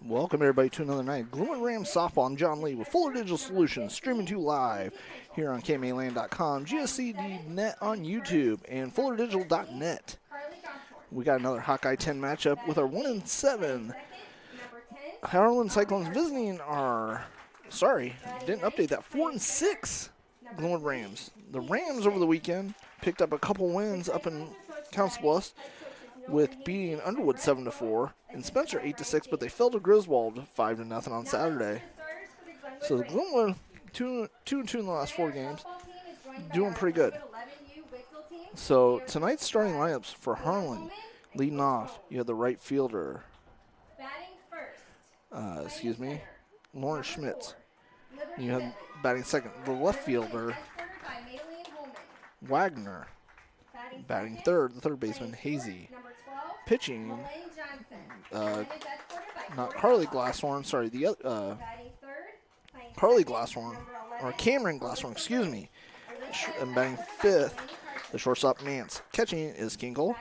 Welcome everybody to another night of Glenwood Rams softball. I'm John Lee with Fuller Digital Solutions, streaming to you live here on KMAland.com, GSC.net on YouTube, and FullerDigital.net. We got another Hawkeye 10 matchup with our 1-7 Harlan Cyclones visiting our, didn't update that, 4-6 Glenwood Rams. The Rams over the weekend picked up a couple wins up in Council Bluffs with beating Underwood 7-4 and Spencer 8-6, but they fell to Griswold 5-0 on Saturday. So the Glenwood 2-2 in the last 4 games, doing pretty good. So tonight's starting lineups for Harlan, leading off, you have the right fielder, Lauren Schmitz. You have batting second, the left fielder, Wagner. Batting third, the third baseman, Hazy. Pitching, not Carly Glasshorn, Carly Glasshorn, or Cameron Glasshorn, excuse me. And batting fifth, the shortstop, Nance. Catching is Kinkle.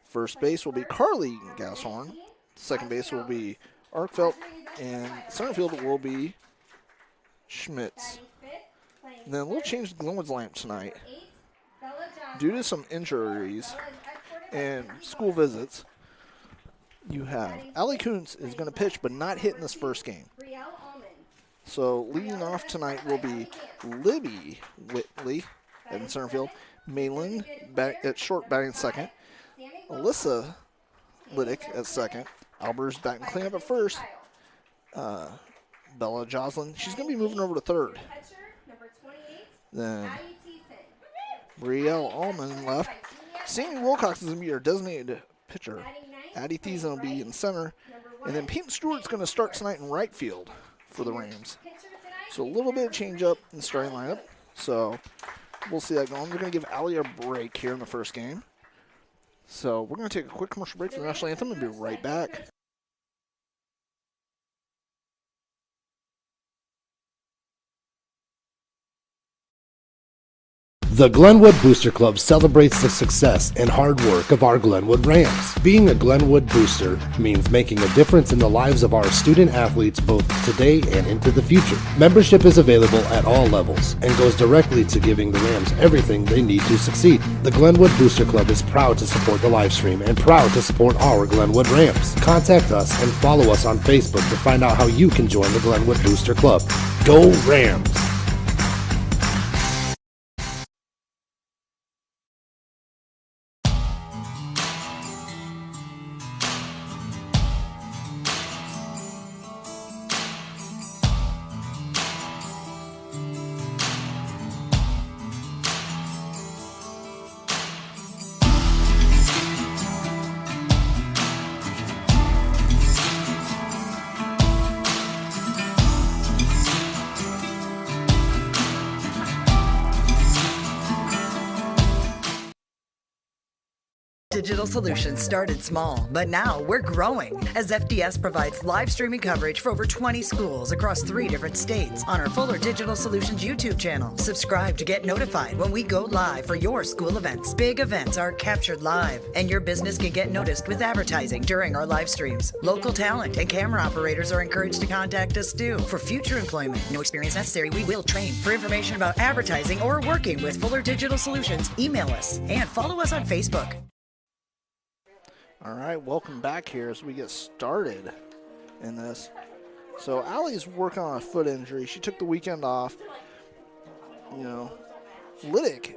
First base will be Carly Glasshorn. Second base will be Arkfeld. And center field will be Schmitz. And then a little change to Glenwood's lineup tonight. Due to some injuries and school visits, you have Allie Kuntz is going to pitch but not hit in this first game. So leading off tonight will be Libby Whitley in center field, Malin at short batting second, Alyssa Liddick at second, Albers batting cleanup at first, Bella Jocelyn, she's going to be moving over to third. Then Brielle Allman left. Sammy Wilcox is going to be our designated pitcher. Addie Thiessen will be in center. And then Peyton Stewart's going to start tonight in right field for the Rams. So a little bit of change up in the starting lineup. So we'll see that going. They're going to give Allie a break here in the first game. So we're going to take a quick commercial break for the national anthem and be right back. The Glenwood Booster Club celebrates the success and hard work of our Glenwood Rams. Being a Glenwood Booster means making a difference in the lives of our student athletes both today and into the future. Membership is available at all levels and goes directly to giving the Rams everything they need to succeed. The Glenwood Booster Club is proud to support the live stream and proud to support our Glenwood Rams. Contact us and follow us on Facebook to find out how you can join the Glenwood Booster Club. Go Rams! Digital Solutions started small, but now we're growing as FDS provides live streaming coverage for over 20 schools across 3 different states on our Fuller Digital Solutions YouTube channel. Subscribe to get notified when we go live for your school events. Big events are captured live, and your business can get noticed with advertising during our live streams. Local talent and camera operators are encouraged to contact us too. For future employment, no experience necessary, we will train. For information about advertising or working with Fuller Digital Solutions, email us and follow us on Facebook. All right, welcome back here as we get started in this. So Allie's working on a foot injury. She took the weekend off. Liddick,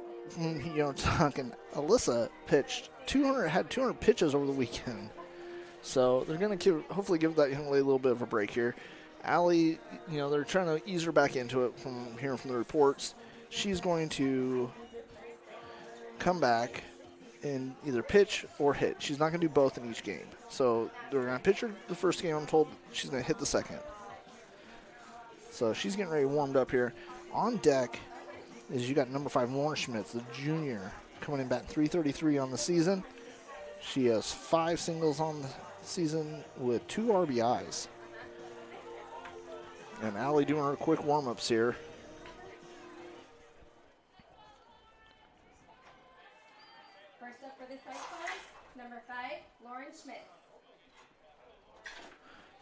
talking, Alyssa pitched 200 pitches over the weekend. So they're going to hopefully give that young lady a little bit of a break here. Allie, they're trying to ease her back into it from hearing from the reports. She's going to come back and either pitch or hit. She's not going to do both in each game. So they're going to pitch her the first game. I'm told she's going to hit the second. So she's getting ready warmed up here. On deck is you got number 5, Lauren Schmitz, the junior, coming in batting .333 on the season. She has 5 singles on the season with 2 RBIs. And Allie doing her quick warm-ups here.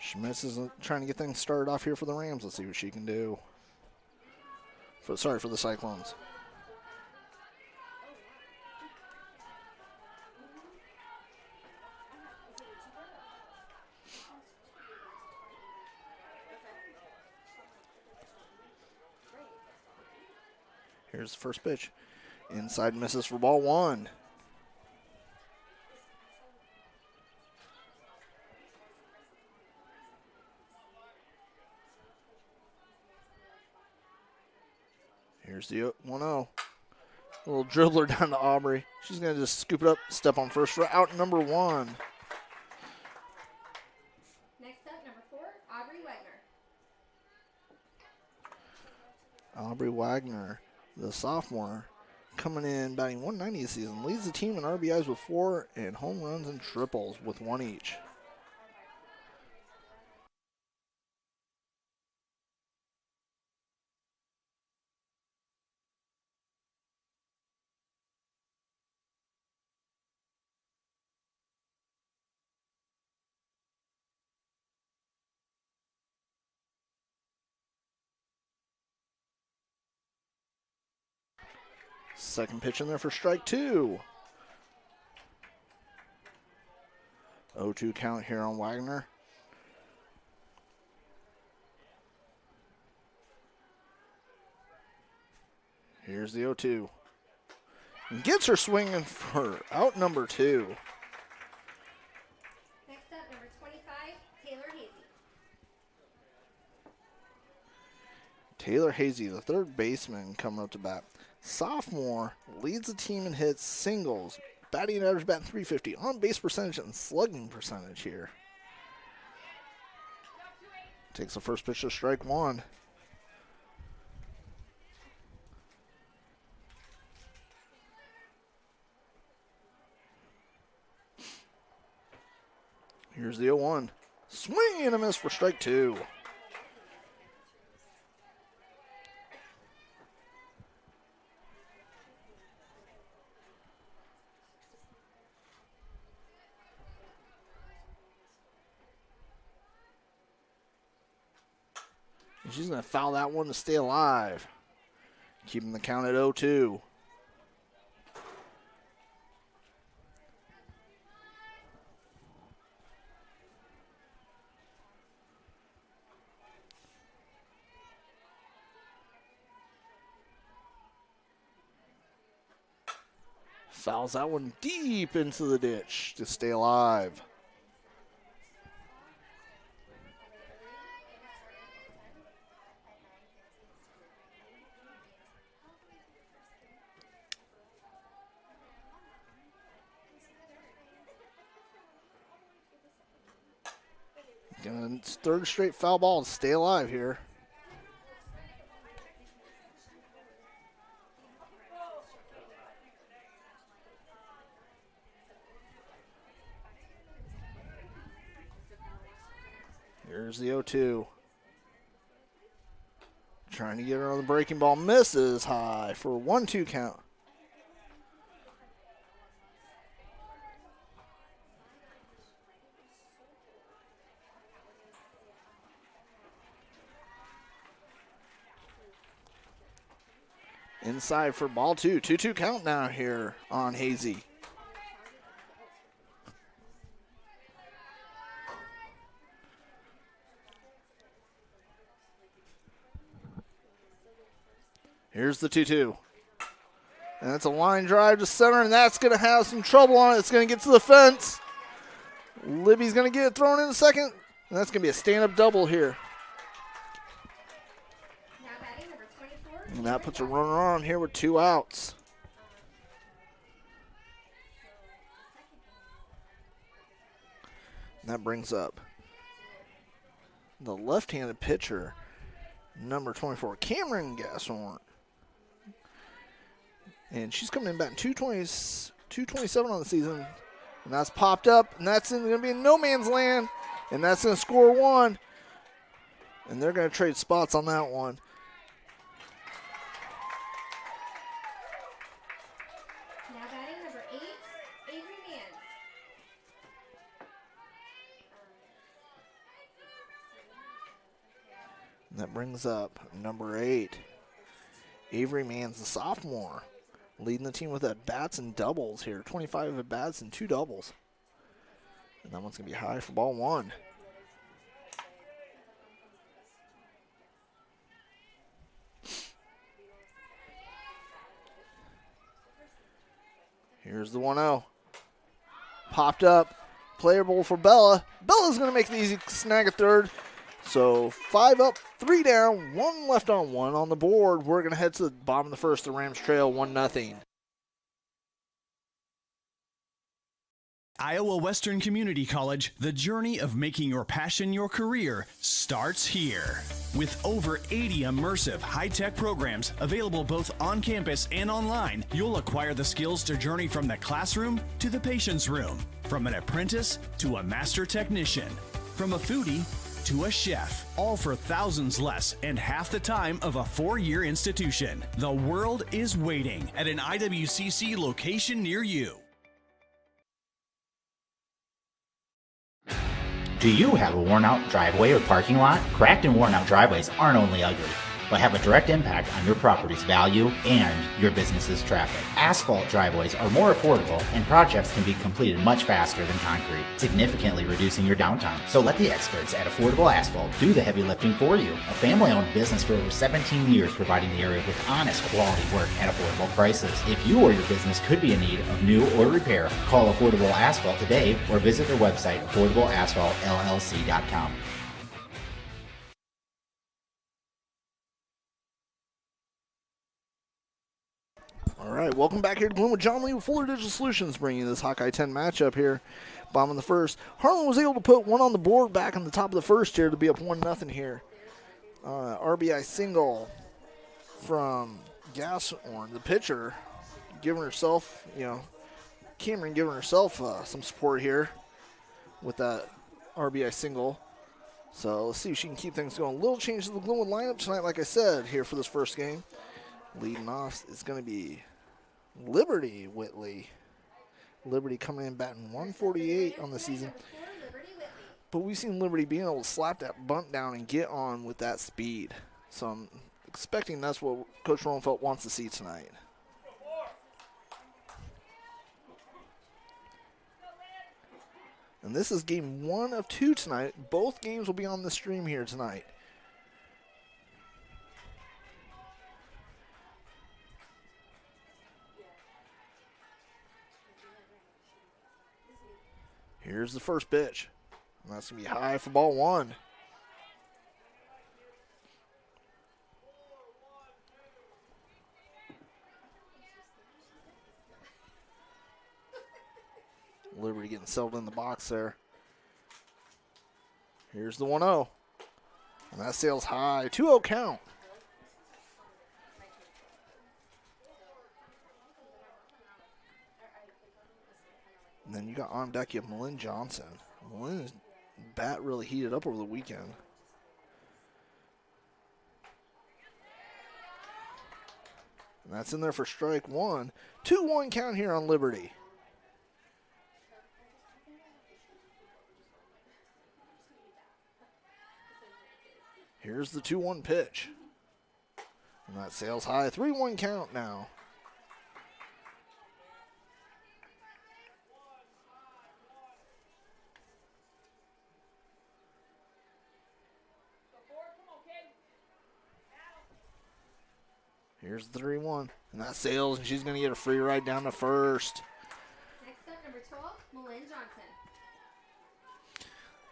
Schmitz is trying to get things started off here for the Rams. Let's see what she can do. For the Cyclones. Here's the first pitch. Inside misses for ball one. Here's the 1-0. A little dribbler down to Aubrey. She's going to just scoop it up, step on first for out number one. Next up, number 4, Aubrey Wagner. Aubrey Wagner, the sophomore, coming in batting 190 this season. Leads the team in RBIs with 4 and home runs and triples with 1 each. Second pitch in there for strike 2. 0-2 count here on Wagner. Here's the 0-2. And gets her swinging for out number 2. Next up, number 25, Taylor Hazy. Taylor Hazy, the third baseman, coming up to bat. Sophomore, leads the team in hits, singles, batting average, batting .350, on base percentage and slugging percentage here. Takes the first pitch to strike 1. Here's the 0-1. Swing and a miss for strike 2. And she's going to foul that one to stay alive. Keeping the count at 0-2. Fouls that one deep into the ditch to stay alive. Third straight foul ball to stay alive here. Here's the 0-2. Trying to get her on the breaking ball. Misses high for a 1-2 count. Inside for ball 2. 2-2 count now here on Hazy. Here's the 2-2. And that's a line drive to center, and that's going to have some trouble on it. It's going to get to the fence. Libby's going to get it thrown in a second, and that's going to be a stand-up double here. Now batting, number 24. And that puts a runner on here with 2 outs. And that brings up the left-handed pitcher, number 24, Cameron Gasshorn. And she's coming in batting 227 on the season. And that's popped up, and that's going to be in no man's land. And that's going to score 1. And they're going to trade spots on that one. Now batting, number 8, Avery Mann. That brings up number 8. Avery Mann's the sophomore, leading the team with at-bats and doubles here. 25 at-bats and 2 doubles. And that one's going to be high for ball 1. Here's the 1-0. Popped up. Playable for Bella. Bella's going to make the easy snag at third. So 5 up, 3 down, 1 left on 1 on the board. We're going to head to the bottom of the first. The Rams trail 1-0. Iowa Western Community College, the journey of making your passion your career starts here. With over 80 immersive, high-tech programs available both on campus and online, you'll acquire the skills to journey from the classroom to the patient's room, from an apprentice to a master technician, from a foodie to a chef, all for thousands less and half the time of a 4-year institution. The world is waiting at an IWCC location near you. Do you have a worn-out driveway or parking lot? Cracked and worn-out driveways aren't only ugly, but have a direct impact on your property's value and your business's traffic. Asphalt driveways are more affordable, and projects can be completed much faster than concrete, significantly reducing your downtime. So let the experts at Affordable Asphalt do the heavy lifting for you. A family-owned business for over 17 years, providing the area with honest quality work at affordable prices. If you or your business could be in need of new or repair, call Affordable Asphalt today or visit their website, affordableasphaltllc.com. All right, welcome back here to Glenwood. John Lee with Fuller Digital Solutions bringing you this Hawkeye 10 matchup here. Bottom of the first. Harlan was able to put one on the board back in the top of the first here to be up 1-0 here. RBI single from Gashorn, the pitcher, giving herself, Cameron giving herself some support here with that RBI single. So let's see if she can keep things going. A little change to the Glenwood lineup tonight, like I said, here for this first game. Leading off is going to be Liberty Whitley. Liberty coming in batting 148 on the season. But we've seen Liberty being able to slap that bunt down and get on with that speed. So I'm expecting that's what Coach Rosenfeld wants to see tonight. And this is game 1 of 2 tonight. Both games will be on the stream here tonight. Here's the first pitch. And that's going to be high for ball 1. Liberty getting settled in the box there. Here's the 1-0. And that sails high. 2-0 count. And then you got on deck, you have Malin Johnson. Malin's bat really heated up over the weekend. And that's in there for strike 1. 2-1 count here on Liberty. Here's the 2-1 pitch. And that sails high. 3-1 count now. Here's the 3-1. And that sails, and she's going to get a free ride down to first. Next up, number 12, Malin Johnson.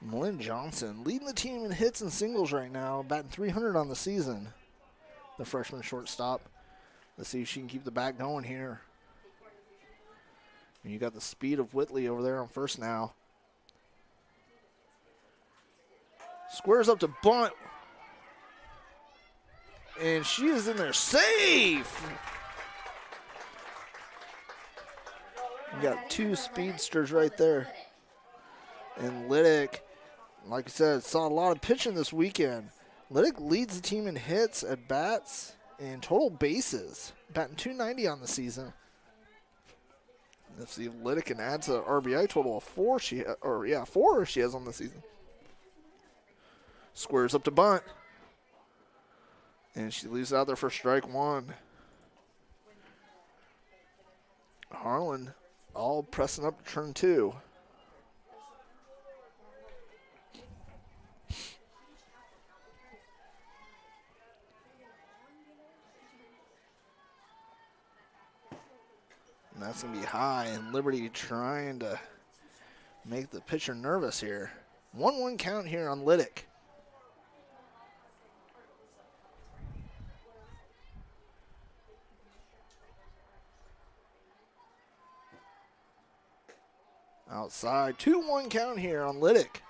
Malin Johnson leading the team in hits and singles right now, batting 300 on the season. The freshman shortstop. Let's see if she can keep the bat going here. And you got the speed of Whitley over there on first now. Squares up to bunt. And she is in there safe. You got 2 speedsters right there. And Liddick, like I said, saw a lot of pitching this weekend. Liddick leads the team in hits, at bats, and total bases. Batting 290 on the season. Let's see if Liddick can add to the RBI total of 4 she has on the season. Squares up to bunt. And she leaves out there for strike one. Harlan all pressing up to turn two. And that's going to be high, and Liberty trying to make the pitcher nervous here. 1-1 count here on Liddick. Outside, 2-1 count here on Liddick.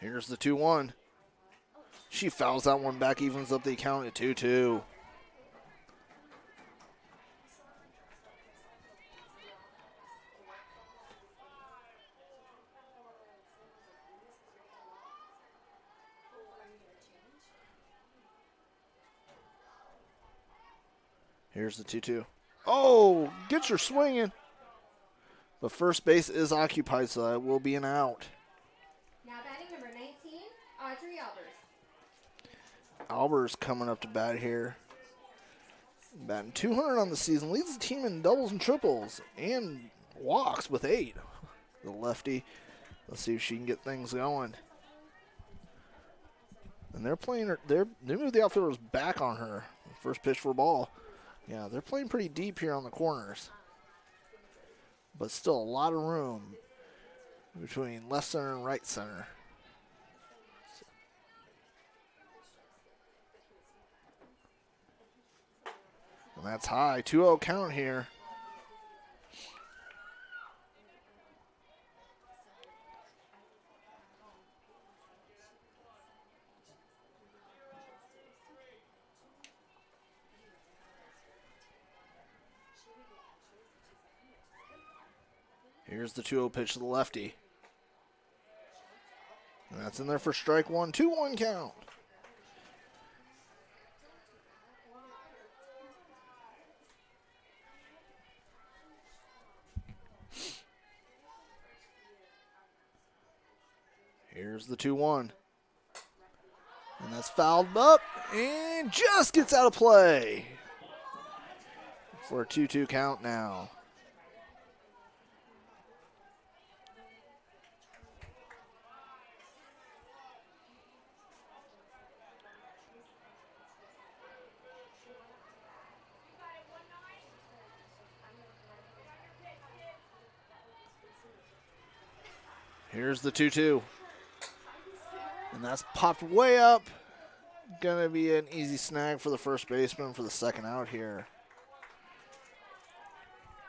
Here's the 2-1. She fouls that one back, evens up the count at 2-2. Here's the 2-2. Oh, gets her swinging. But first base is occupied, so that will be an out. Now batting number 19, Audrey Albers. Albers coming up to bat here. Batting 200 on the season. Leads the team in doubles and triples and walks with 8. The lefty. Let's see if she can get things going. And they're playing her. They moved the outfielders back on her. First pitch for a ball. Yeah, they're playing pretty deep here on the corners. But still a lot of room between left center and right center. And that's high. 2-0 count here. Here's the 2-0 pitch to the lefty. And that's in there for strike one. 2-1 count. Here's the 2-1. And that's fouled up and just gets out of play for a 2-2 count now. Here's the 2-2. And that's popped way up. Gonna be an easy snag for the first baseman for the second out here.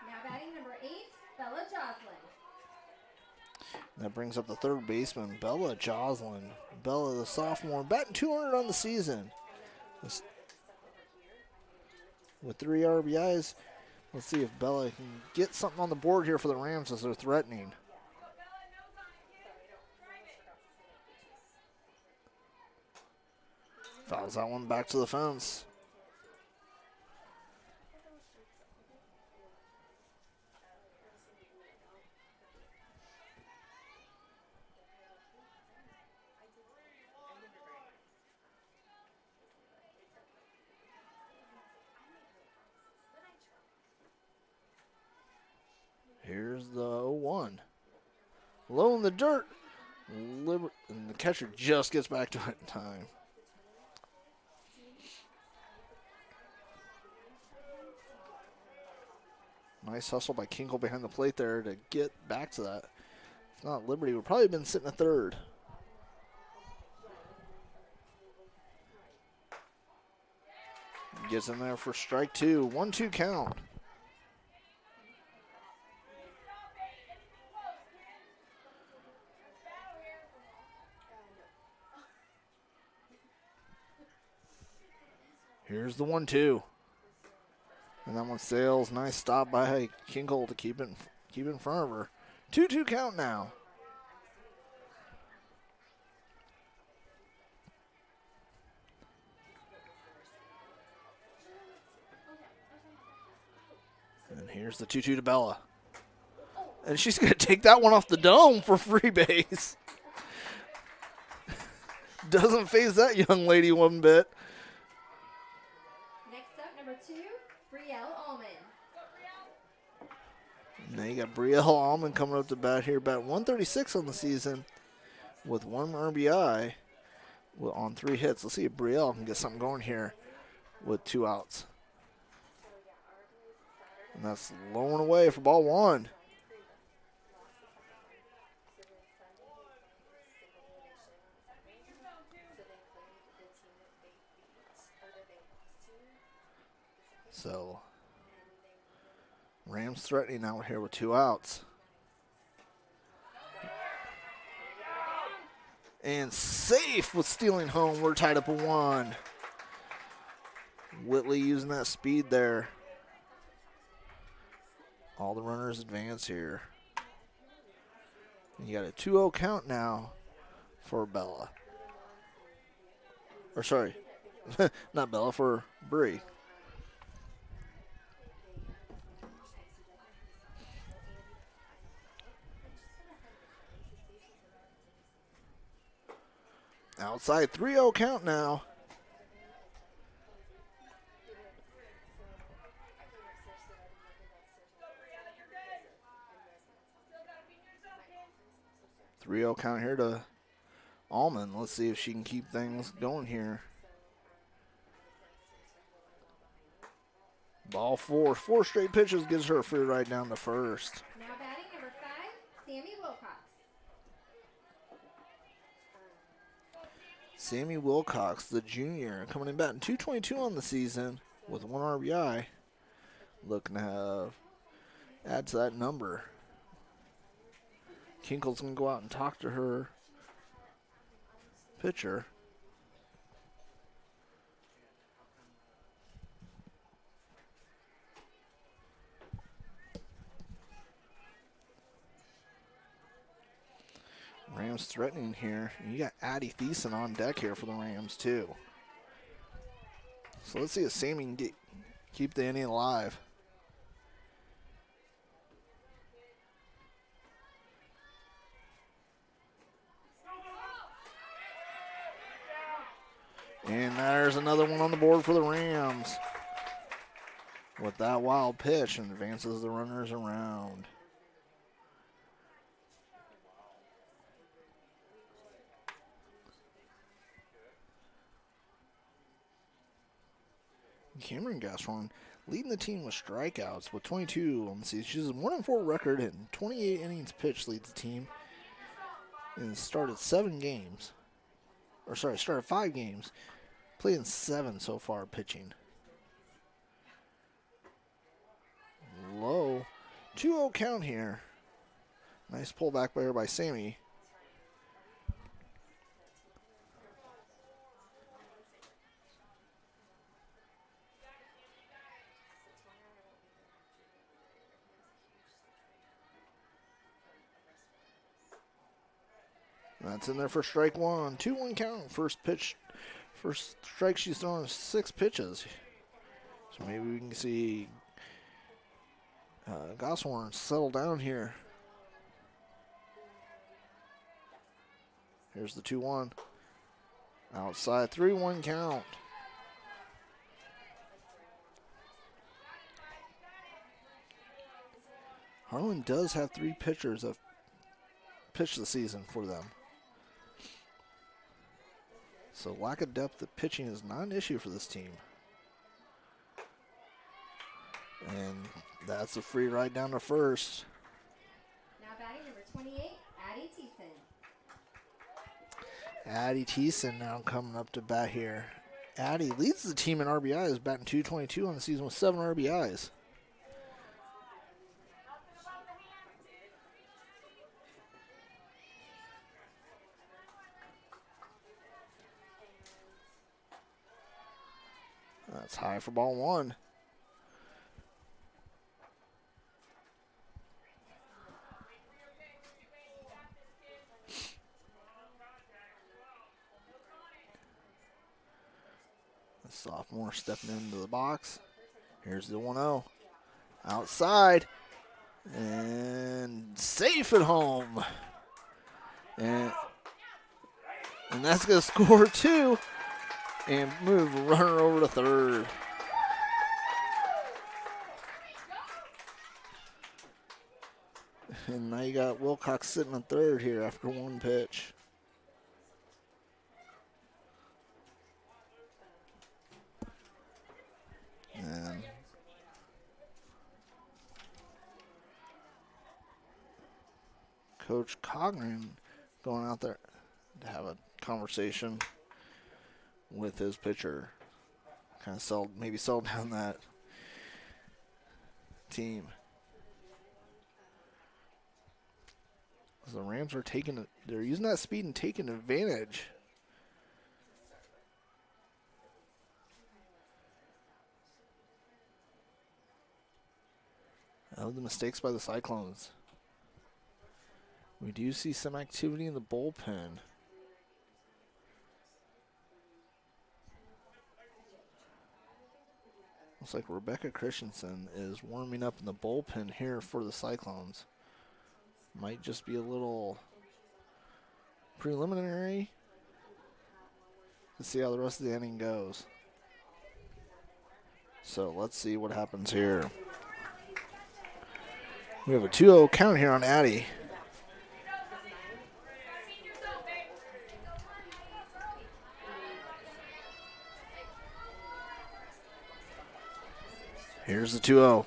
Now batting number 8, Bella Joslin. That brings up the third baseman, Bella Joslin. Bella, the sophomore, batting 200 on the season. With 3 RBIs, let's see if Bella can get something on the board here for the Rams as they're threatening. Fouls that one back to the fence. Here's the 0-1. Low in the dirt. And the catcher just gets back to it in time. Nice hustle by Kinkle behind the plate there to get back to that. If not, Liberty would probably have been sitting at third. Gets in there for strike two. 1-2 count. Here's the 1-2. And that one sails. Nice stop by Kinkle to keep it in front of her. 2-2 count now. Here's the 2-2 to Bella. And she's going to take that one off the dome for free base. Doesn't phase that young lady one bit. Next up, number 2, Brielle Allman. Now you got Brielle Allman coming up to bat here, bat 136 on the season with 1 RBI on 3 hits. Let's see if Brielle can get something going here with 2 outs. And that's low and away for ball 1. So, Rams threatening out here with 2 outs. And safe with stealing home. We're tied up at 1. Whitley using that speed there. All the runners advance here. You got a 2-0 count now for Bella. Or sorry, not Bella, for Bree. Outside 3-0 count now. Count here to Allman. Let's see if she can keep things going here. Ball 4. 4 straight pitches gives her a free ride down to first. Now batting number 5, Sammy Wilcox. Sammy Wilcox, the junior, coming in batting .222 on the season with 1 RBI. Looking to add to that number. Kinkle's going to go out and talk to her pitcher. Rams threatening here. You got Addie Thiessen on deck here for the Rams too. So let's see if Sammy can keep the inning alive. And there's another one on the board for the Rams. With that wild pitch, and advances the runners around. Cameron Gasron leading the team with strikeouts with 22 on the season. She's a 1-4 record and 28 innings pitched leads the team. And started 7 games. Or sorry, started 5 games. Played in 7 so far pitching. Low. 2-0 count here. Nice pullback by her by Sammy. That's in there for strike 1. 2-1 count. First pitch. First strike she's thrown 6 pitches. So maybe we can see Goshorn settle down here. Here's the 2-1. Outside 3-1 count. Harlan does have 3 pitchers that have pitched the season for them. So lack of depth at pitching is not an issue for this team. And that's a free ride down to first. Now batting number 28, Addie Thiessen. Addie Thiessen now coming up to bat here. Addie leads the team in RBIs, batting .222 on the season with 7 RBIs. That's high for ball 1. The sophomore stepping into the box. Here's the 1-0. Outside. And safe at home. And that's going to score 2 and move runner over to third. And now you got Wilcox sitting on third here after one pitch. And Coach Cogran going out there to have a conversation with his pitcher. Kind of maybe sell down that team. The Rams are they're using that speed and taking advantage. Of the mistakes by the Cyclones. We do see some activity in the bullpen. Looks like Rebecca Christensen is warming up in the bullpen here for the Cyclones. Might just be a little preliminary to see how the rest of the inning goes. So let's see what happens here. We have a 2-0 count here on Addie. Here's the 2-0.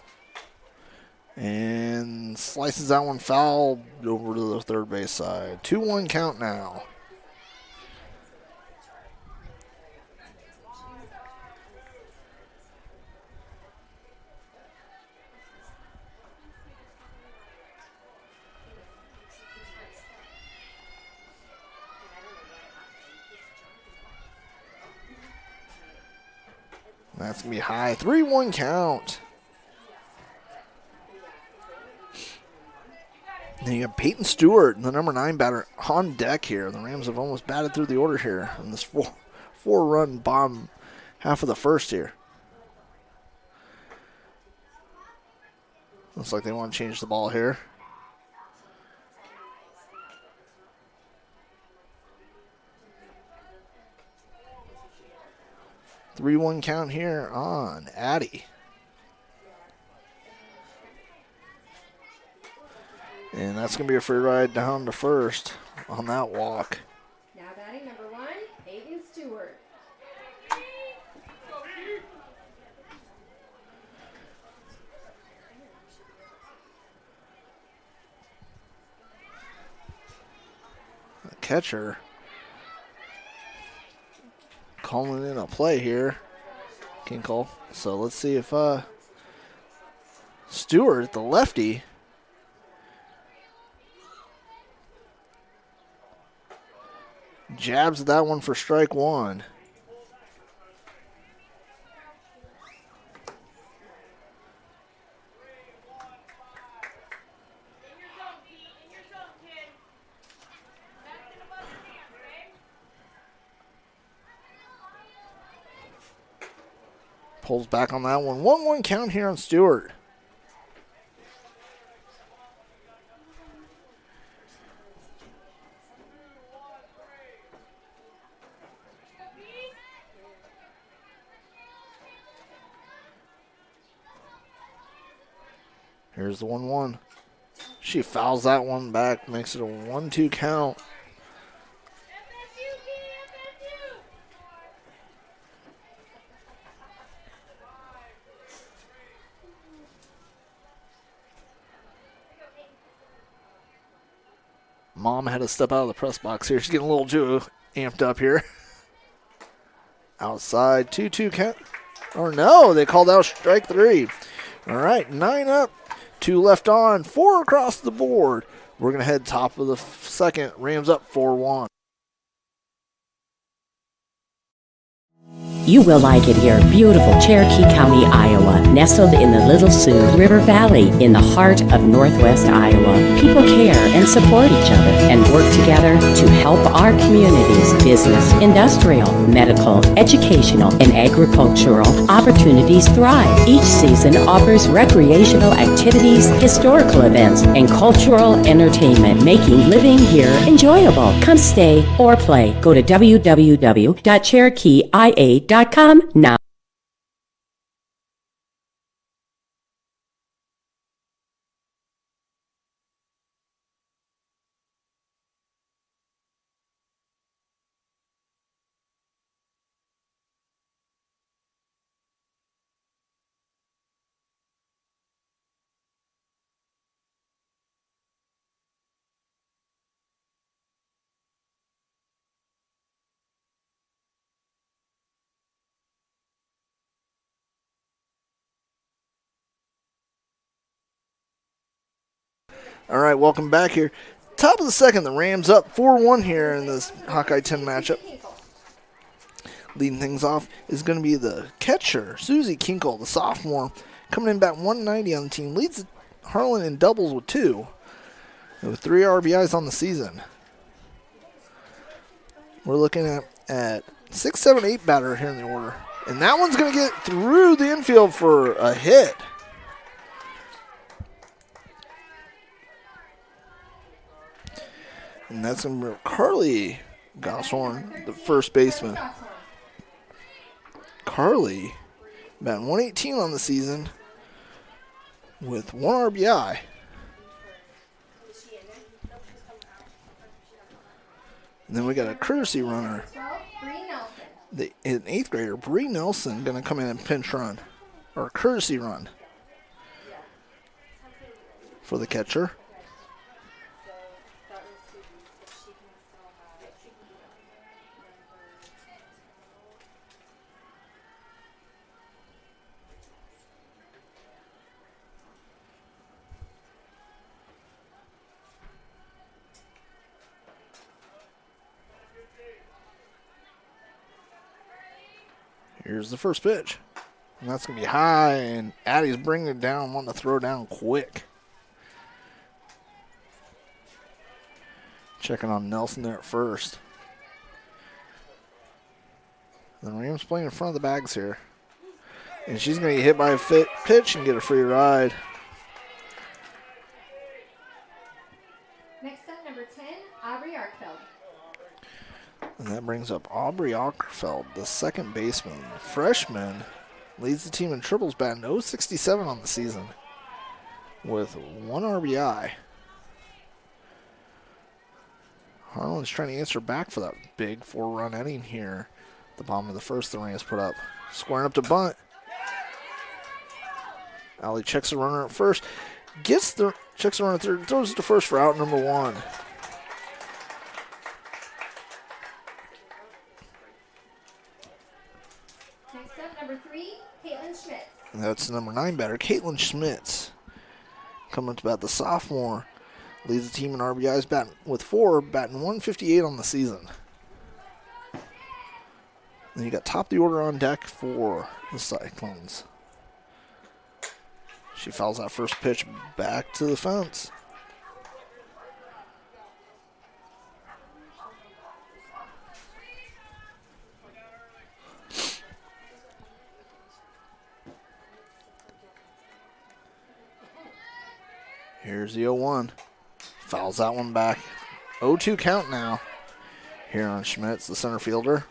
And slices that one foul over to the third base side. 2-1 count now. That's going to be high. 3-1 count. And you have Peyton Stewart, the number 9 batter, on deck here. The Rams have almost batted through the order here in this four-run bomb half of the first here. Looks like they want to change the ball here. Three-one count here on Addie. And that's going to be a free ride down to first on that walk. Now batting number 1, Peyton Stewart. The catcher calling in a play here, Kinkle. So let's see if Stewart, the lefty, jabs that one for strike one. Pulls back on that one. 1-1 count here on Stewart. Here's the 1-1. She fouls that one back, makes it a 1-2 count. Mom had to step out of the press box here. She's getting a little too amped up here. Outside, 2-2 count. Or no, they called out strike 3. All right, 9 up, 2 left on, 4 across the board. We're going to head top of the second. Rams up 4-1. You will like it here. Beautiful Cherokee County, Iowa, nestled in the Little Sioux River Valley in the heart of Northwest Iowa. People care and support each other and work together to help our communities. Business, industrial, medical, educational, and agricultural opportunities thrive. Each season offers recreational activities, historical events, and cultural entertainment, making living here enjoyable. Come stay or play. Go to www.cherokeeia.com now. All right, welcome back here. Top of the second, the Rams up 4-1 here in this Hawkeye 10 matchup. Leading things off is going to be the catcher, Susie Kinkle, the sophomore, coming in batting 190 on the team. Leads Harlan in doubles with 2, with 3 RBIs on the season. We're looking at 6, 7, 8 batter here in the order. And that one's going to get through the infield for a hit. And that's going to be Carly Gosshorn, the first baseman. Carly, batting 118 on the season with 1 RBI. And then we got a courtesy runner. An 8th grader, Bree Nelson, going to come in and pinch run, or courtesy run for the catcher. Here's the first pitch. And that's going to be high, and Addie's bringing it down, wanting to throw down quick. Checking on Nelson there at first. The Rams playing in front of the bags here. And she's going to get hit by a pitch and get a free ride. Next up, number 10, Aubrey Arkfeld. And that brings up Aubrey Ockerfeld, the second baseman. Freshman leads the team in triples, batting .067 on the season with 1 RBI. Harlan's trying to answer back for that big 4-run inning here. The bottom of the first, the Rams put up. Squaring up to bunt. Allie checks the runner at first. Checks the runner at third, throws it to first for out number 1. Number 3, Caitlin Schmitz. And that's the number 9 batter, Caitlin Schmitz. Coming to bat, the sophomore. Leads the team in RBIs batting with 4, batting 158 on the season. Then you got top of the order on deck for the Cyclones. She fouls that first pitch back to the fence. Here's the 0-1. Fouls that one back. 0-2 count now here on Schmitz, the center fielder.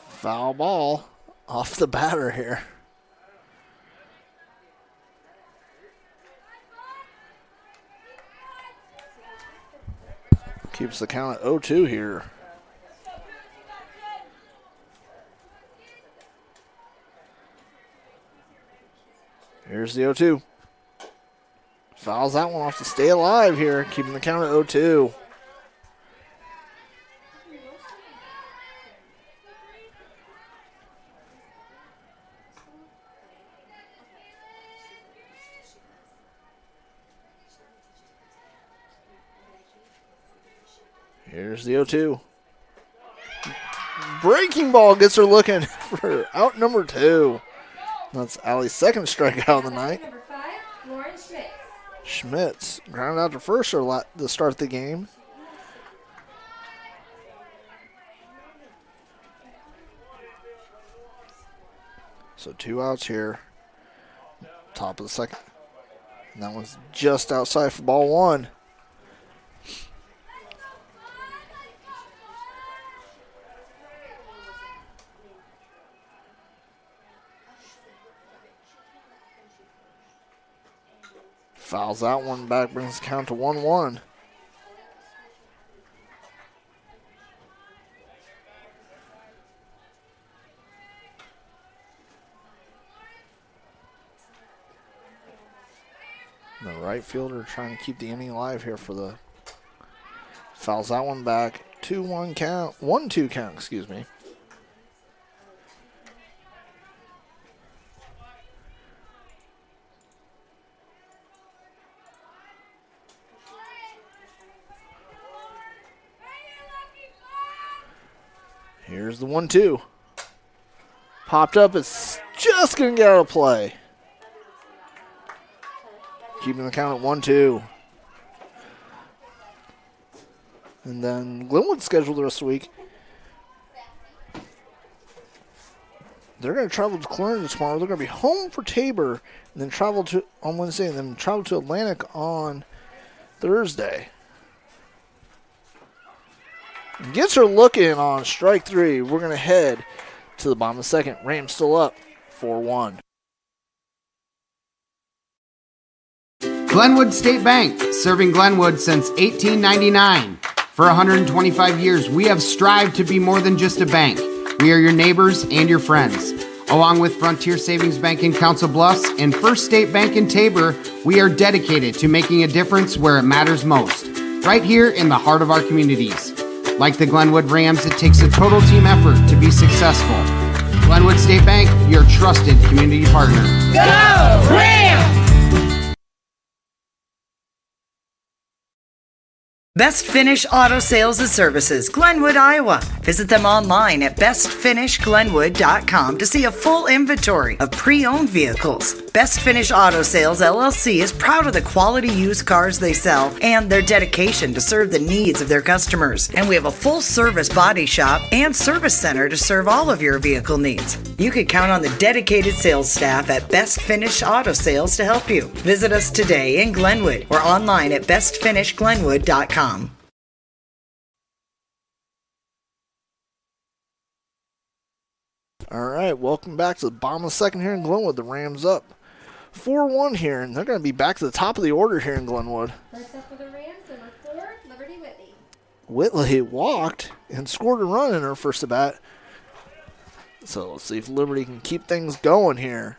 Foul ball off the batter here. Keeps the count at 0-2 here. Here's the 0-2. Fouls that one off to stay alive here, keeping the count at 0-2. Here's the 0-2. Breaking ball gets her looking for out number 2. That's Allie's second strikeout of the night. Number 5, Lauren Schmitz. Schmitz grounded out to first to start the game. So 2 outs here. Top of the second. And that one's just outside for ball 1. Fouls that one back, brings the count to 1-1. The right fielder trying to keep the inning alive here for the fouls that one back. 2-1 count, 1-2 count, excuse me. Here's the 1-2. Popped up, it's just going to get out of play. Keeping the count at 1-2. And then Glenwood's scheduled the rest of the week. They're going to travel to Clarendon tomorrow. They're going to be home for Tabor, and then travel to on Wednesday, and then travel to Atlantic on Thursday. Gets her looking on strike 3. We're going to head to the bottom of the second. Rams still up 4-1. Glenwood State Bank, serving Glenwood since 1899. For 125 years, we have strived to be more than just a bank. We are your neighbors and your friends. Along with Frontier Savings Bank in Council Bluffs and First State Bank in Tabor, we are dedicated to making a difference where it matters most, right here in the heart of our communities. Like the Glenwood Rams, it takes a total team effort to be successful. Glenwood State Bank, your trusted community partner. Go Rams! Best Finish Auto Sales and Services, Glenwood, Iowa. Visit them online at bestfinishglenwood.com to see a full inventory of pre-owned vehicles. Best Finish Auto Sales LLC is proud of the quality used cars they sell and their dedication to serve the needs of their customers. And we have a full-service body shop and service center to serve all of your vehicle needs. You can count on the dedicated sales staff at Best Finish Auto Sales to help you. Visit us today in Glenwood or online at bestfinishglenwood.com. All right, welcome back to the bottom of the second here in Glenwood. The Rams up 4-1 here, and they're going to be back to the top of the order here in Glenwood. First up for the Rams, number 4, Liberty Whitley. Whitley walked and scored a run in her first at bat. So let's see if Liberty can keep things going here.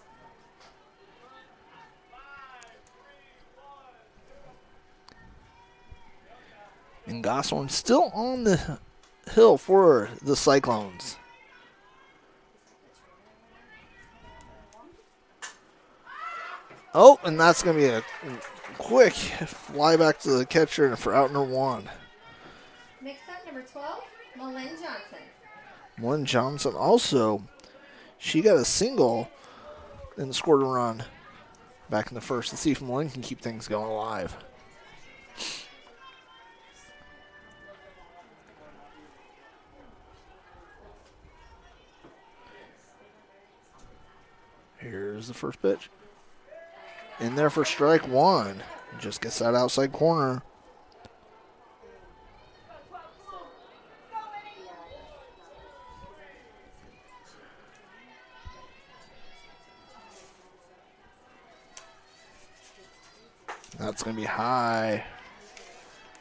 And Gosselin still on the hill for the Cyclones. Oh, and that's going to be a quick fly back to the catcher for out number 1. Next up, number 12, Malin Johnson. Malin Johnson also, she got a single and scored a run back in the first. Let's see if Malin can keep things going alive. Here's the first pitch. In there for strike 1. Just gets that outside corner. That's going to be high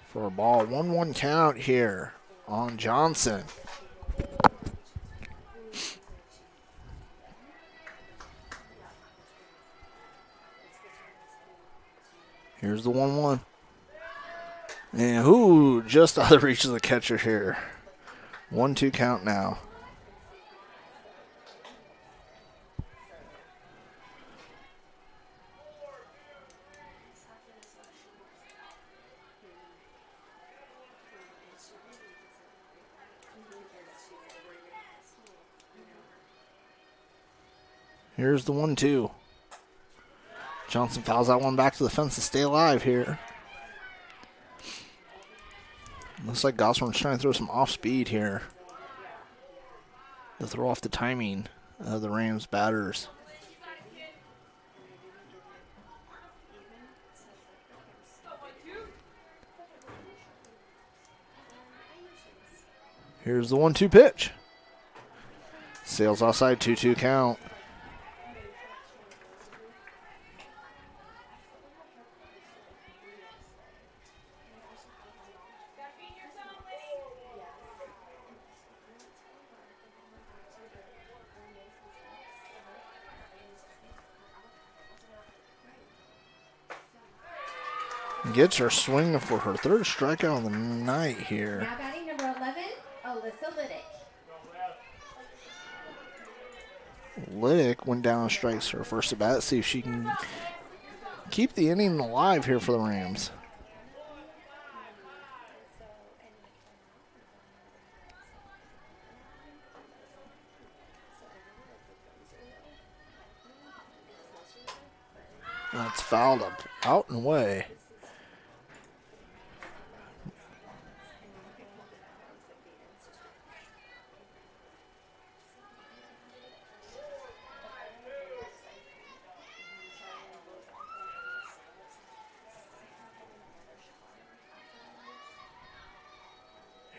for a ball. 1-1 count here on Johnson. Here's the 1-1. And who just out of reach of the catcher here. 1-2 count now. Here's the 1-2. Johnson fouls that one back to the fence to stay alive here. Looks like Gossamer's trying to throw some off speed here to throw off the timing of the Rams batters. Here's the 1-2 pitch. Sails outside, 2-2 count. Gets her swinging for her third strikeout of the night here. Now batting number 11, Alyssa Liddick. Liddick went down and strikes her first at bat. See if she can keep the inning alive here for the Rams. That's fouled up, out and away.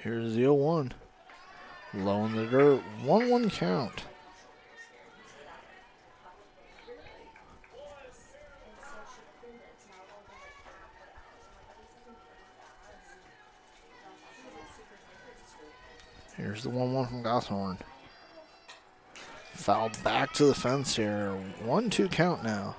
Here's the 0-1. Low in the dirt. 1-1 count. Here's the 1-1 from Gosshorn. Foul back to the fence here. 1-2 count now.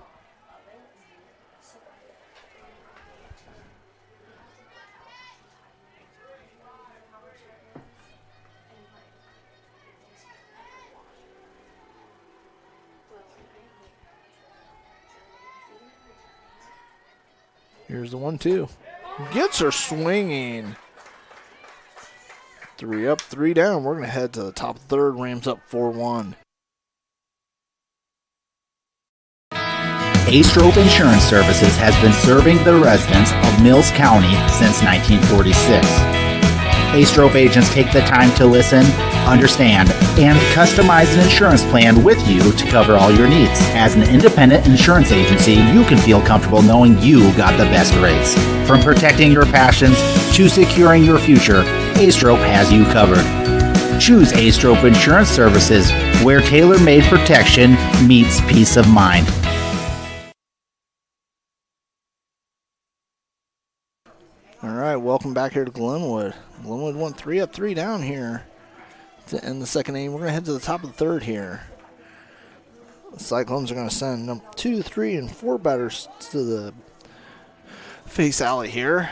Here's the 1-2. Gets her swinging. 3 up, 3 down. We're going to head to the top third. Rams up 4-1. A-Stroke Insurance Services has been serving the residents of Mills County since 1946. A-Stroke agents take the time to listen, understand, and customize an insurance plan with you to cover all your needs. As an independent insurance agency, you can feel comfortable knowing you got the best rates. From protecting your passions to securing your future, A-Stroke has you covered. Choose A-Stroke Insurance Services, where tailor-made protection meets peace of mind. All right, welcome back here to Glenwood. Glenwood went 3 up, 3 down here to end the second inning. We're going to head to the top of the third here. The Cyclones are going to send number 2, 3, and 4 batters to the face alley here.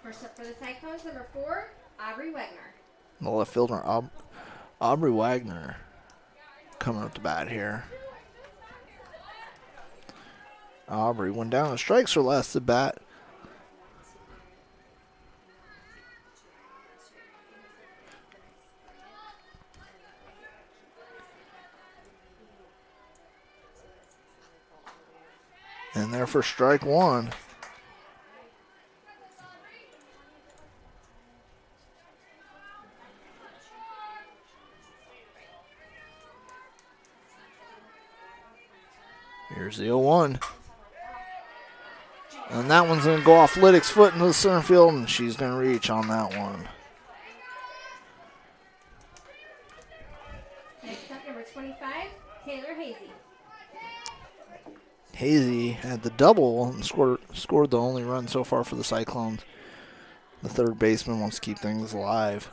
First up for the Cyclones, number 4, Aubrey Wagner. The left fielder, Aubrey Wagner, coming up to bat here. Aubrey went down and strikes her last at bat. And there for strike 1. Here's the 0-1. And that one's going to go off Liddick's foot into the center field, and she's going to reach on that one. Next up, number 25, Taylor Hazy. Hazy had the double and scored the only run so far for the Cyclones. The third baseman wants to keep things alive.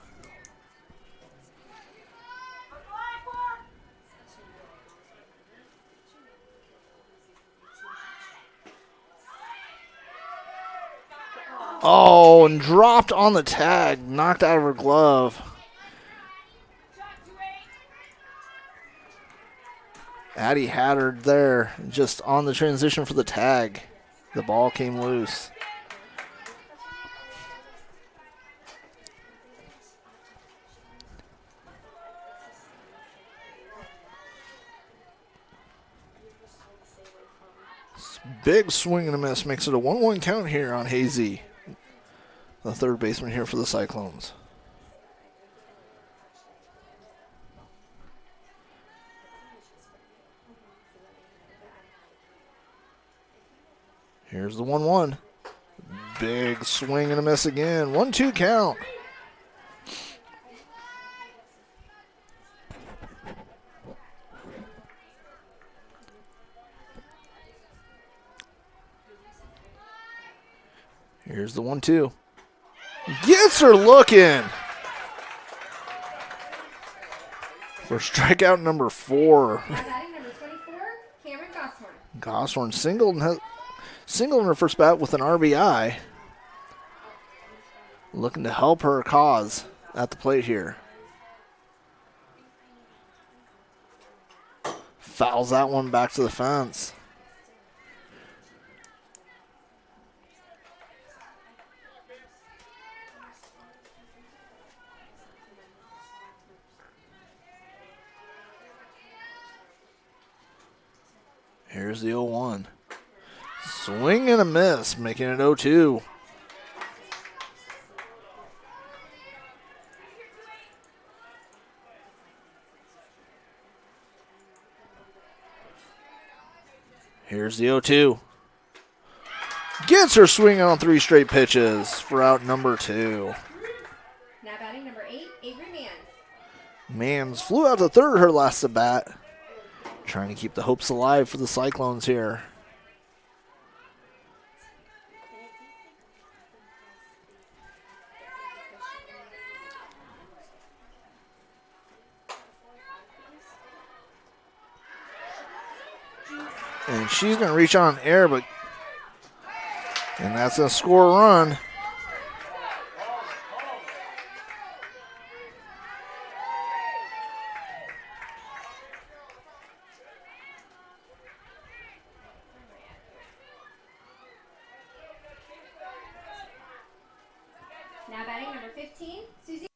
Oh, and dropped on the tag, knocked out of her glove. Addie had her there, just on the transition for the tag. The ball came loose. Big swing and a miss makes it a 1-1 count here on Hazy, the third baseman here for the Cyclones. Here's the 1-1. Big swing and a miss again. 1-2 count. Here's the 1-2. Gets her looking for strikeout number 4. Batting number 24, Cameron Gosshorn. Gosshorn singled in her first bat with an RBI. Looking to help her cause at the plate here. Fouls that one back to the fence. Here's the 0-1. Swing and a miss, making it 0-2. Here's the 0-2. Gets her swinging on 3 straight pitches for out number 2. Now batting number 8, Avery Manns. Manns flew out to third her last at bat. Trying to keep the hopes alive for the Cyclones here. And she's going to reach on air, and that's going to score a run. Now batting number 15, Susie.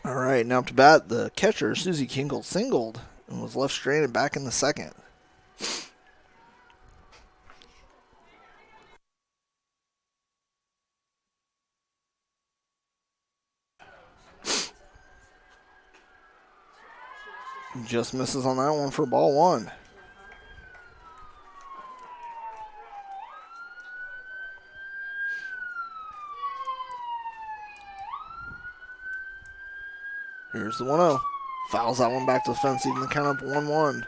All right, now up to bat, the catcher, Susie Kingle, singled and was left stranded back in the second. Just misses on that one for ball 1. Here's the 1-0. Fouls that one back to the fence, even the count up 1-1.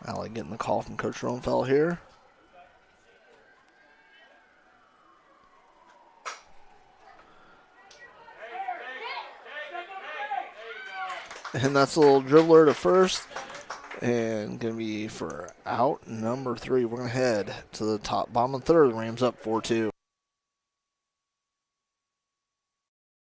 Allie getting the call from Coach Roenfeld here. And that's a little dribbler to first. And going to be for out number 3. We're going to head to the bottom of the third. Rams up 4-2.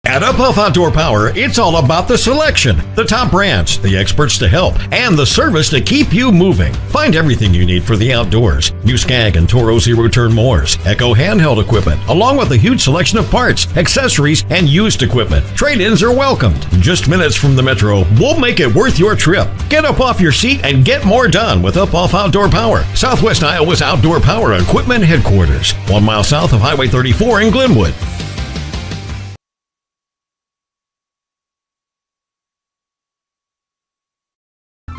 At Up Off Outdoor Power, it's all about the selection, the top brands, the experts to help, and the service to keep you moving. Find everything you need for the outdoors. New Skag and Toro zero-turn mowers, Echo handheld equipment, along with a huge selection of parts, accessories, and used equipment. Trade-ins are welcomed. Just minutes from the metro, we'll make it worth your trip. Get up off your seat and get more done with Up Off Outdoor Power, Southwest Iowa's outdoor power equipment headquarters, 1 mile south of Highway 34 in Glenwood.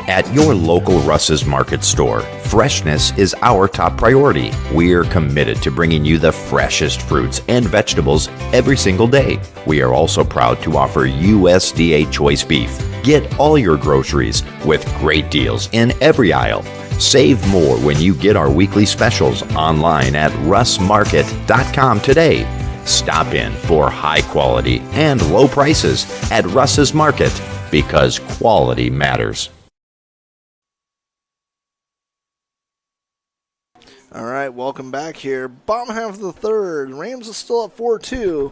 At your local Russ's Market store, freshness is our top priority. We're committed to bringing you the freshest fruits and vegetables every single day. We are also proud to offer USDA choice beef. Get all your groceries with great deals in every aisle. Save more when you get our weekly specials online at russmarket.com today. Stop in for high quality and low prices at Russ's Market, because quality matters. All right, welcome back here. Bottom half of the third. Rams is still at 4-2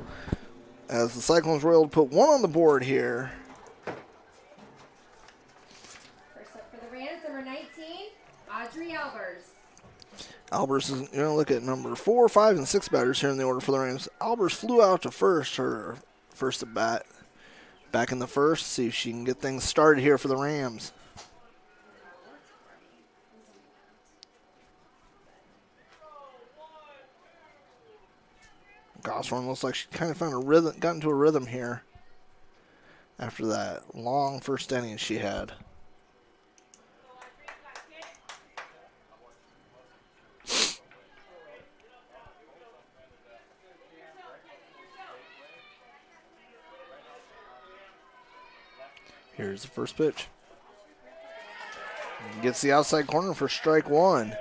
as the Cyclones were able to put 1 on the board here. First up for the Rams, number 19, Audrey Albers. Albers is going to look at number 4, 5, and 6 batters here in the order for the Rams. Albers flew out to first, her first at bat. Back in the first, see if she can get things started here for the Rams. Gossamer looks like she kind of found a rhythm, got into a rhythm here after that long first inning she had. Here's the first pitch. Gets the outside corner for strike one.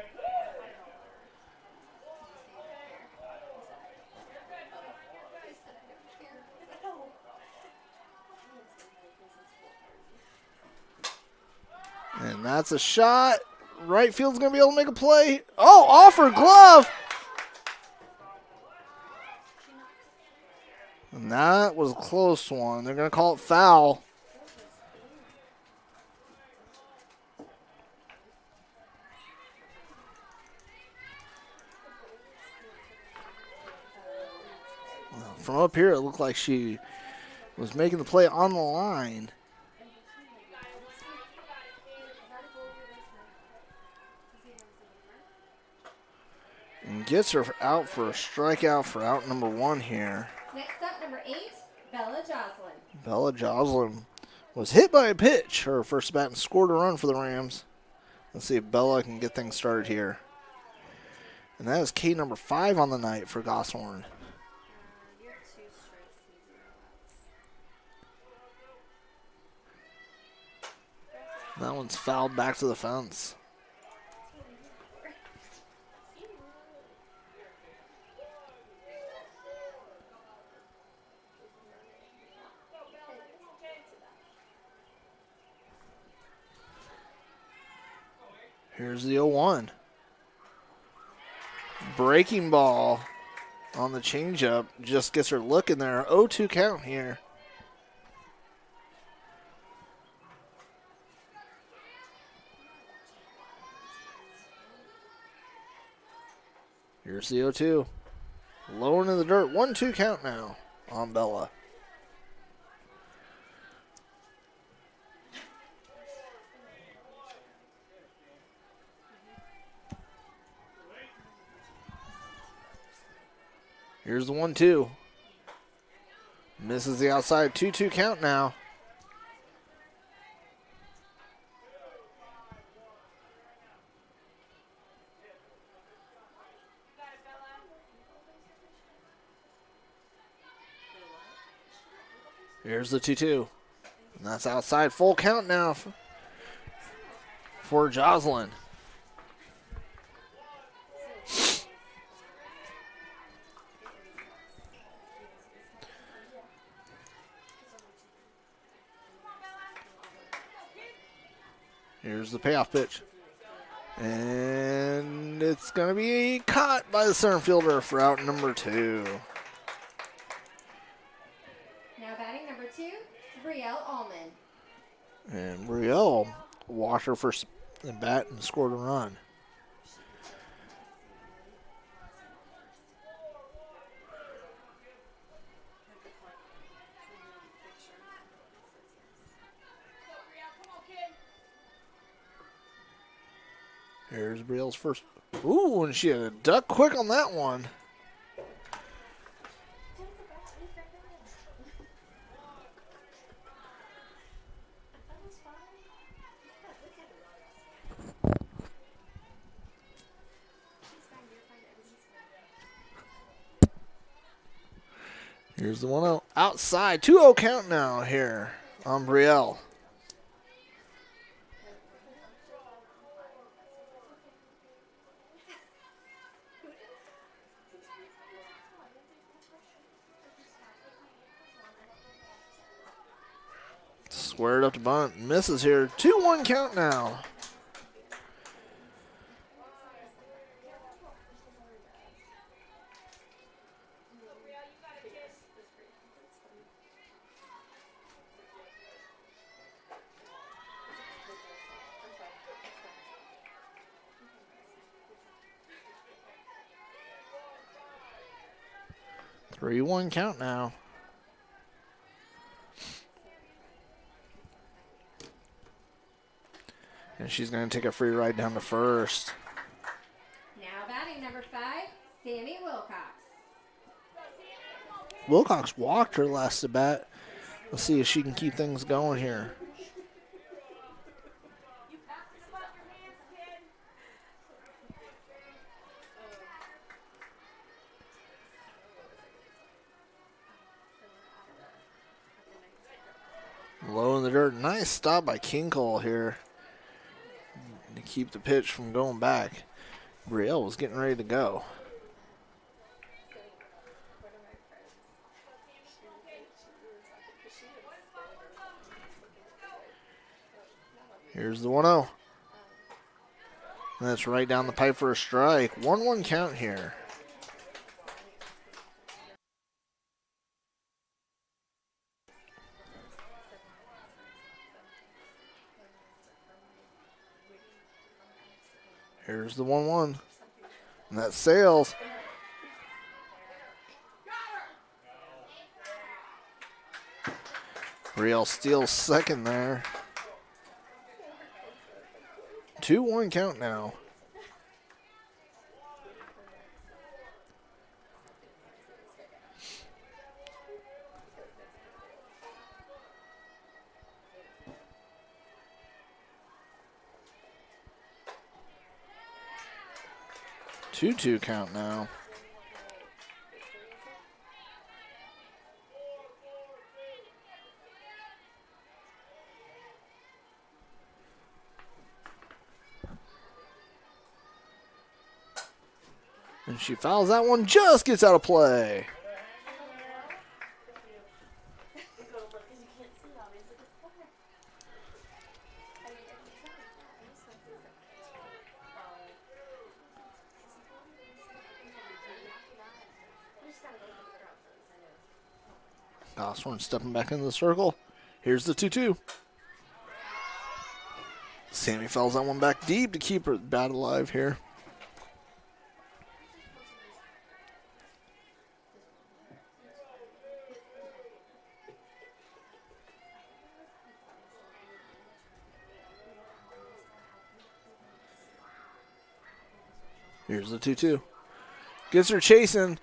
And that's a shot. Right field's going to be able to make a play. Oh, off her glove. And that was a close one. They're going to call it foul. From up here, it looked like she was making the play on the line. And gets her out for a strikeout for out number 1 here. Next up, number 8, Bella Joslin. Bella Joslin was hit by a pitch, her first bat, and scored a run for the Rams. Let's see if Bella can get things started here. And that is K number 5 on the night for Gosshorn. That one's fouled back to the fence. Here's the 0-1. Breaking ball on the changeup. Just gets her looking there. 0-2 count here. Here's the 0-2. Low into the dirt. 1-2 count now on Bella. Here's the 1-2. Misses the outside. 2-2 count now. Here's the 2-2. And that's outside. Full count now for Joslin. Here's the payoff pitch. And it's going to be caught by the center fielder for out number 2. Now batting number 2, Brielle Allman. And Brielle washed her first at bat and scored a run. Here's Brielle's first. Ooh, and she had a duck quick on that one. Here's the 1-0 outside. 2-0 count now here on Brielle. Squared up to bunt. Misses here. 2-1 count now. 3-1 count now. And she's going to take a free ride down to first. Now batting number 5, Sammy Wilcox. Wilcox walked her last at bat. Let's see if she can keep things going here. Low in the dirt. Nice stop by Kinkle here to keep the pitch from going back. Brielle was getting ready to go. Here's the 1-0. And that's right down the pipe for a strike. 1-1 count here. Here's the 1-1. And that sails. Brielle steals second there. 2-1 count now. Two count now. And she fouls that one, just gets out of play. Gosworn stepping back into the circle. Here's the 2-2. Sammy fouls that one back deep to keep her bat alive here. Here's the 2-2. Gets her chasing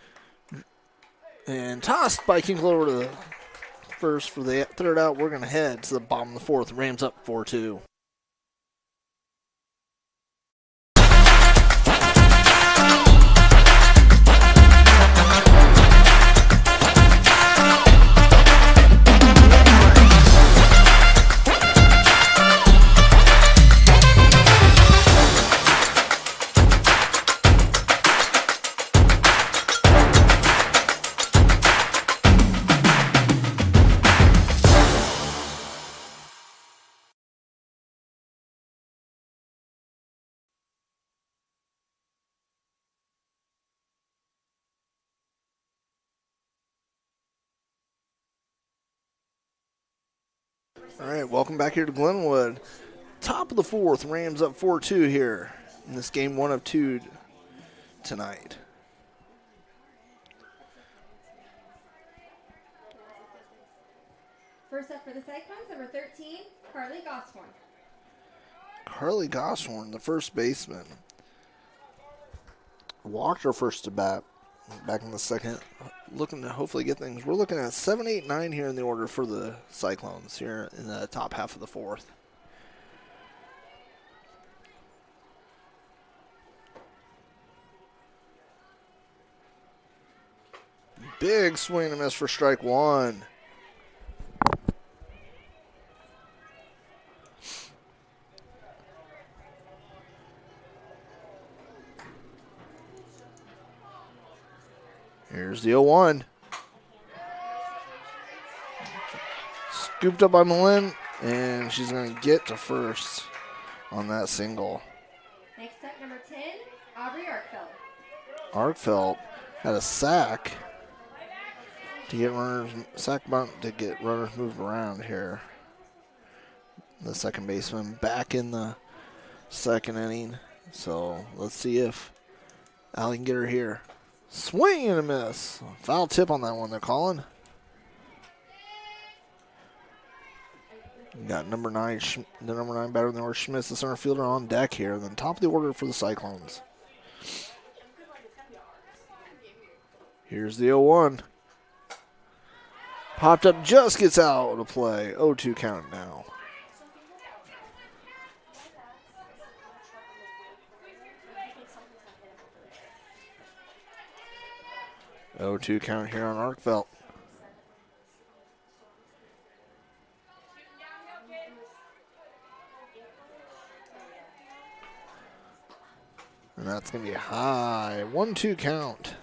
and tossed by Kinkle over to the first for the third out. We're going to head to the bottom of the fourth. Rams up 4-2. All right, welcome back here to Glenwood. Top of the fourth, Rams up 4-2 here in this game 1 of 2 tonight. First up for the Cyclones, number 13, Carly Gosworn. Carly Gosworn, the first baseman. Walked her first to bat back in the second. Looking to hopefully get things. We're looking at 7, 8, 9 here in the order for the Cyclones here in the top half of the fourth. Big swing and miss for strike one. Here's the 0-1. Scooped up by Malin, and she's going to get to first on that single. Next up, number 10, Aubrey Arkfeld. Arkfeld had a sack to get runners, sack bunt to get runners moved around here. The second baseman back in the second inning. So let's see if Allie can get her here. Swing and a miss. Foul tip on that one they're calling. Got number 9, the number 9 batter, Norris Schmitz, the center fielder, on deck here. Then top of the order for the Cyclones. Here's the 0-1. Popped up, just gets out of play. 0-2 count now. Oh, 2 count here on Arkvelt. And that's going to be high. 1-2 count.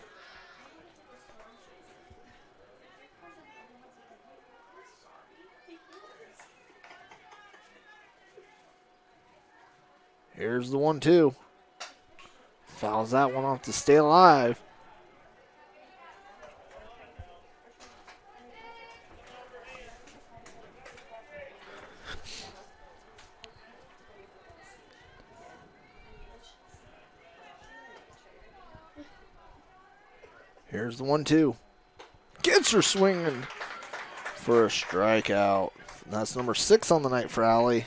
Here's the 1-2. Fouls that one off to stay alive. Here's the 1-2. Gets her swinging for a strikeout. That's number 6 on the night for Allie.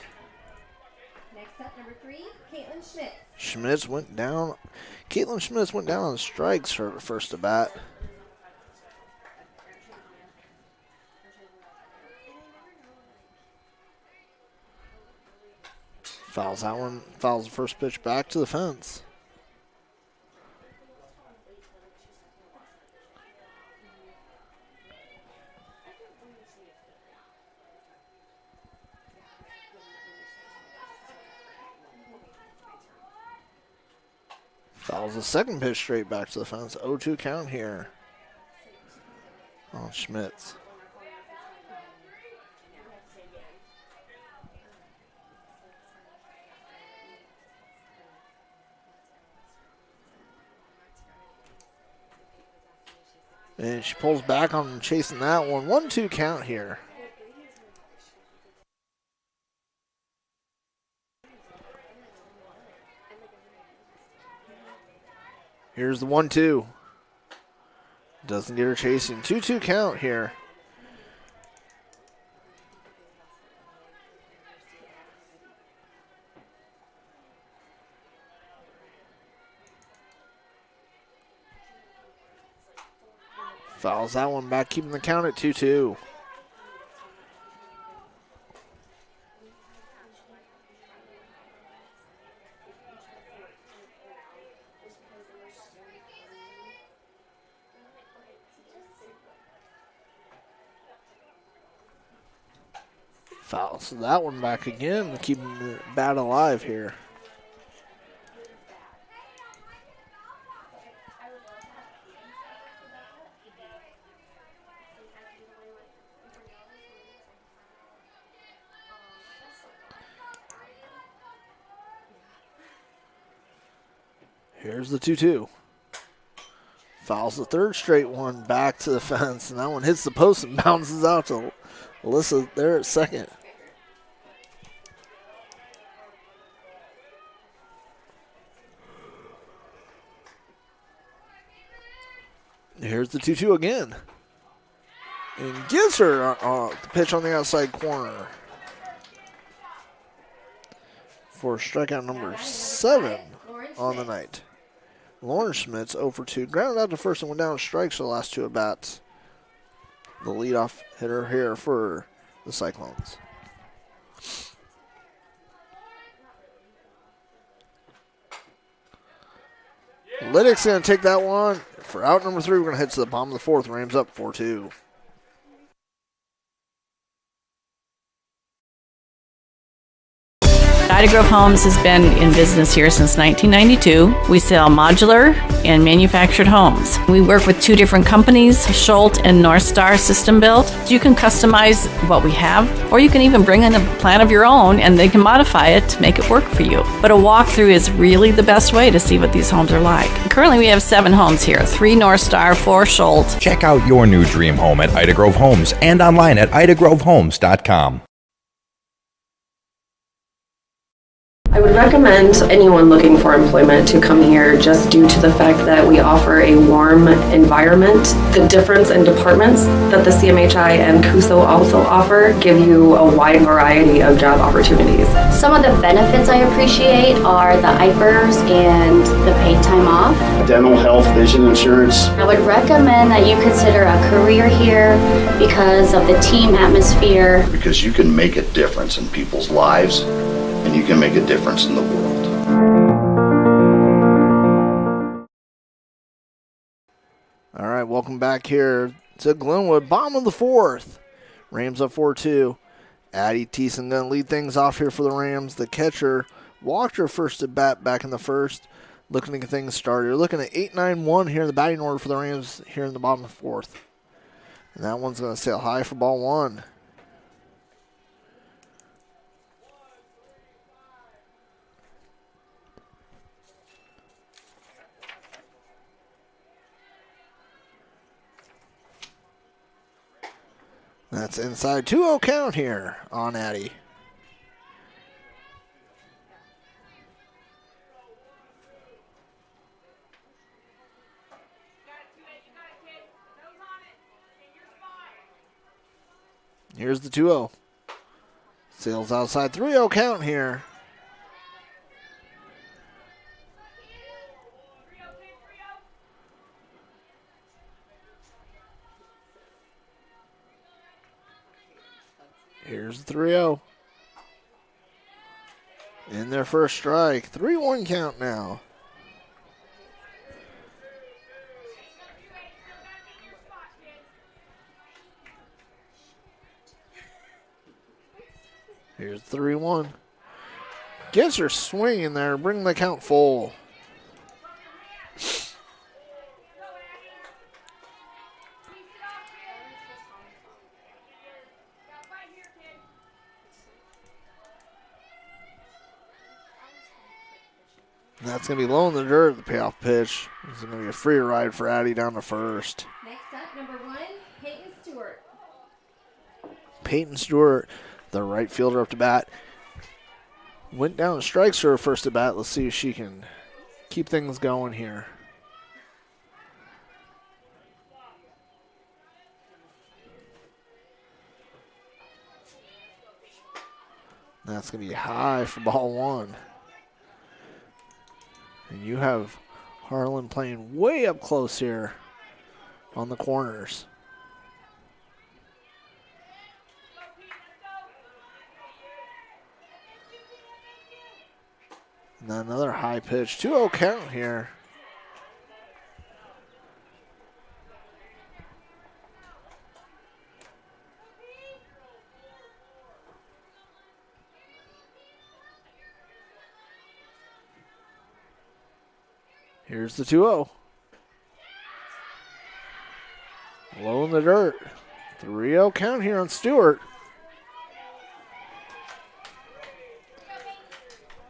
Next up, number 3, Caitlin Schmitz. Schmitz went down. Caitlin Schmitz went down on strikes for first at bat. Fouls that one. Fouls the first pitch back to the fence. Fouls the second pitch straight back to the fence. 0-2 count here on Schmitz. And she pulls back on chasing that one. 1-2 count here. Here's the 1-2. Doesn't get her chasing. 2-2 count here. Fouls that one back, keeping the count at 2-2. Fouls that one back again, keeping the bat alive here. Here's the 2-2. Fouls the third straight one back to the fence, and that one hits the post and bounces out to Alyssa there at second. Here's the 2-2 again. And gives her the pitch on the outside corner for strikeout number 7 on the night. Lauren Schmitz 0 for 2. Grounded out to first and went down strikes the last 2 at bats. The leadoff hitter here for the Cyclones. Liddick's going to take that one. For out number 3, we're going to head to the bottom of the 4th. Rams up 4-2. Ida Grove Homes has been in business here since 1992. We sell modular and manufactured homes. We work with 2 different companies, Schultz and North Star System Built. You can customize what we have, or you can even bring in a plan of your own and they can modify it to make it work for you. But a walkthrough is really the best way to see what these homes are like. Currently we have 7 homes here, 3 North Star, 4 Schultz. Check out your new dream home at Ida Grove Homes and online at idagrovehomes.com. I would recommend anyone looking for employment to come here just due to the fact that we offer a warm environment. The difference in departments that the CMHI and CUSO also offer give you a wide variety of job opportunities. Some of the benefits I appreciate are the IFRS and the paid time off. Dental, health, vision insurance. I would recommend that you consider a career here because of the team atmosphere. Because you can make a difference in people's lives, and you can make a difference in the world. All right, welcome back here to Glenwood. Bottom of the fourth. Rams up 4-2. Addie Thiessen going to lead things off here for the Rams. The catcher walked her first at bat back in the first. Looking to get things started. You're looking at 8-9-1 here in the batting order for the Rams here in the bottom of the fourth. And that one's going to sail high for ball one. That's inside 2-0 count here on Addie. Here's the 2-0. Sails outside 3-0 count here. Here's the 3-0. In their first strike. 3-1 count now. Here's 3-1. Gets her swinging there, bring the count full. And that's going to be low in the dirt, the payoff pitch. It's going to be a free ride for Addie down to first. Next up, number 1, Peyton Stewart. Peyton Stewart, the right fielder up to bat. Went down and strikes her first at bat. Let's see if she can keep things going here. That's going to be high for ball one. And you have Harlan playing way up close here on the corners. And then another high pitch. 2-0 count here. Here's the 2-0. Low in the dirt. 3-0 count here on Stewart.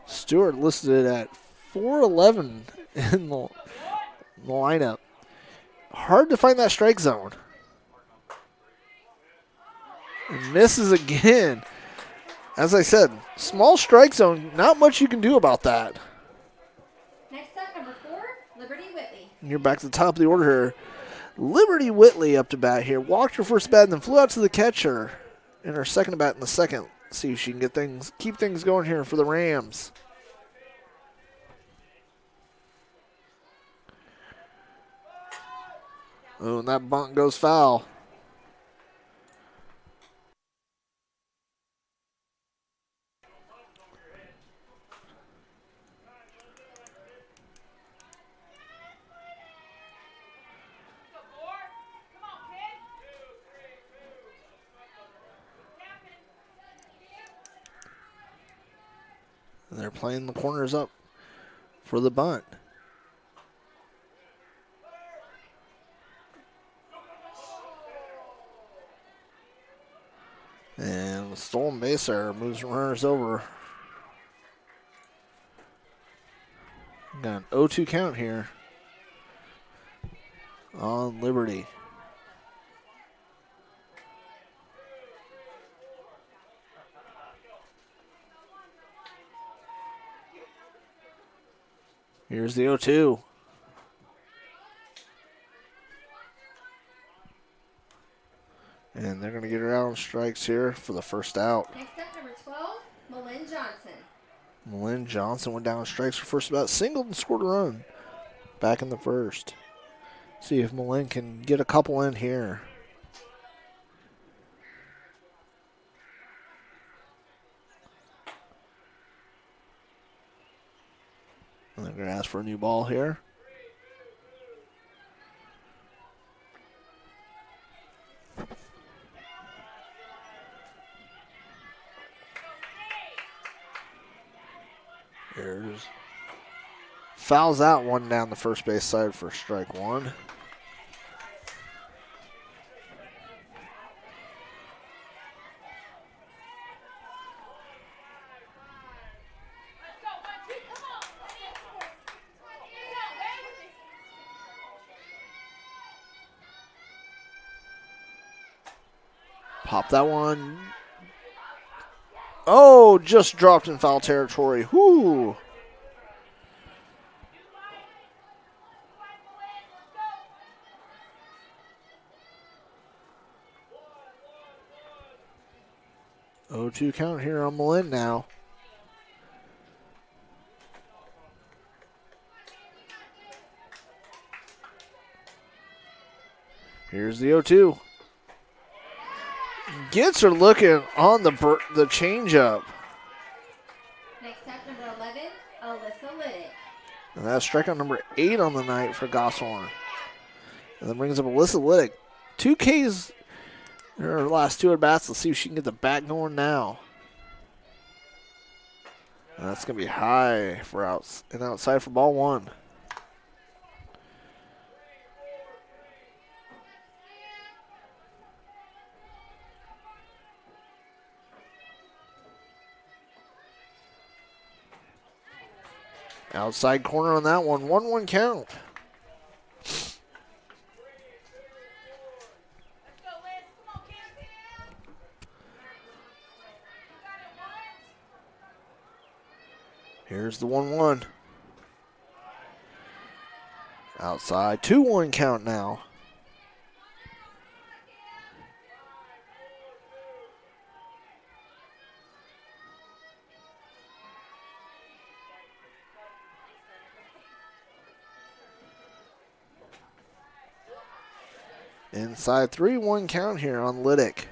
Stewart listed at 4'11" in the lineup. Hard to find that strike zone. And misses again. As I said, small strike zone, not much you can do about that. Next up, number 4, Liberty Whitley. And you're back to the top of the order here. Liberty Whitley up to bat here. Walked her first bat and then flew out to the catcher in her second bat in the second. See if she can keep things going here for the Rams. Oh, and that bunt goes foul. And they're playing the corners up for the bunt. And the stolen base error moves runners over. Got an 0-2 count here on Liberty. Here's the 0-2. And they're going to get her out on strikes here for the first out. Next up, number 12, Malin Johnson. Malin Johnson went down on strikes for first about, singled and scored a run back in the first. See if Malin can get a couple in here. And they're going to ask for a new ball here. Here's fouls out one down the first base side for strike one. Pop that one. Oh, just dropped in foul territory. Whoo. Oh, 2 count here on Malin now. Here's the 0-2. Gets her looking on the changeup. Next up, number 11, Alyssa Liddick. And that's strikeout number 8 on the night for Gosshorn. And then brings up Alyssa Liddick. 2 Ks in her last 2 at-bats. Let's see if she can get the bat going now. And that's going to be high for outside for ball 1. Outside corner on that one. 1-1 count. Here's the 1-1. Outside. 2-1 count now. Inside 3-1 count here on Liddick.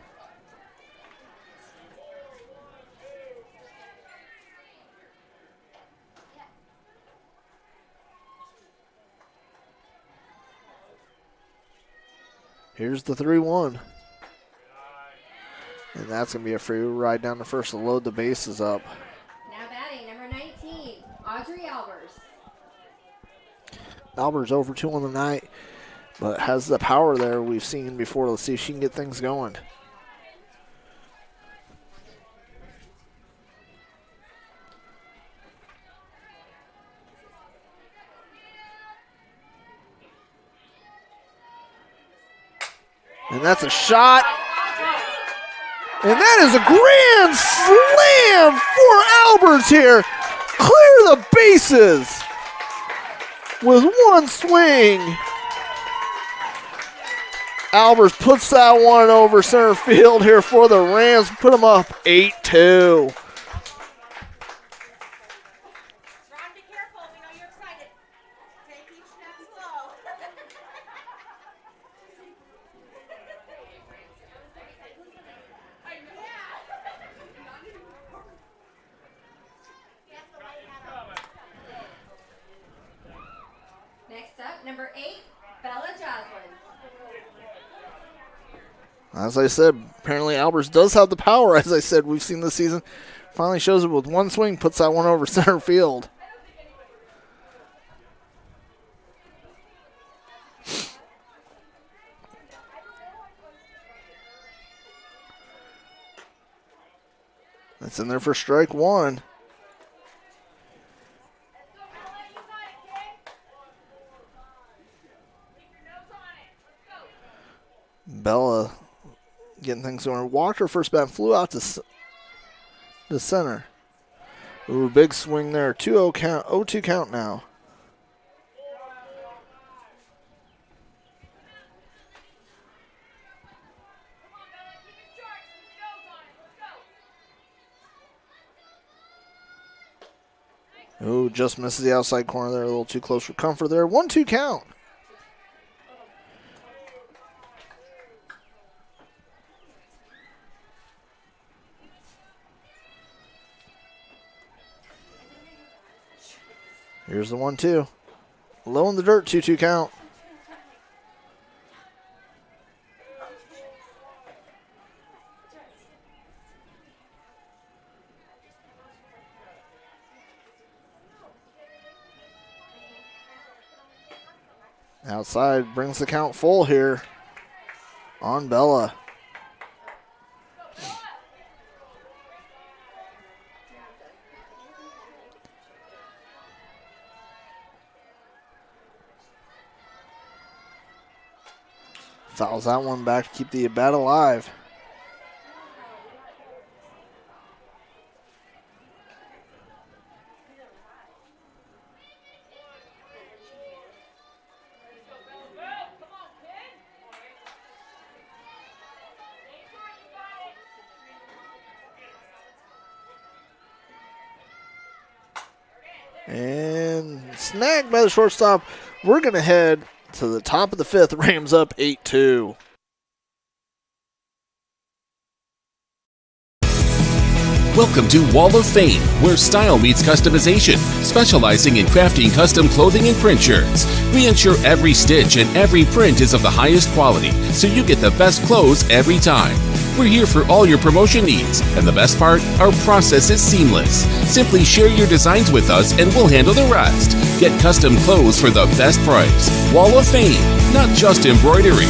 Here's the 3-1. And that's going to be a free ride down to first to load the bases up. Now batting, number 19, Audrey Albers. Albers over 2 on the night, but has the power there we've seen before. Let's see if she can get things going. And that's a shot. And that is a grand slam for Albers here. Clear the bases with 1 swing. Albers puts that one over center field here for the Rams. Put them up 8-2. Next up, number 8, Bella Joslin. As I said, apparently Albers does have the power, as I said, we've seen this season. Finally shows it with 1 swing, puts that one over center field. That's in there for strike 1. Bella getting things going. Walked her first bat, flew out to the center. Ooh, big swing there. 2-0 count, 0-2 count now. Oh, just misses the outside corner there. A little too close for comfort there. 1-2 count. Here's the 1-2. Low in the dirt, 2-2 count. Outside brings the count full here on Bella. Fouls that one back to keep the bat alive. And snagged by the shortstop. We're going to head to the top of the fifth. Rams up 8-2. Welcome to Wall of Fame, where style meets customization, specializing in crafting custom clothing and print shirts. We ensure every stitch and every print is of the highest quality, so you get the best clothes every time. We're here for all your promotion needs, and the best part, our process is seamless. Simply share your designs with us and we'll handle the rest. Get custom clothes for the best price. Wall of Fame, not just embroidery.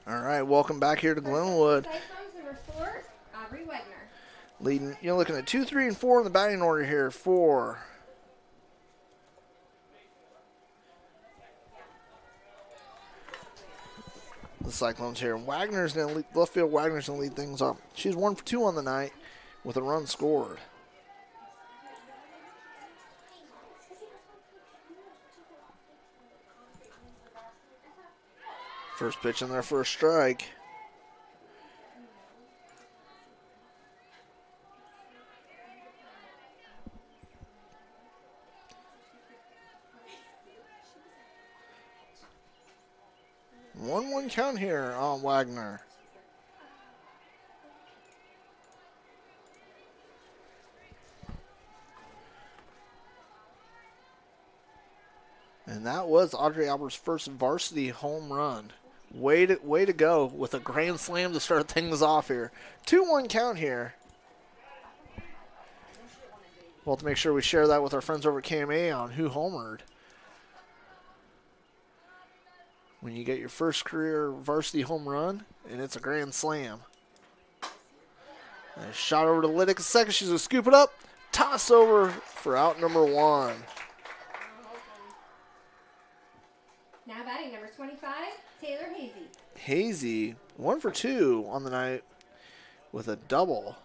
All right, welcome back here to Glenwood. Cyclones number 4, Aubrey Wegner. Leading, you're looking at 2, 3, and 4 in the batting order here for the Cyclones here. Wagner's going to lead, left field Wagner's going to lead things up. She's 1 for 2 on the night with a run scored. First pitch in their first strike. One count here on Wagner. And that was Audrey Albert's first varsity home run. Way to go with a grand slam to start things off here. 2-1 count here. We'll have to make sure we share that with our friends over at KMA on who homered. When you get your first career varsity home run, and it's a grand slam. And a shot over to Liddick a second. She's going to scoop it up. Toss over for out number 1. Now batting number 25, Taylor Hazy. Hazy, 1 for 2 on the night with a double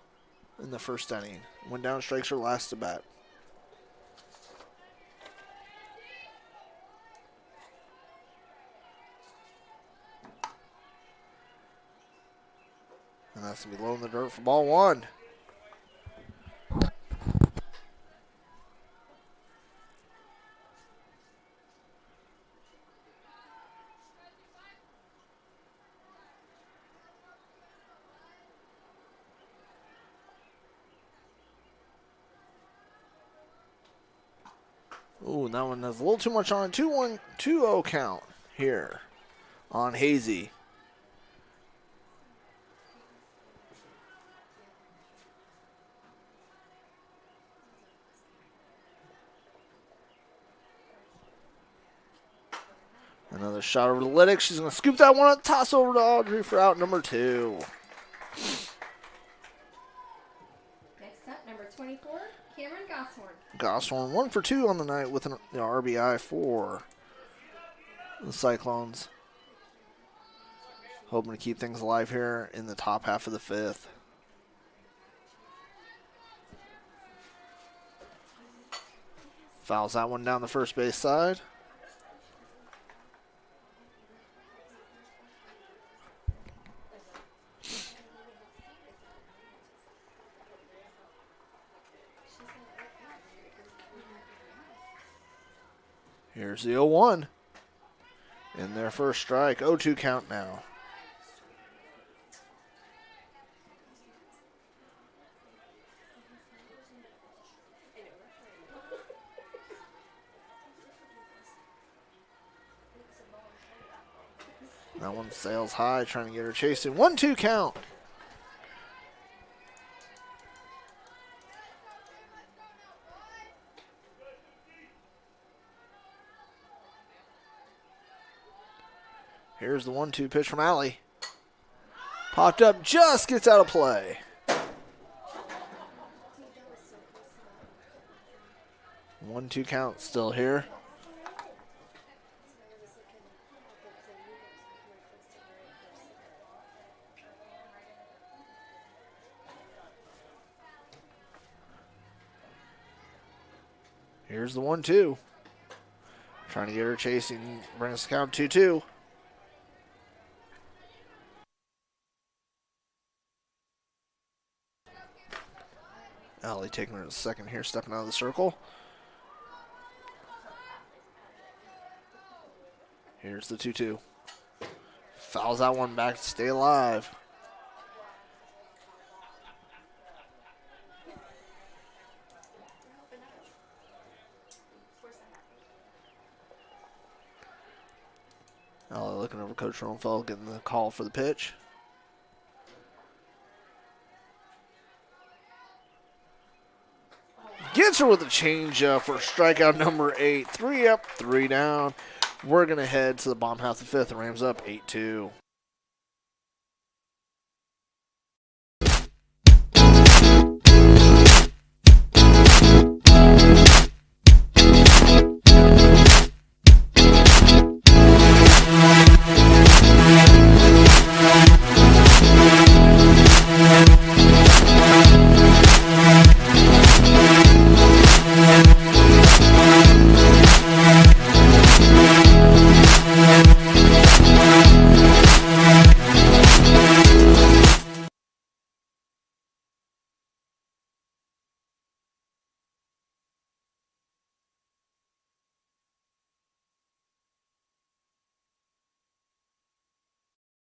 in the first inning. Went down, strikes her last to bat. And that's going to be low in the dirt for ball 1. Ooh, that one has a little too much on it. 2-1, 2-0 count here on Hazy. Another shot over to Liddick. She's going to scoop that one up, toss over to Audrey for out number 2. Next up, number 24, Cameron Gosshorn. Gosshorn 1 for 2 on the night with an RBI for the Cyclones. hoping to keep things alive here in the top half of the fifth. Fouls that one down the first base side. Here's the 0-1. In their first strike. 0-2 count now. That one sails high, trying to get her chasing. 1-2 count. Here's the 1-2 pitch from Allie. Popped up, just gets out of play. One, 2 count still here. Here's the 1-2. Trying to get her chasing, brings the count 2-2. Allie taking her to second here, stepping out of the circle. Here's the 2-2. Fouls that one back to stay alive. Allie looking over Coach Ronfeld, getting the call for the pitch. Gets her with a changeup for strikeout number 8. 3 up, 3 down. We're going to head to the bottom half of the fifth. The Rams up 8-2.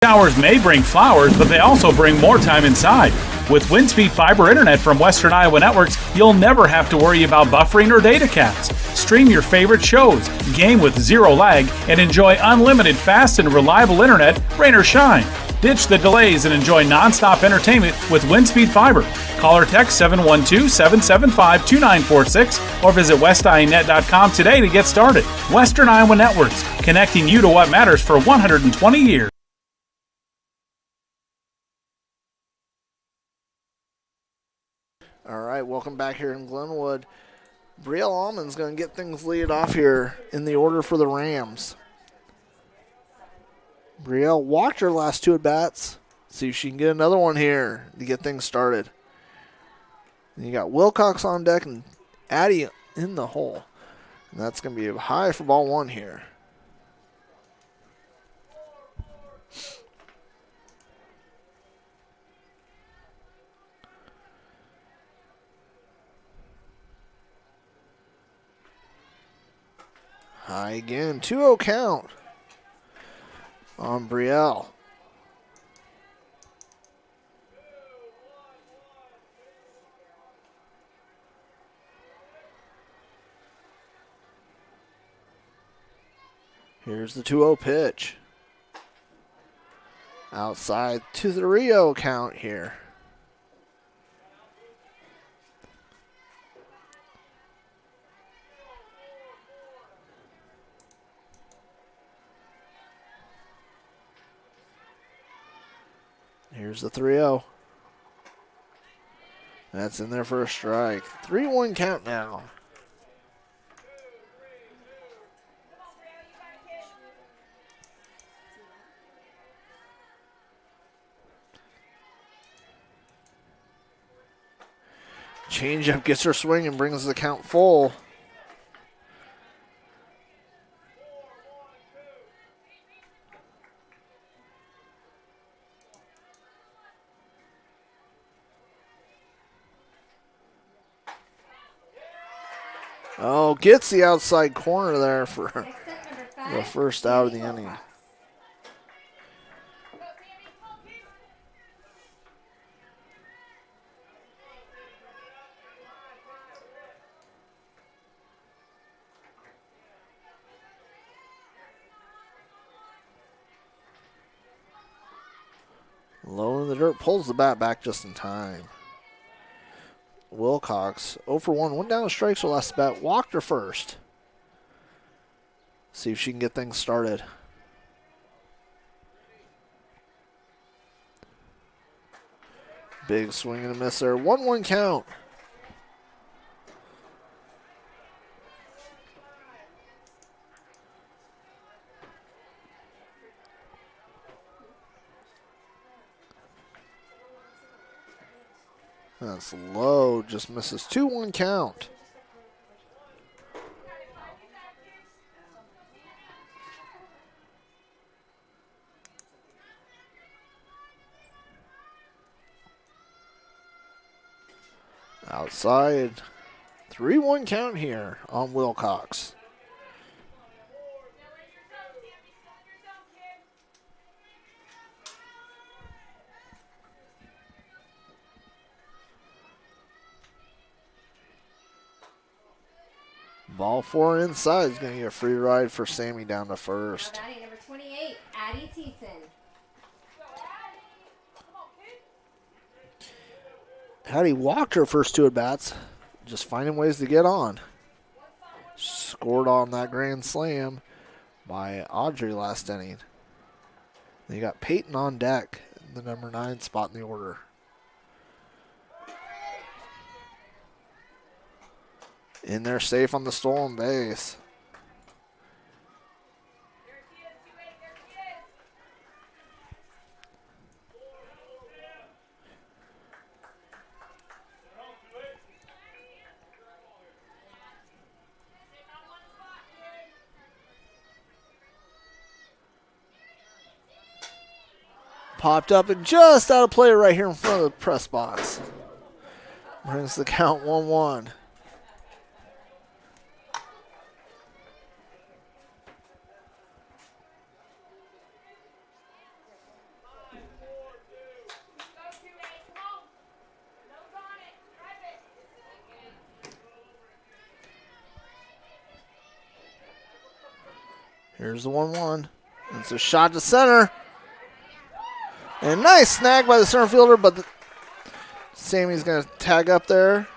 Showers may bring flowers, but they also bring more time inside. With WindSpeed Fiber Internet from Western Iowa Networks, you'll never have to worry about buffering or data caps. Stream your favorite shows, game with zero lag, and enjoy unlimited fast and reliable internet, rain or shine. Ditch the delays and enjoy nonstop entertainment with WindSpeed Fiber. Call or text 712-775-2946 or visit westinet.com today to get started. Western Iowa Networks, connecting you to what matters for 120 years. All right, welcome back here in Glenwood. Brielle Allman's going to get things lead off here in the order for the Rams. Brielle walked her last 2 at-bats. See if she can get another one here to get things started. And you got Wilcox on deck and Addie in the hole. And that's going to be high for ball 1 here. High again, 2-0 count on Brielle. Here's the 2-0 pitch. Outside to the 3-0 count here. Here's the 3-0. That's in there for a strike. 3-1 count now. Changeup gets her swing and brings the count full. Oh, gets the outside corner there for the first out of the inning. Low in the dirt, pulls the bat back just in time. Wilcox, 0 for 1, went down to strikes her last bat, walked her first. See if she can get things started. Big swing and a miss there. 1-1 count. That's low, just misses. 2-1 count. Outside. 3-1 count here on Wilcox. Ball 4 inside is going to get a free ride for Sammy down to first. Batting number 28, Addie Thiessen. Addie walked her first 2 at-bats, just finding ways to get on. Scored on that grand slam by Audrey last inning. Then you got Peyton on deck, the number 9 spot in the order. In there safe on the stolen base. Popped up and just out of play right here in front of the press box. Brings the count 1-1. Here's the 1-1. It's a shot to center. And nice snag by the center fielder, but Sammy's going to tag up there.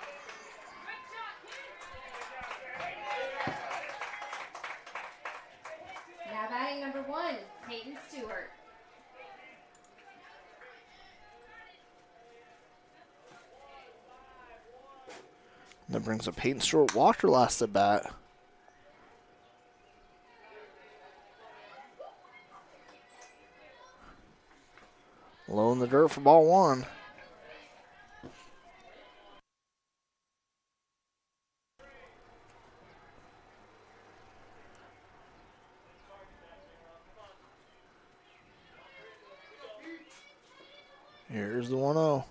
Now batting number 1, Peyton Stewart. That brings up Peyton Stewart. Walked her last at bat. Low in the dirt for ball 1. Here's the 1-0.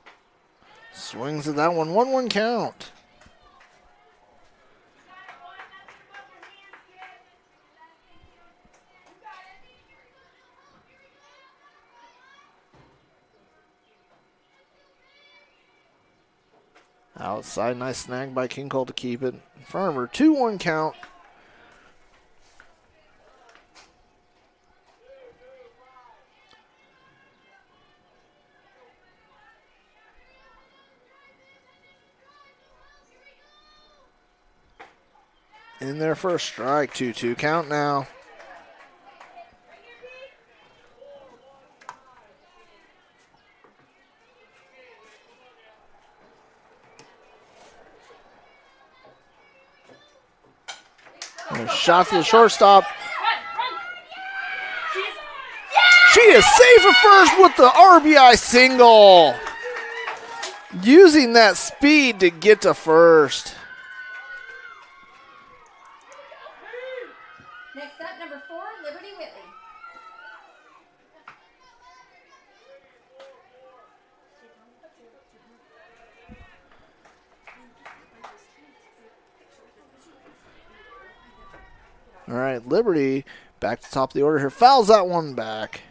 Swings at that one. 1-1 count. Outside, nice snag by King Cole to keep it in front of her. 2-1 count. In there for a strike. 2-2 count now. And a shot to the shortstop. She is safe at first with the RBI single. using that speed to get to first. Next up, number 4, Liberty Whitley. All right, Liberty back to top of the order here. Fouls that one back.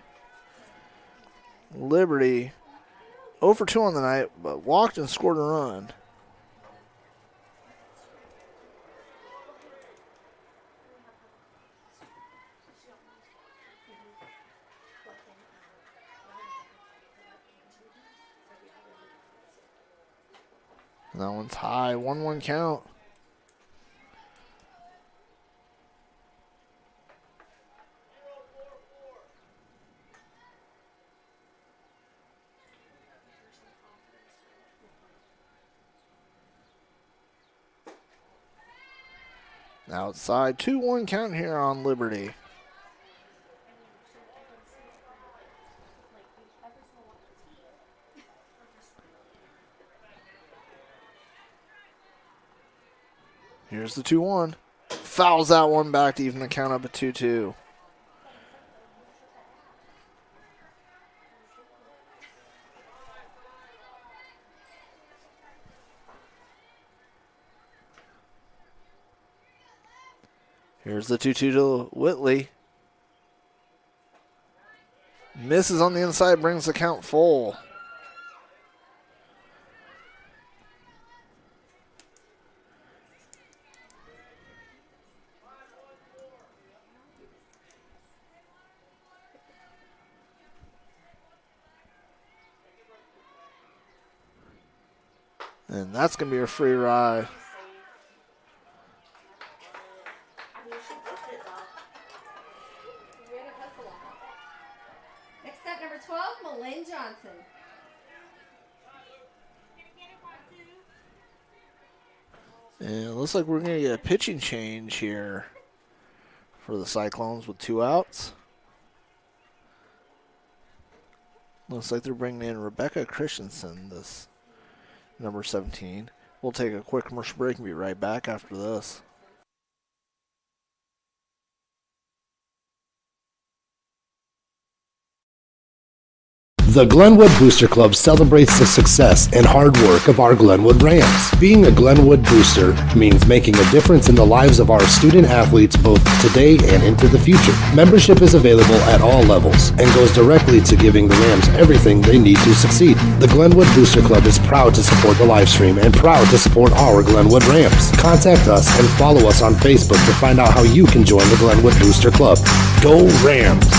Liberty 0 for 2 on the night, but walked and scored a run. And that one's high, 1-1 count. Outside, 2-1 count here on Liberty. Here's the 2-1. Fouls that one back to even the count up at 2-2. Here's the 2-2 to Whitley. Misses on the inside, brings the count full. And that's going to be a free ride. Next up, number 12, Malin Johnson. And it looks like we're going to get a pitching change here for the Cyclones with 2 outs. Looks like they're bringing in Rebecca Christensen, this number 17. We'll take a quick commercial break and be right back after this. The Glenwood Booster Club celebrates the success and hard work of our Glenwood Rams. Being a Glenwood booster means making a difference in the lives of our student athletes both today and into the future. Membership is available at all levels and goes directly to giving the Rams everything they need to succeed. The Glenwood Booster Club is proud to support the live stream and proud to support our Glenwood Rams. Contact us and follow us on Facebook to find out how you can join the Glenwood Booster Club. Go Rams!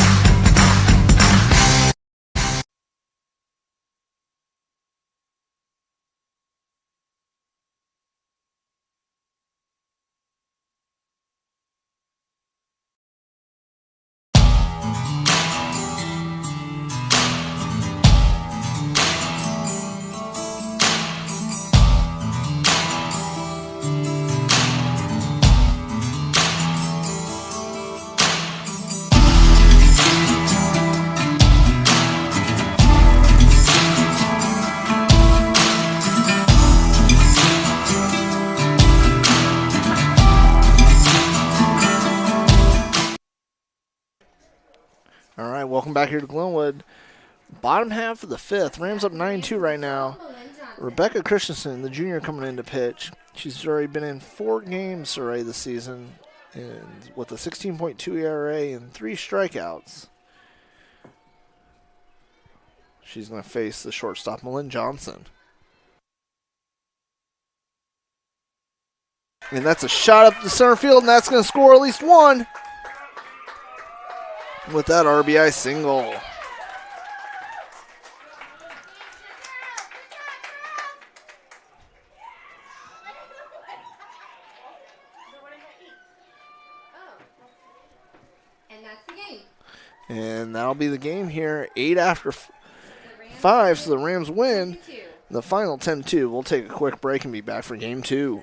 All right, welcome back here to Glenwood. Bottom half of the 5th. Rams up 9-2 right now. Rebecca Christensen, the junior, coming in to pitch. She's already been in 4 games already this season, and with a 16.2 ERA and 3 strikeouts. She's going to face the shortstop, Malin Johnson. And that's a shot up the center field, and that's going to score at least 1 with that RBI single. And that's the game. And that'll be the game here. 8 after 5, so the Rams win the final 10-2. We'll take a quick break and be back for game 2.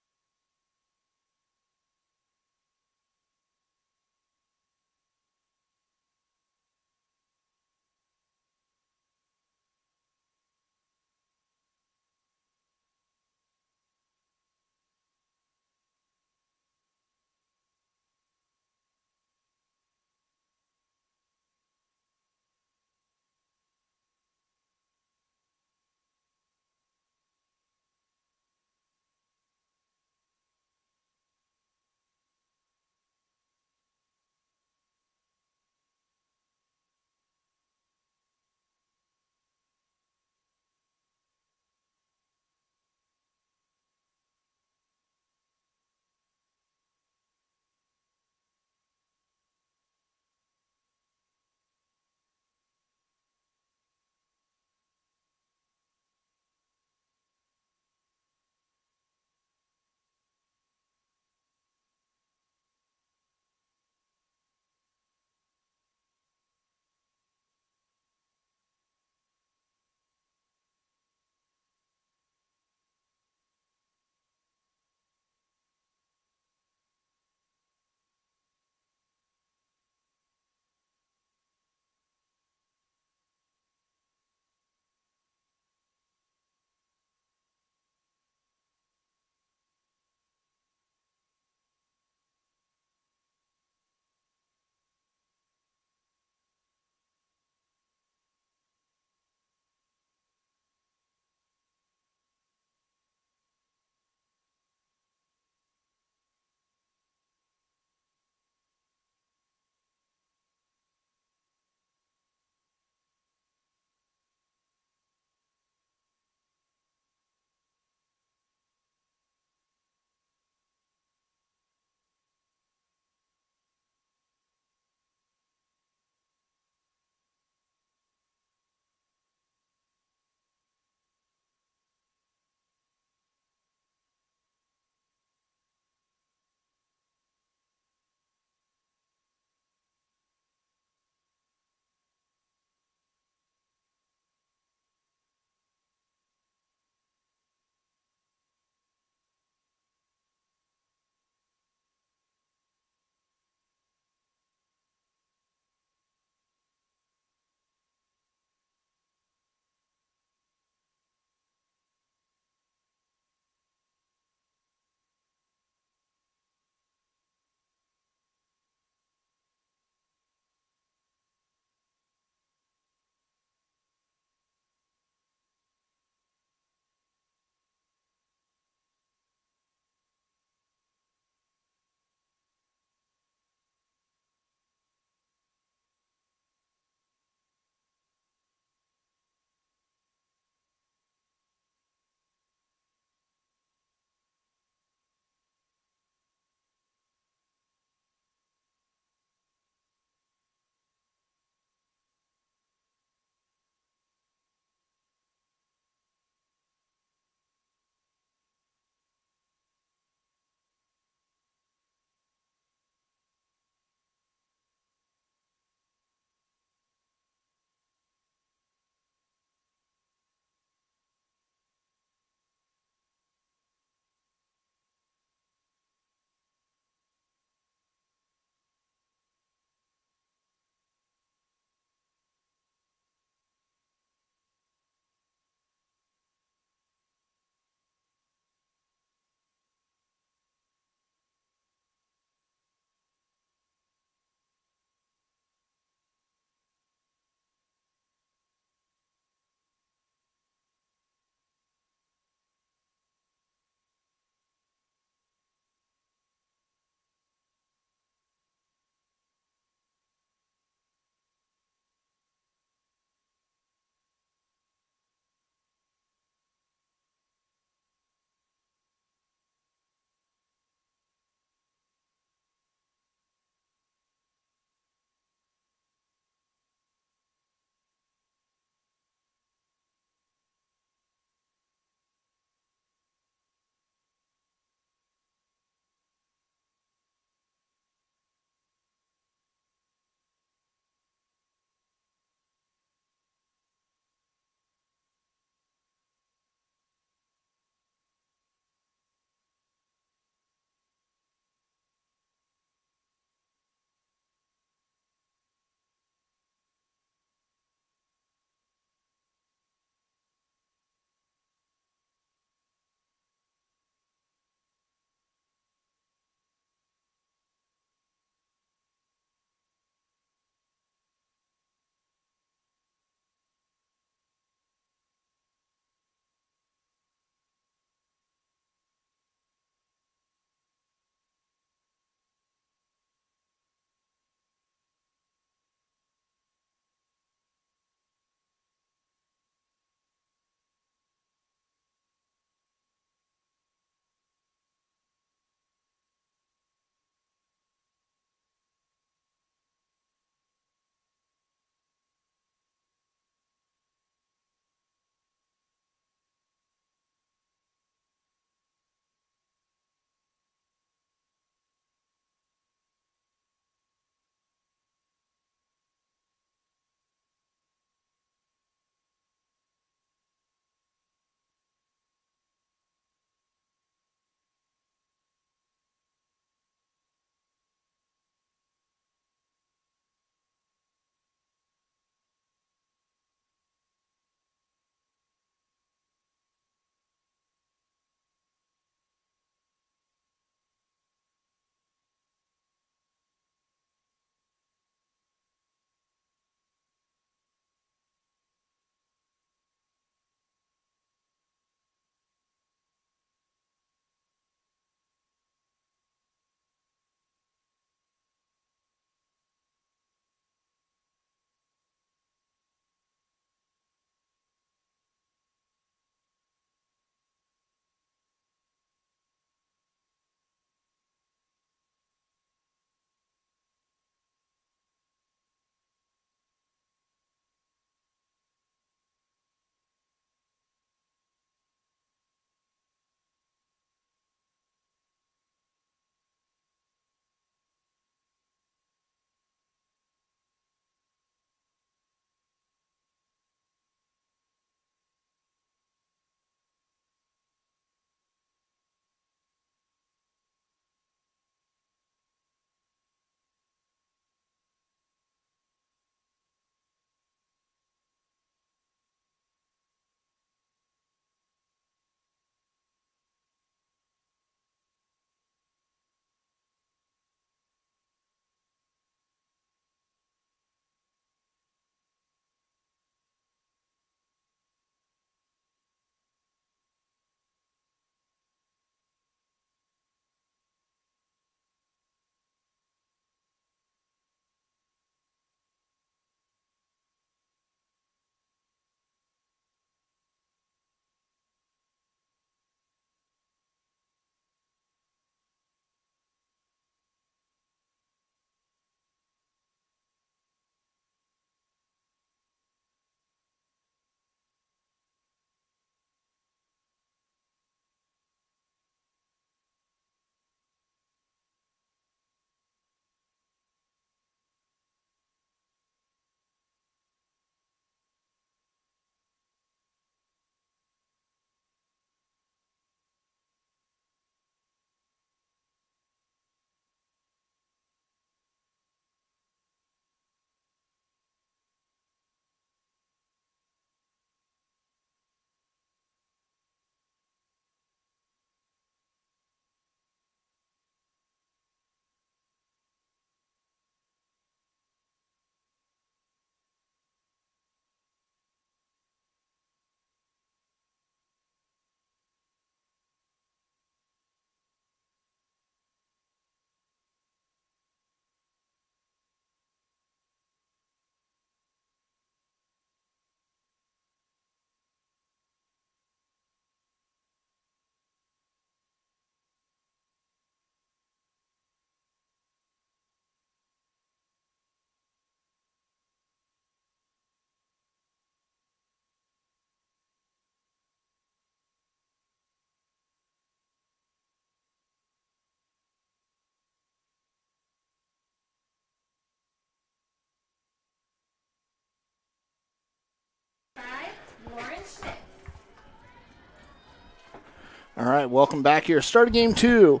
All right, welcome back here. Start of game 2.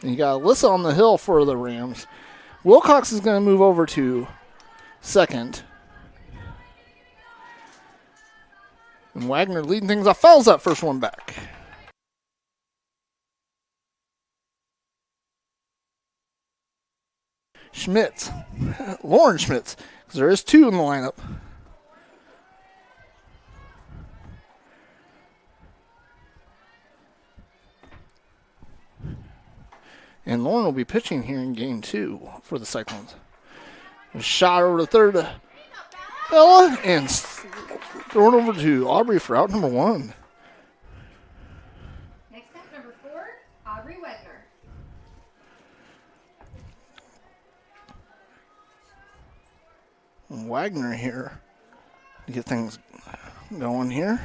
And you got Alyssa on the hill for the Rams. Wilcox is going to move over to second. And Wagner leading things off. Fouls that first one back. Schmitz. Lauren Schmitz. Because there is 2 in the lineup. And Lauren will be pitching here in game 2 for the Cyclones. A shot over to third to Ella and thrown over to Aubrey for out number 1. Next up, number 4, Aubrey Wagner. And Wagner here to get things going here.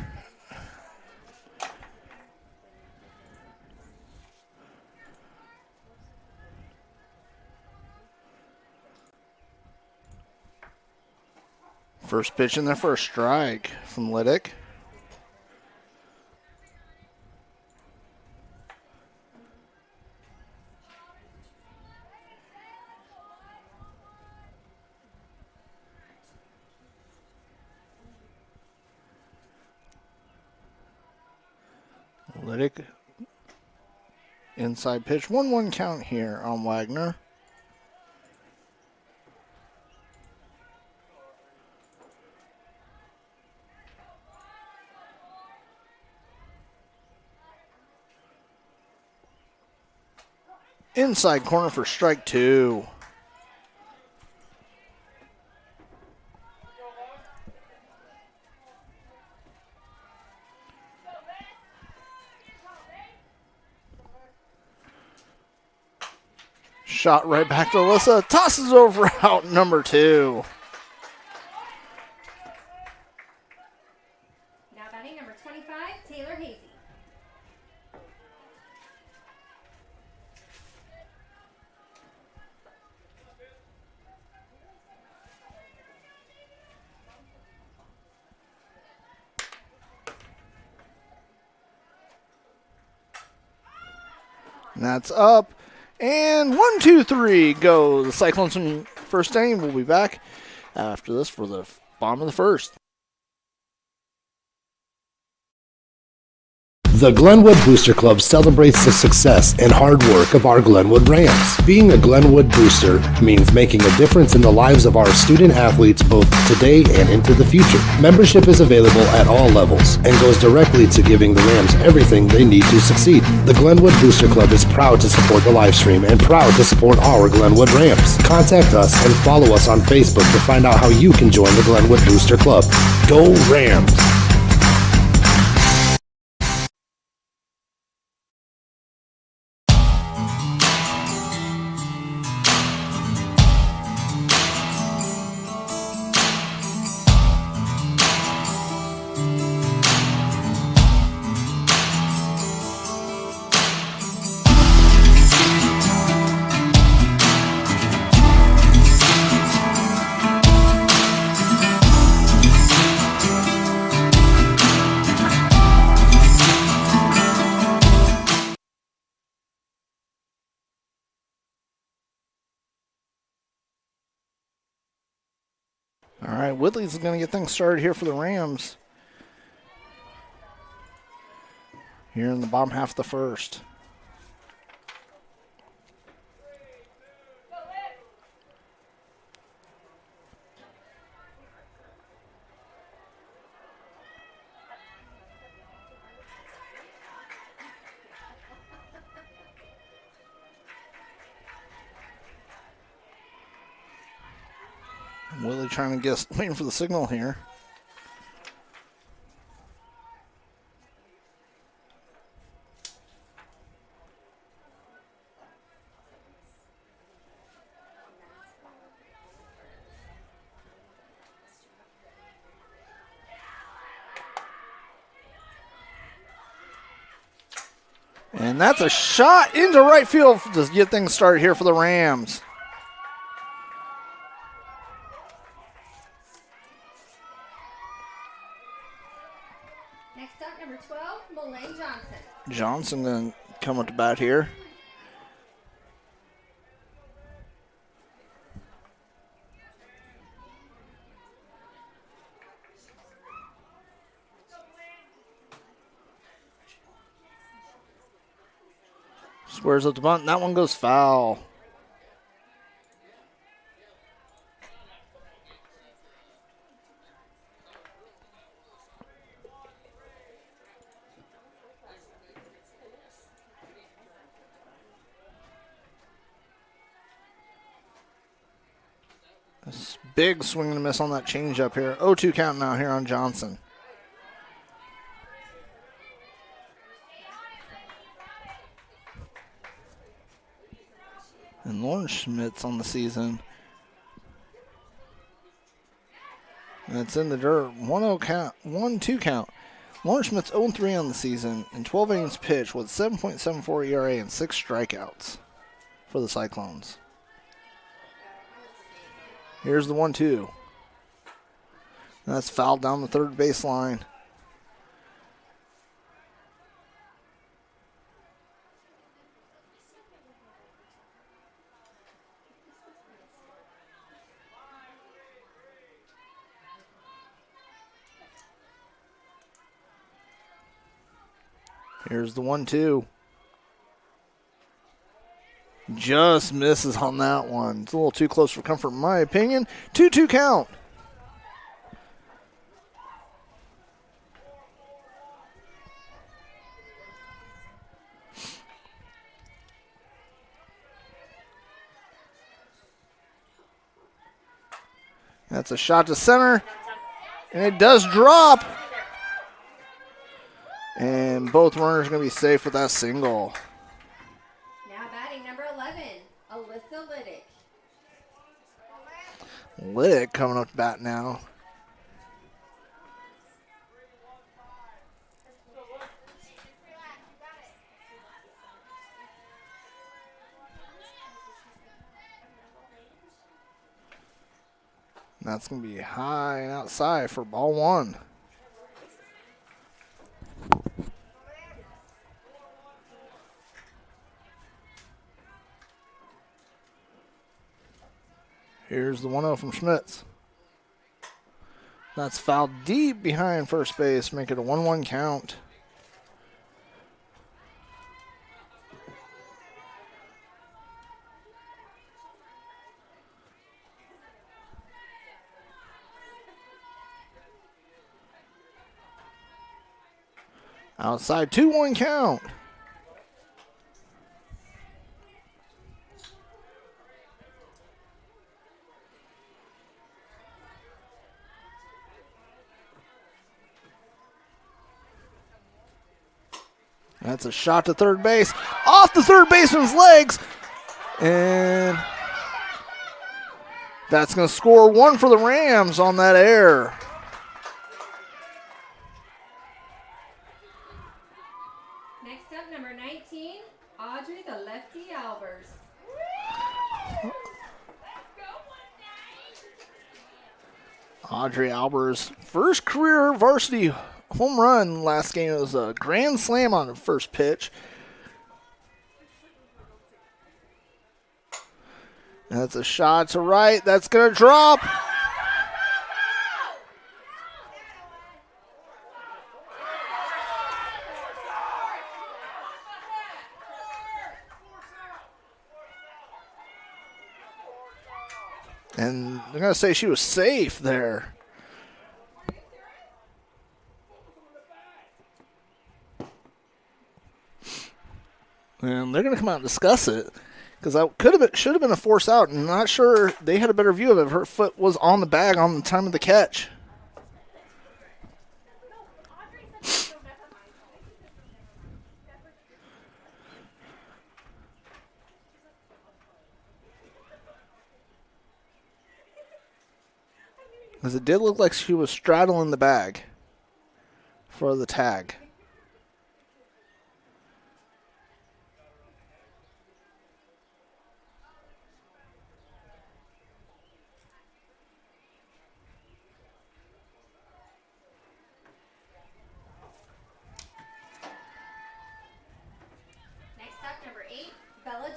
First pitch in there for a strike from Liddick. Liddick. Inside pitch. 1-1 count here on Wagner. Inside corner for strike 2. Shot right back to Alyssa. Tosses over out number 2. Now batting number 25, Taylor Hazy. And that's up. And 1, 2, 3 go. The Cyclones in first inning. We'll be back after this for the bottom of the first. The Glenwood Booster Club celebrates the success and hard work of our Glenwood Rams. Being a Glenwood booster means making a difference in the lives of our student athletes both today and into the future. Membership is available at all levels and goes directly to giving the Rams everything they need to succeed. The Glenwood Booster Club is proud to support the live stream and proud to support our Glenwood Rams. Contact us and follow us on Facebook to find out how you can join the Glenwood Booster Club. Go Rams! All right, Whitley's going to get things started here for the Rams. Here in the bottom half of the first. Willie trying to guess, waiting for the signal here. And that's a shot into right field to get things started here for the Rams. Johnson going to come up to bat here. Squares up the bunt. That one goes foul. Big swing and a miss on that changeup here. 0-2 count now here on Johnson. And Lauren Schmidt's on the season. That's in the dirt. 1-0 count. 1-2 count. Lauren Schmidt's 0-3 on the season in 12 innings pitched with 7.74 ERA and 6 strikeouts for the Cyclones. Here's the 1-2. That's fouled down the third baseline. Here's the 1-2. Just misses on that one. It's a little too close for comfort in my opinion. 2-2 count. That's a shot to center. And it does drop. And both runners are going to be safe with that single. Now batting number 11, Alyssa Liddick. Liddick coming up to bat now. That's going to be high and outside for ball one. Here's the 1-0 from Schmitz. That's fouled deep behind first base, make it a 1-1 count. Outside, 2-1 count. That's a shot to third base. Off the third baseman's legs. And that's going to score one for the Rams on that error. Next up, number 19, Audrey the Lefty Albers. Audrey Albers' first career varsity home run last game. It was a grand slam on the first pitch. That's a shot to right. That's going to drop. And they're going to say she was safe there. And they're going to come out and discuss it because that should have been a force out. And not sure they had a better view of it. Her foot was on the bag on the time of the catch. Because it did look like she was straddling the bag for the tag.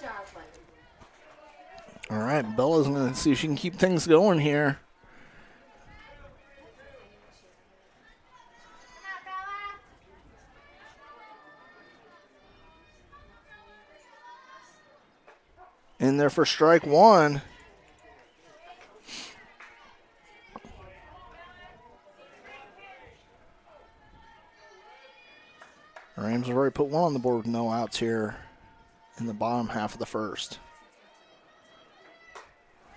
Joslin. All right, Bella's going to see if she can keep things going here. In there for strike one. Rams have already put one on the board with no outs here in the bottom half of the first.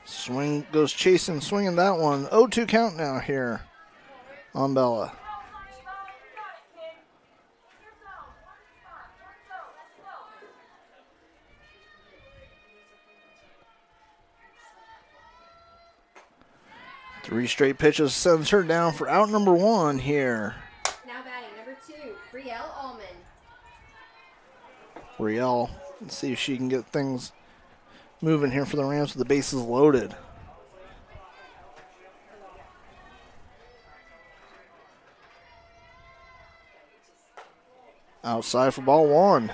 Swing goes chasing, swinging that one. 0-2 count now here on Bella. Three straight pitches sends her down for out number one here. Now batting number 2, Brielle Allman. Brielle, let's see if she can get things moving here for the Rams with the bases loaded. Outside for ball one.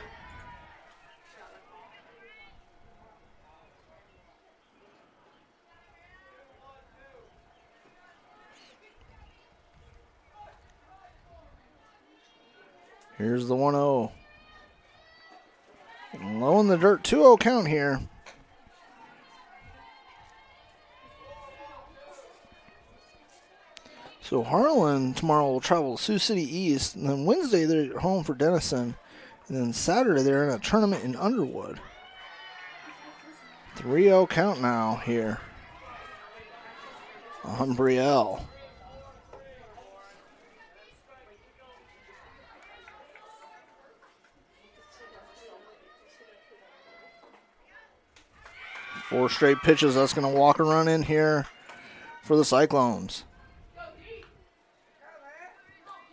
Here's the 1-0. Low in the dirt, 2-0 count here. So Harlan tomorrow will travel to Sioux City East, and then Wednesday they're at home for Denison, and then Saturday they're in a tournament in Underwood. 3-0 count now here on Brielle. Four straight pitches. That's going to walk a run in here for the Cyclones.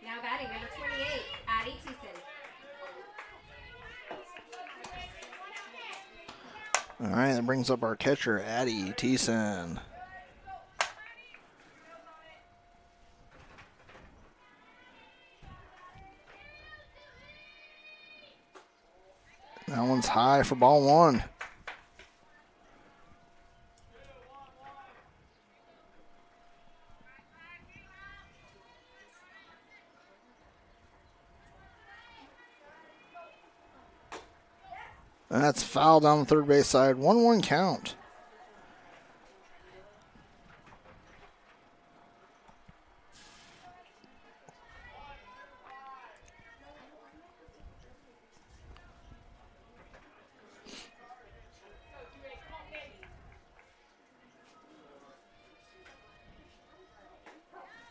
Now batting number 28, Addie Thiessen. All right, that brings up our catcher, Addie Thiessen. That one's high for ball one. And that's foul down the third base side. 1-1 count.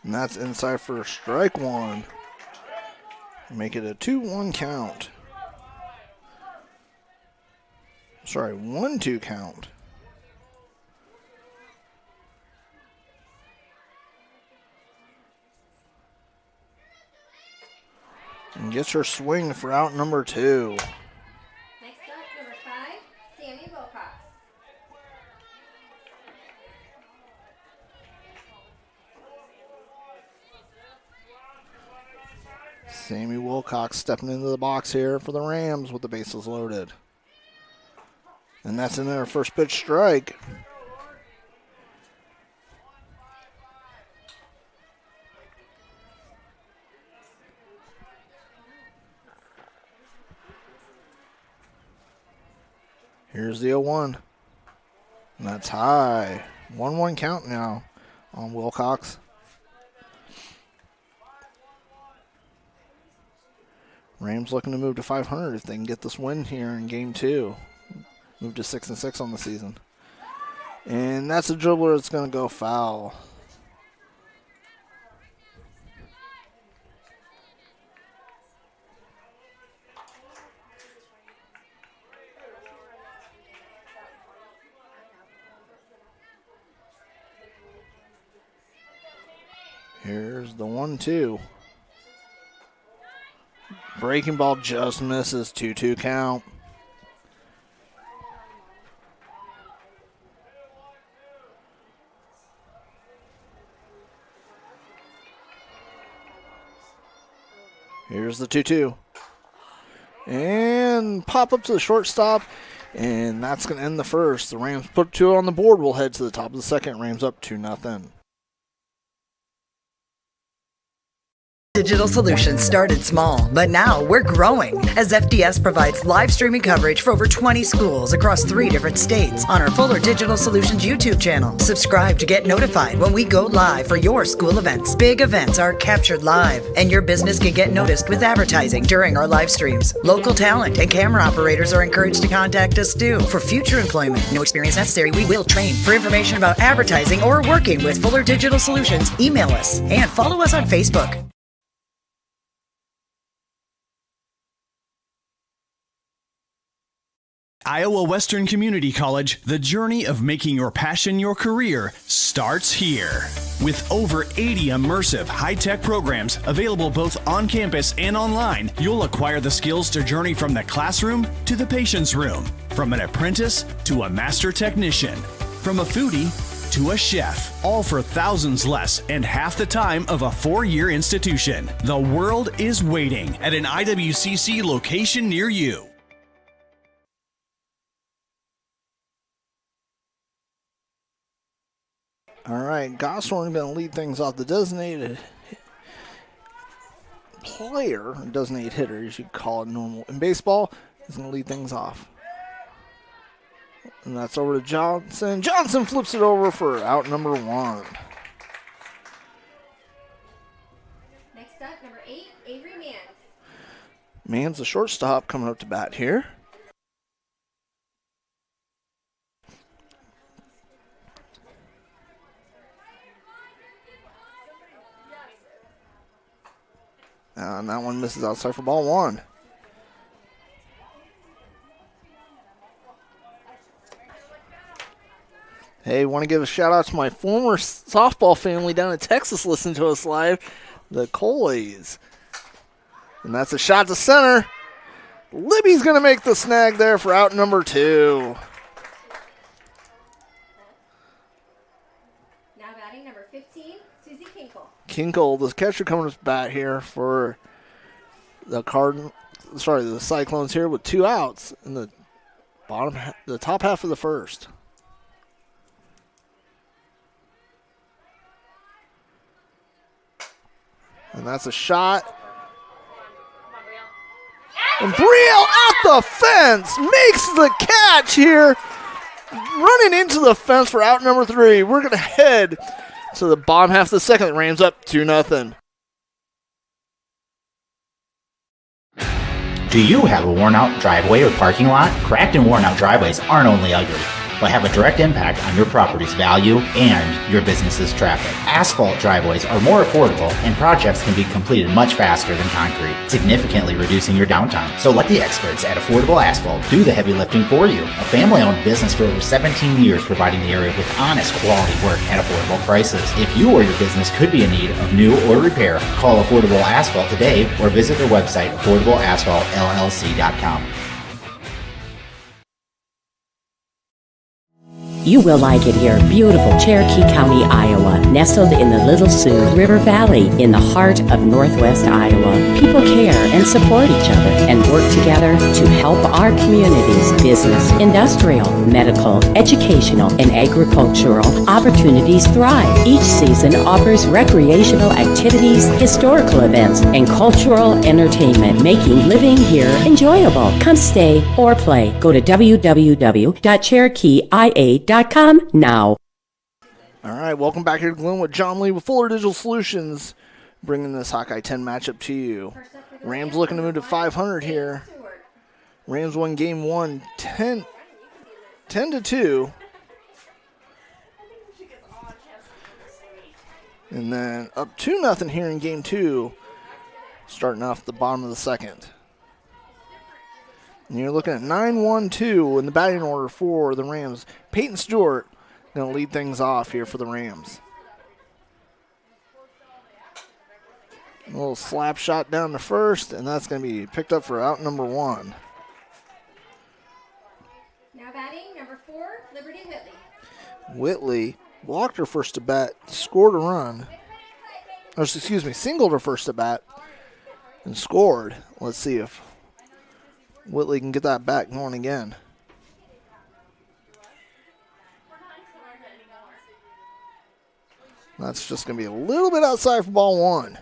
And that's inside for strike one. Make it a 2-1 count. Sorry, 1-2 count. And gets her swing for out number 2. Next up, number 5, Sammy Wilcox. Sammy Wilcox stepping into the box here for the Rams with the bases loaded. And that's in their first pitch strike. Here's the 0-1. And that's high. 1-1 count now on Wilcox. Rams looking to move to 500 if they can get this win here in game 2. Move to 6-6 on the season. And that's a dribbler that's going to go foul. Here's the 1-2. Breaking ball just misses. 2-2 count. Here's the 2-2. And pop up to the shortstop. And that's going to end the first. The Rams put 2 on the board. We'll head to the top of the second. Rams up 2-0. Digital Solutions started small, but now we're growing as FDS provides live streaming coverage for over 20 schools across 3 different states on our Fuller Digital Solutions YouTube channel. Subscribe to get notified when we go live for your school events. Big events are captured live, and your business can get noticed with advertising during our live streams. Local talent and camera operators are encouraged to contact us too. For future employment, no experience necessary, we will train. For information about advertising or working with Fuller Digital Solutions, email us and follow us on Facebook. Iowa Western Community College, the journey of making your passion your career starts here. With over 80 immersive, high-tech programs available both on campus and online, you'll acquire the skills to journey from the classroom to the patient's room, from an apprentice to a master technician, from a foodie to a chef, all for thousands less and half the time of a 4-year institution. The world is waiting at an IWCC location near you. All right, Gosthorn going to lead things off. The designated player, designated hitter, you should call it normal. In baseball, is going to lead things off. And that's over to Johnson. Johnson flips it over for out number 1. Next up, number 8, Avery Mans. Mans, the shortstop, coming up to bat here. And that one misses outside for ball 1. Hey, want to give a shout out to my former softball family down in Texas listening to us live, the Coleys. And that's a shot to center. Libby's going to make the snag there for out number 2. Now batting number 15, Susie Kinkle. Kinkle, the catcher, coming to bat here for the the Cyclones here with 2 outs in the top half of the first. And that's a shot. And Brielle at the fence makes the catch here. Running into the fence for out number 3. We're going to head to the bottom half of the second. Rams up 2-0. Do you have a worn-out driveway or parking lot? Cracked and worn-out driveways aren't only ugly, but have a direct impact on your property's value and your business's traffic. Asphalt driveways are more affordable, and projects can be completed much faster than concrete, significantly reducing your downtime. So let the experts at Affordable Asphalt do the heavy lifting for you. A family-owned business for over 17 years, providing the area with honest quality work at affordable prices. If you or your business could be in need of new or repair, call Affordable Asphalt today or visit their website, affordableasphaltllc.com. You will like it here. Beautiful Cherokee County, Iowa, nestled in the Little Sioux River Valley in the heart of Northwest Iowa. People care and support each other and work together to help our communities, business, industrial, medical, educational, and agricultural opportunities thrive. Each season offers recreational activities, historical events, and cultural entertainment, making living here enjoyable. Come stay or play. Go to www.cherokeeia.com now. All right, welcome back here to Glenwood. John Lee with Fuller Digital Solutions, bringing this Hawkeye 10 matchup to you. Rams looking to move to 500 here. Rams won game 1 10-2. And then up 2-0 here in game 2, starting off the bottom of the second. And you're looking at 9-1-2 in the batting order for the Rams. Peyton Stewart going to lead things off here for the Rams. A little slap shot down to first, and that's going to be picked up for out number 1. Now batting number 4, Liberty Whitley. Whitley walked her first to bat, scored a run. Or, excuse me, singled her first to bat and scored. Let's see if Whitley can get that back going again. That's just going to be a little bit outside for ball one.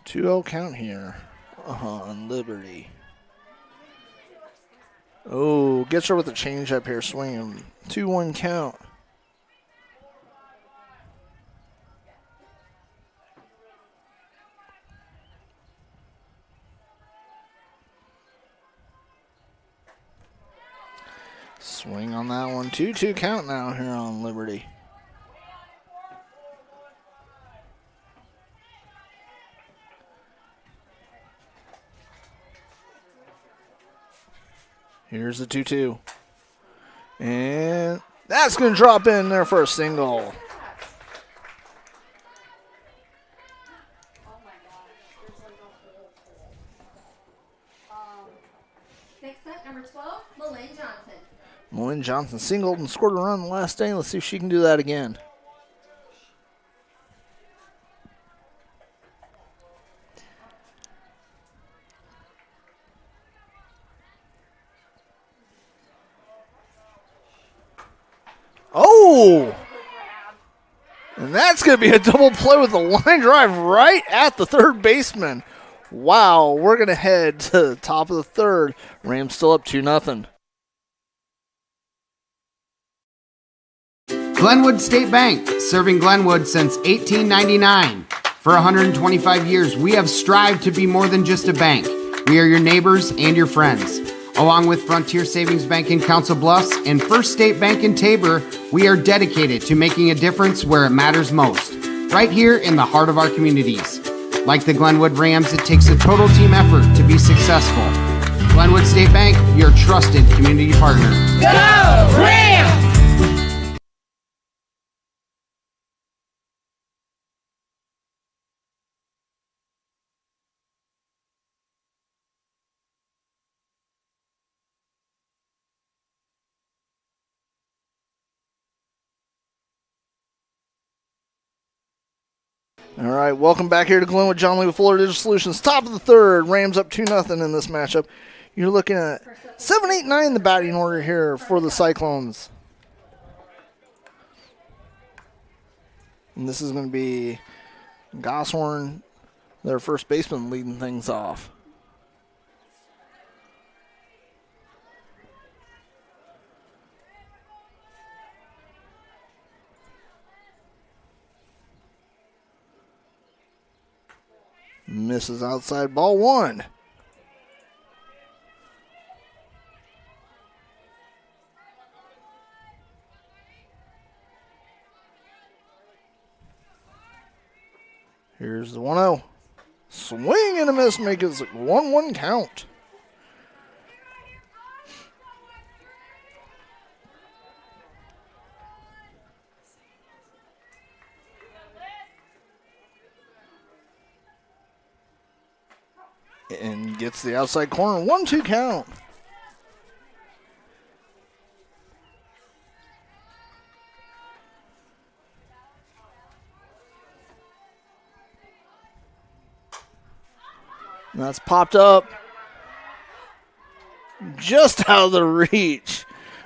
Two-0 count here on Liberty. Oh, gets her with a changeup here, swinging. 2-1 count. Swing on that one. 2-2 count now here on Liberty. Here's the 2-2. And that's going to drop in there for a single. Next up, number 12, Malin Johnson. Malin Johnson singled and scored a run the last day. Let's see if she can do that again. Oh! And that's going to be a double play with a line drive right at the third baseman. Wow, we're going to head to the top of the third. Rams still up 2-0. Glenwood State Bank, serving Glenwood since 1899. For 125 years, we have strived to be more than just a bank. We are your neighbors and your friends. Along with Frontier Savings Bank in Council Bluffs and First State Bank in Tabor, we are dedicated to making a difference where it matters most, right here in the heart of our communities. Like the Glenwood Rams, it takes a total team effort to be successful. Glenwood State Bank, your trusted community partner. Go Rams! All right, welcome back here to Glenwood. John Lee with Fuller Digital Solutions. Top of the third. Rams up 2-0 in this matchup. You're looking at 7, 8, 9 the batting order here for the Cyclones. And this is going to be Gosshorn, their first baseman, leading things off. Misses outside, ball one. Here's the 1-0. Swing and a miss, make it 1-1 count. And gets the outside corner. 1-2 count. And that's popped up just out of the reach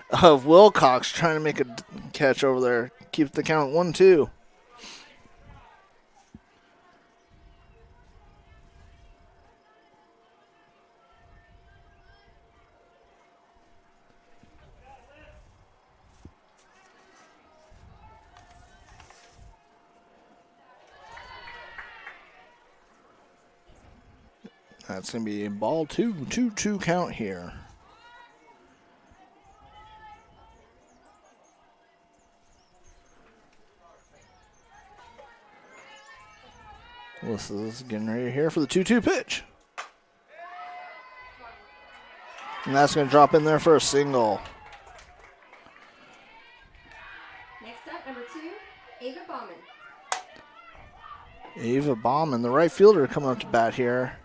of Wilcox, trying to make a catch over there. Keeps the count 1-2. That's going to be a ball 2-2 count here. This is getting ready here for the 2-2 pitch. And that's going to drop in there for a single. Next up, number 2, Ava Bauman. Ava Bauman, the right fielder, coming up to bat here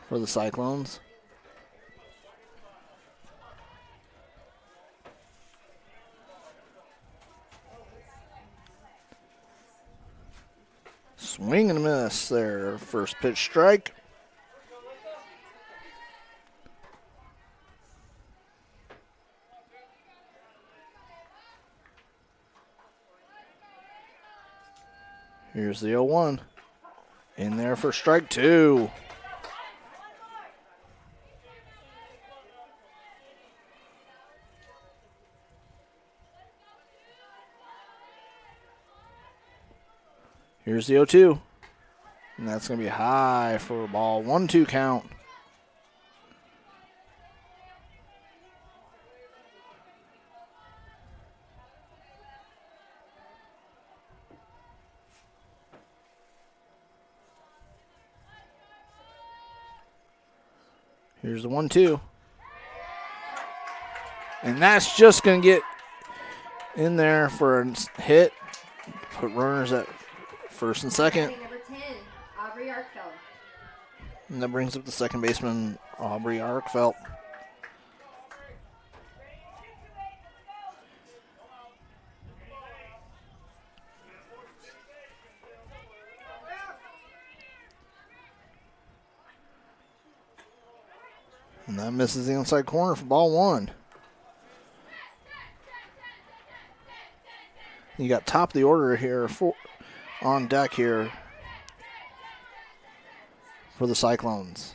for the Cyclones. Swing and a miss there. First pitch strike. Here's the 0-1. In there for strike 2. Here's the 0-2. And that's going to be high for a ball. 1-2 count. Here's the 1-2. And that's just going to get in there for a hit. Put runners at first and second. Number 10, Aubrey Arkfeld. And that brings up the second baseman, Aubrey Arkfeld. And that misses the inside corner for ball 1. You got top of the order here on deck here for the Cyclones.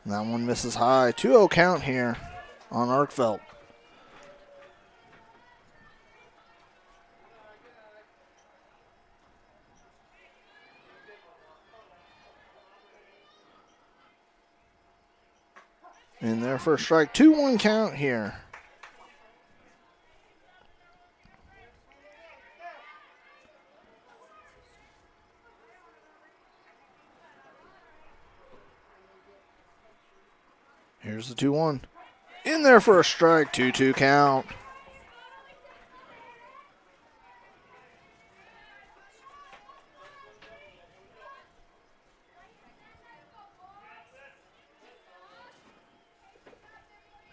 And that one misses high. 2-0 count here on Arkfeld. In there for a strike. 2-1 count here. Here's the 2-1. In there for a strike. 2-2 count.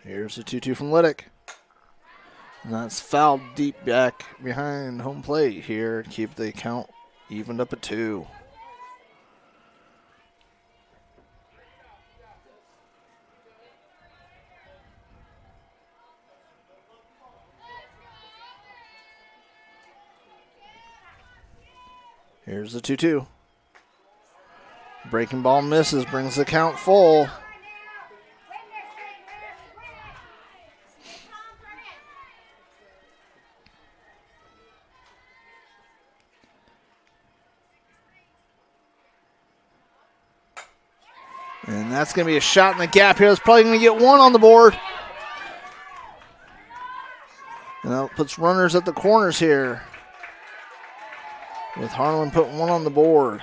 Here's the 2-2 from Liddick. And that's fouled deep back behind home plate here to keep the count evened up at 2. Here's the 2-2. Breaking ball misses, brings the count full. And that's going to be a shot in the gap here. That's probably going to get 1 on the board. And that puts runners at the corners here, with Harlan putting 1 on the board.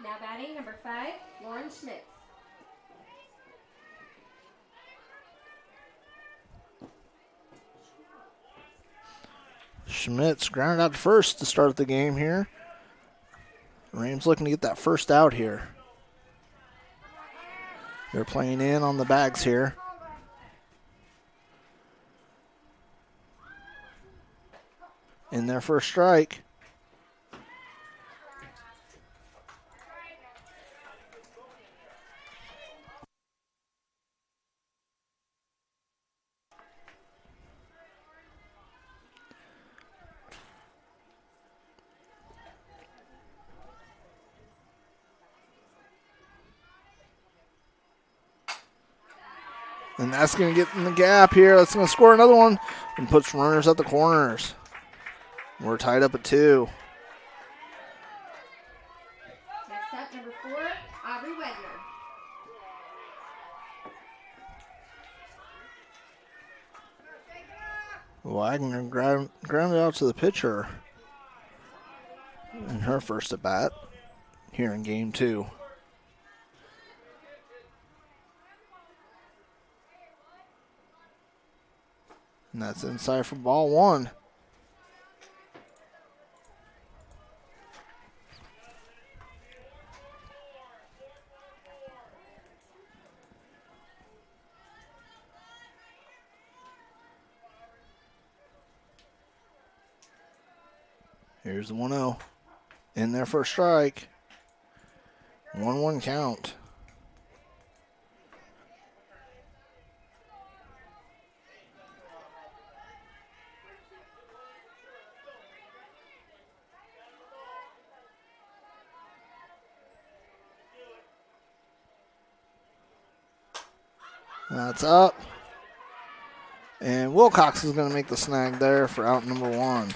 Now batting number 5, Lauren Schmitz. Schmitz grounded out to first to start the game here. Rams looking to get that first out here. They're playing in on the bags here. In their first strike. And that's going to get in the gap here. That's going to score another one and puts runners at the corners. We're tied up at 2. Next up, number 4, Aubrey Wagner. Wagner grounded out to the pitcher in her first at bat here in game 2. And that's inside for ball 1. Here's the 1-0. In there for a strike. 1-1 count. That's up. And Wilcox is going to make the snag there for out number 1.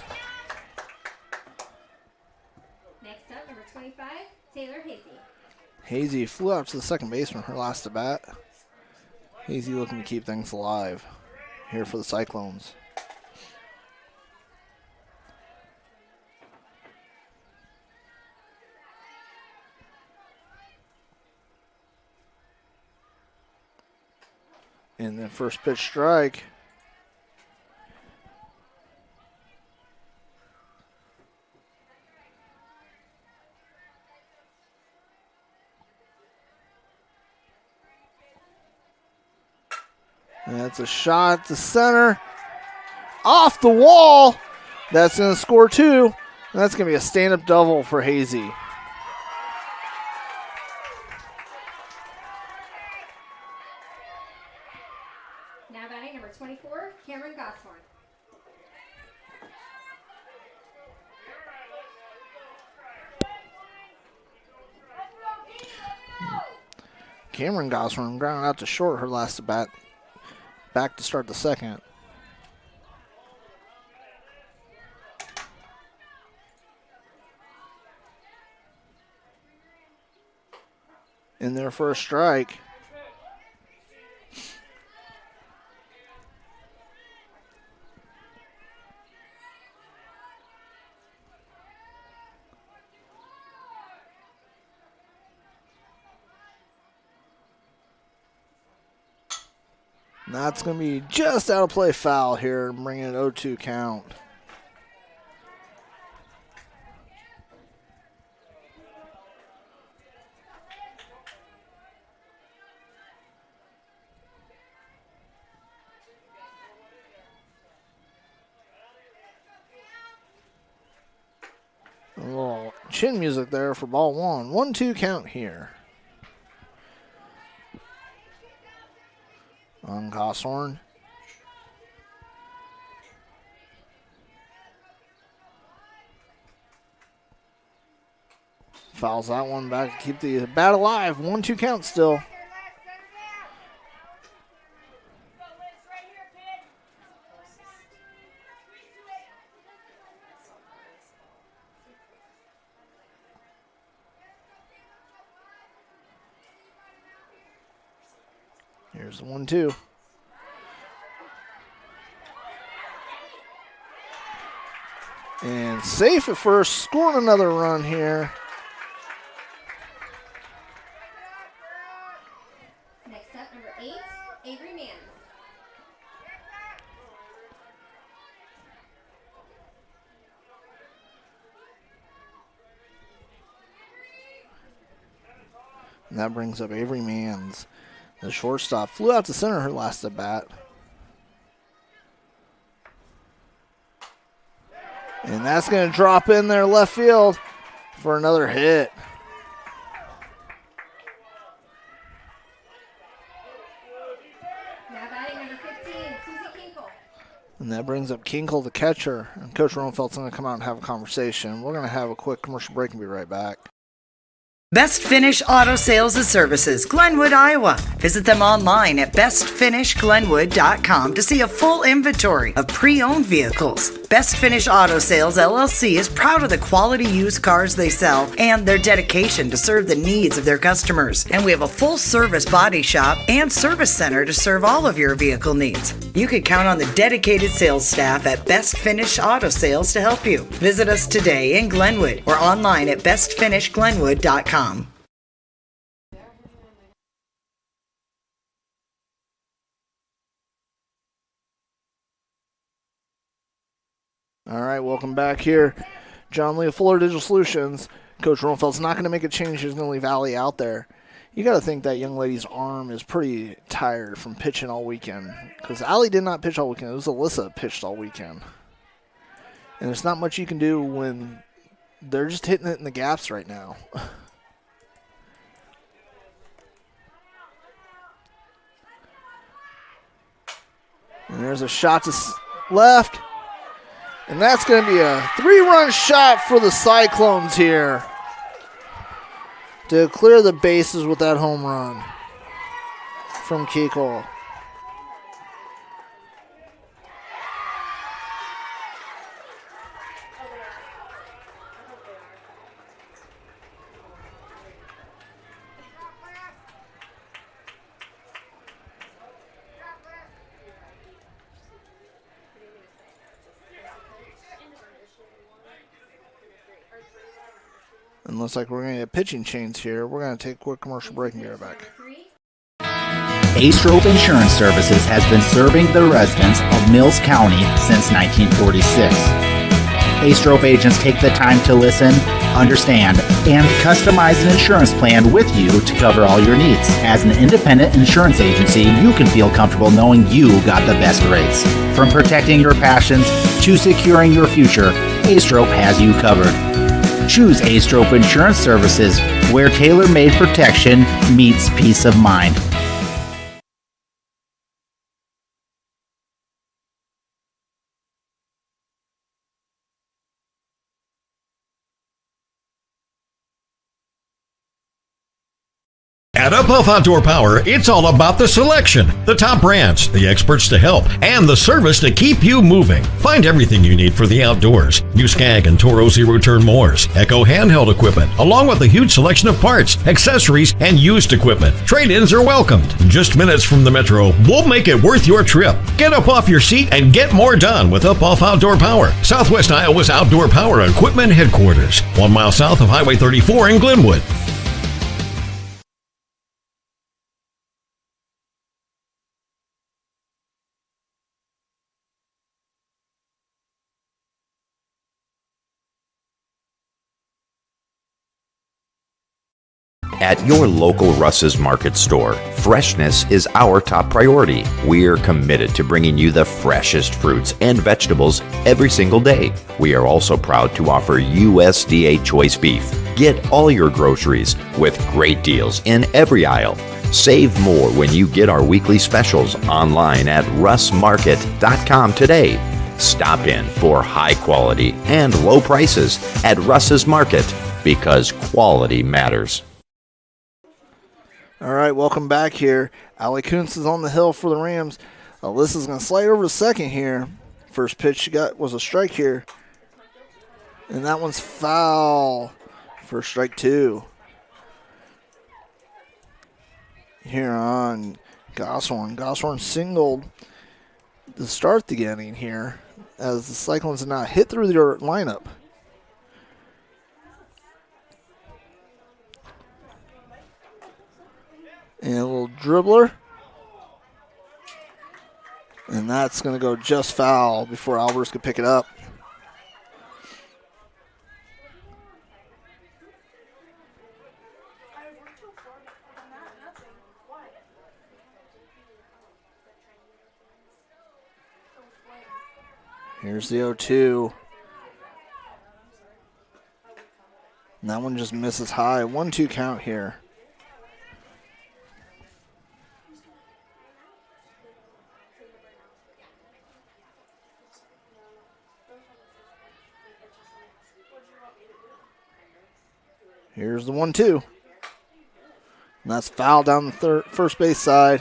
Next up, number 25, Taylor Hazy. Hazy flew out to the second baseman her last at bat. Hazy looking to keep things alive here for the Cyclones. And then first pitch strike. And that's a shot to center. Off the wall. That's going to score 2. And that's going to be a stand-up double for Hazy. Now batting number 24, Cameron Goshorn. Cameron Goshorn grounded out to short her last at bat. Back to start the second. In there for a strike. That's going to be just out of play foul here, bringing it 0-2 count. A little chin music there for ball 1. 1-2 count here. On Goshorn. Fouls that one back to keep the bat alive. 1-2 count still. Here's the 1-2. And safe at first, scoring another run here. Next up, number 8, Avery Mann. And that brings up Avery Manns. The shortstop flew out to center her last at bat. And that's going to drop in there left field for another hit. Now batting number 15, Susie Kinkle. And that brings up Kinkle, the catcher. And Coach Roenfeld's going to come out and have a conversation. We're going to have a quick commercial break and be right back. Best Finish Auto Sales and Services, Glenwood, Iowa. Visit them online at bestfinishglenwood.com to see a full inventory of pre-owned vehicles. Best Finish Auto Sales LLC is proud of the quality used cars they sell and their dedication to serve the needs of their customers. And we have a full service body shop and service center to serve all of your vehicle needs. You can count on the dedicated sales staff at Best Finish Auto Sales to help you. Visit us today in Glenwood or online at bestfinishglenwood.com. All right, welcome back here. John Lee of Fuller Digital Solutions. Coach Roenfeld's not going to make a change. He's going to leave Allie out there. You got to think that young lady's arm is pretty tired from pitching all weekend, because Allie did not pitch all weekend. It was Alyssa that pitched all weekend. And there's not much you can do when they're just hitting it in the gaps right now. And there's a shot to left. And that's going to be a 3-run shot for the Cyclones here to clear the bases with that home run from Keekle. And looks like we're going to get pitching change here. We're going to take a quick commercial break and be right back. A-Strope Insurance Services has been serving the residents of Mills County since 1946. A-Strope agents take the time to listen, understand, and customize an insurance plan with you to cover all your needs. As an independent insurance agency, you can feel comfortable knowing you got the best rates. From protecting your passions to securing your future, A-Strope has you covered. Choose A-Strope Insurance Services, where tailor-made protection meets peace of mind. At Up Off Outdoor Power, it's all about the selection, the top brands, the experts to help, and the service to keep you moving. Find everything you need for the outdoors. New Skag and Toro zero-turn mowers, Echo handheld equipment, along with a huge selection of parts, accessories, and used equipment. Trade-ins are welcomed. Just minutes from the Metro, we'll make it worth your trip. Get up off your seat and get more done with Up Off Outdoor Power, Southwest Iowa's outdoor power equipment headquarters, 1 mile south of Highway 34 in Glenwood. At your local Russ's Market store, freshness is our top priority. We're committed to bringing you the freshest fruits and vegetables every single day. We are also proud to offer USDA choice beef. Get all your groceries with great deals in every aisle. Save more when you get our weekly specials online at russmarket.com today. Stop in for high quality and low prices at Russ's Market, because quality matters. All right, welcome back here. Allie Kuntz is on the hill for the Rams. Alyssa's going to slide over to second here. First pitch she got was a strike here. And that one's foul for strike 2. Here on Gosshorn. Gosshorn singled to start the inning here as the Cyclones have not hit through their lineup. And a little dribbler. And that's going to go just foul before Albers could pick it up. Here's the 0-2. And that one just misses high. 1-2 count here. Here's the 1-2. And that's foul down the first base side.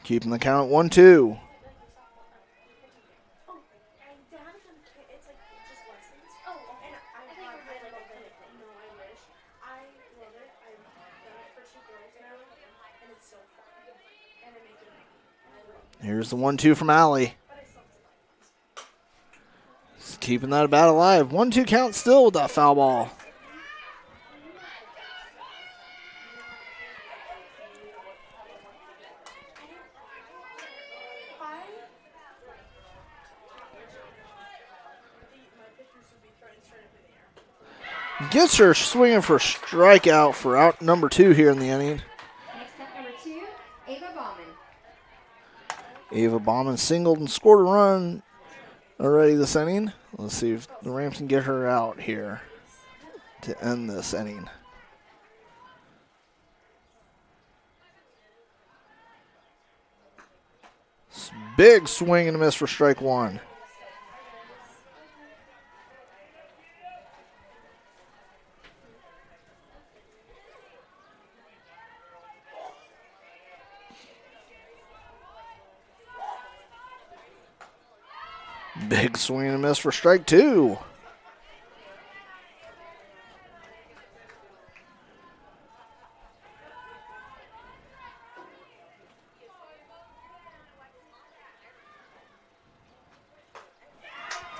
Keeping the count at 1-2. Here's the 1-2 from Allie. Just keeping that bat alive. 1-2 count still with that foul ball. Gets her swinging for strikeout for out number 2 here in the inning. Next up, number 2, Ava Bauman. Ava Bauman singled and scored a run already this inning. Let's see if the Rams can get her out here to end this inning. Big swing and a miss for strike one. Big swing and a miss for strike two.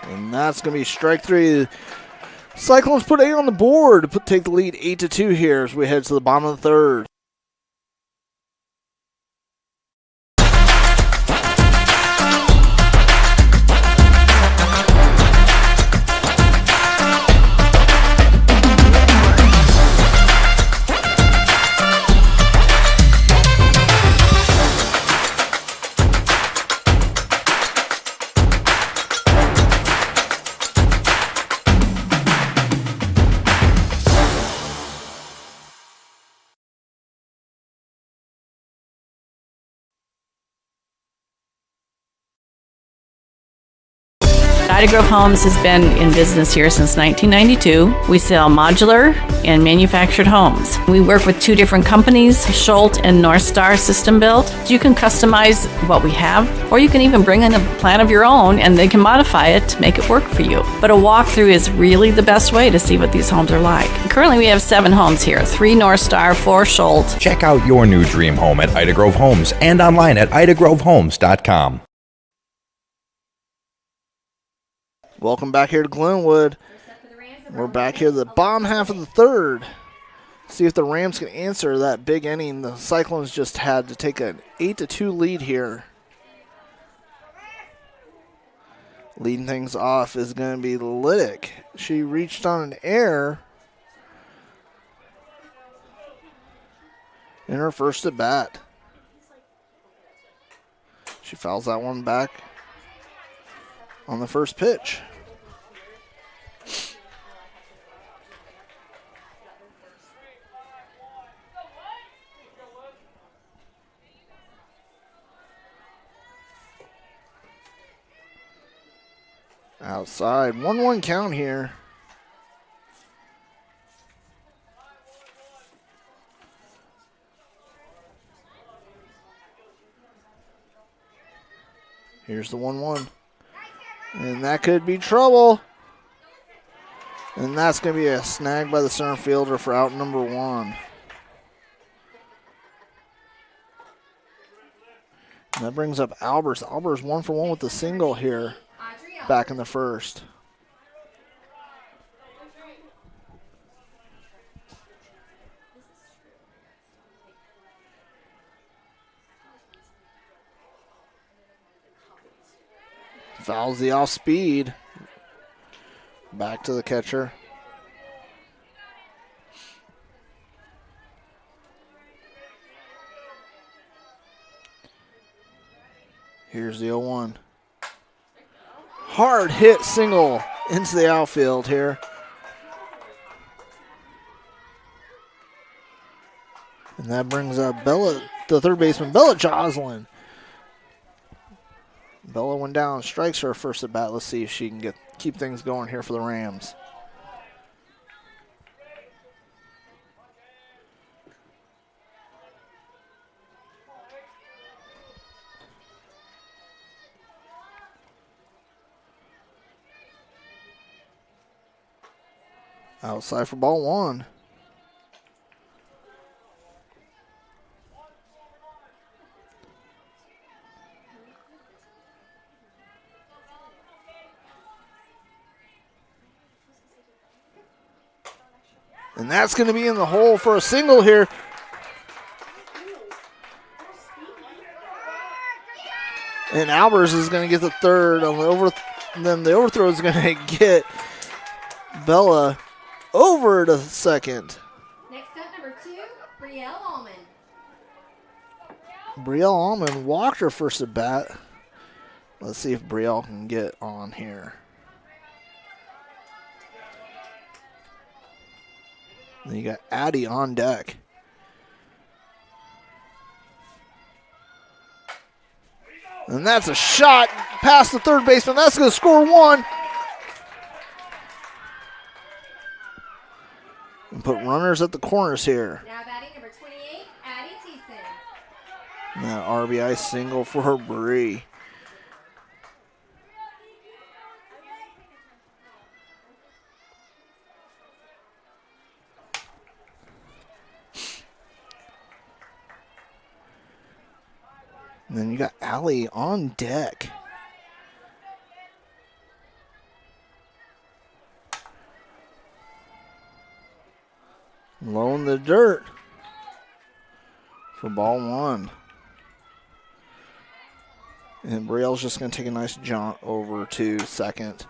And that's going to be strike three. Cyclones put 8 on the board to take the lead 8-2 here as we head to the bottom of the third. Ida Grove Homes has been in business here since 1992. We sell modular and manufactured homes. We work with 2 different companies, Schultz and North Star System Built. You can customize what we have, or you can even bring in a plan of your own and they can modify it to make it work for you. But a walkthrough is really the best way to see what these homes are like. Currently we have 7 homes here, 3 North Star, 4 Schultz. Check out your new dream home at Ida Grove Homes and online at idagrovehomes.com. Welcome back here to Glenwood. We're back here to the bottom half of the third. See if the Rams can answer that big inning the Cyclones just had to take an 8-2 lead here. Leading things off is going to be Liddick. She reached on an error in her first at bat. She fouls that one back on the first pitch. Outside, 1-1 count here. Here's the 1-1. And that could be trouble. And that's going to be a snag by the center fielder for out number 1. And that brings up Albers. Albers 1 for 1 with the single here back in the first. Fouls the off speed. Back to the catcher. Here's the 0-1. Hard hit single into the outfield here. And that brings up Bella, the third baseman, Bella Joslin. Bella went down, strikes her first at bat. Let's see if she can keep things going here for the Rams. Outside for ball 1. And that's going to be in the hole for a single here. And Albers is going to get the third on the over. And then the overthrow is going to get Bella over to second. Next up, number 2, Brielle Allman. Brielle Allman walked her first at bat. Let's see if Brielle can get on here. Then you got Addie on deck. And that's a shot past the third baseman. That's going to score one. And put runners at the corners here. Now batting number 28, Addie Thiessen. And that RBI single for Bree. And then you got Allie on deck. Low in the dirt for ball one. And Brielle's just going to take a nice jaunt over to second.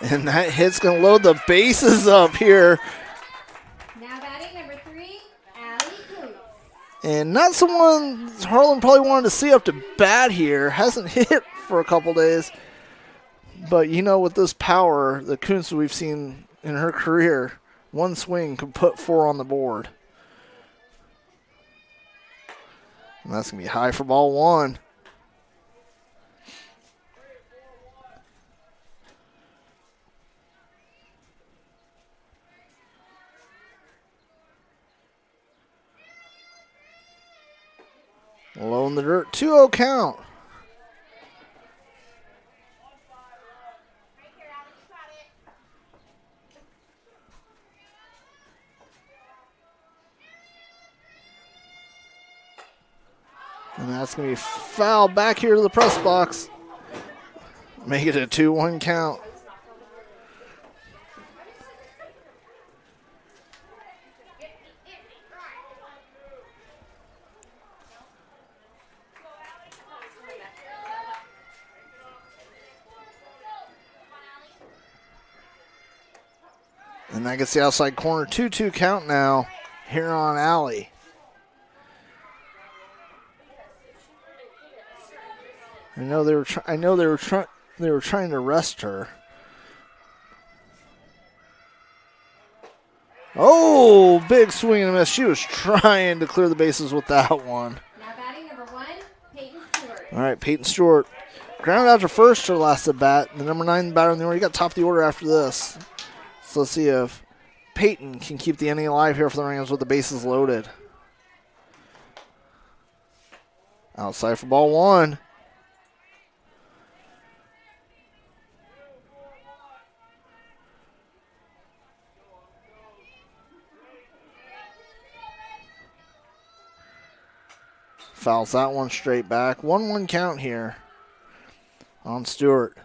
And that hit's going to load the bases up here. Now batting number 3, Allie Coates. And not someone Harlan probably wanted to see up to bat here. Hasn't hit for a couple days. But, you know, with this power, the Kuntz we've seen in her career, one swing could put 4 on the board. And that's going to be high for ball one. Low in the dirt, 2-0 count. And that's going to be foul back here to the press box. Make it a 2-1 count. And that gets the outside corner, 2-2 count now here on Allie. I know they were trying to rest her. Oh, big swing and a miss. She was trying to clear the bases with that one. Now batting number 1, Peyton Stewart. All right, Peyton Stewart grounded out to first her last at bat. The number 9 batter in the order. You got top of the order after this. So let's see if Peyton can keep the inning alive here for the Rams with the bases loaded. Outside for ball one. Fouls that one straight back. 1-1 count here on Stewart.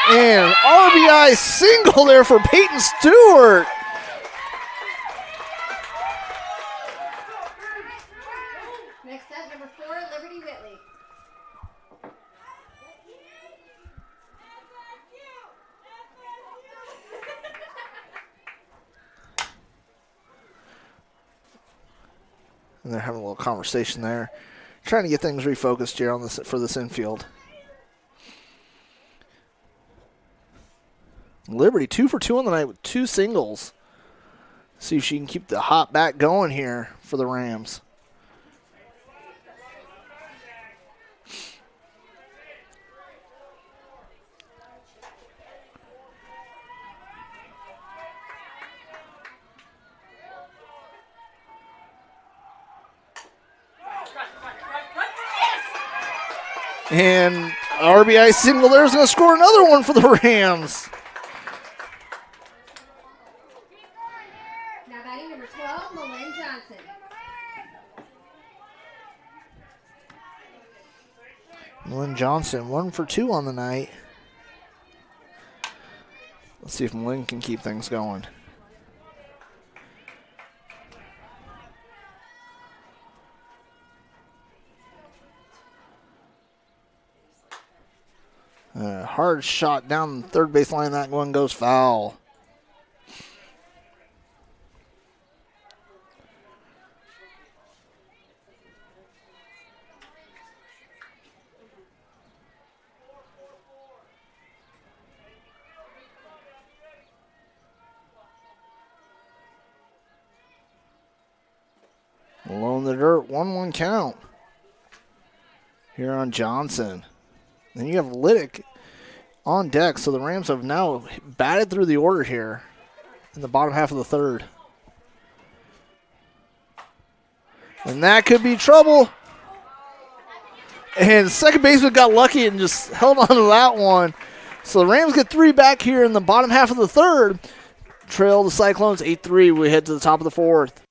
And RBI single there for Peyton Stewart. Next up, number 4, Liberty Whitley. And they're having a little conversation there, trying to get things refocused here on this for this infield. Liberty 2 for 2 on the night with 2 singles. See if she can keep the hot bat going here for the Rams. And RBI single there is going to score another one for the Rams. Now batting number 12, Malin Johnson. Lynn Johnson, 1 for 2 on the night. Let's see if Lynn can keep things going. Hard shot down the third base line. That one goes foul. Low in the dirt, 1-1 count here on Johnson. Then you have Liddick on deck, so the Rams have now batted through the order here in the bottom half of the third. And that could be trouble. And second baseman got lucky and just held on to that one. So the Rams get 3 back here in the bottom half of the third. Trail the Cyclones 8-3. We head to the top of the fourth.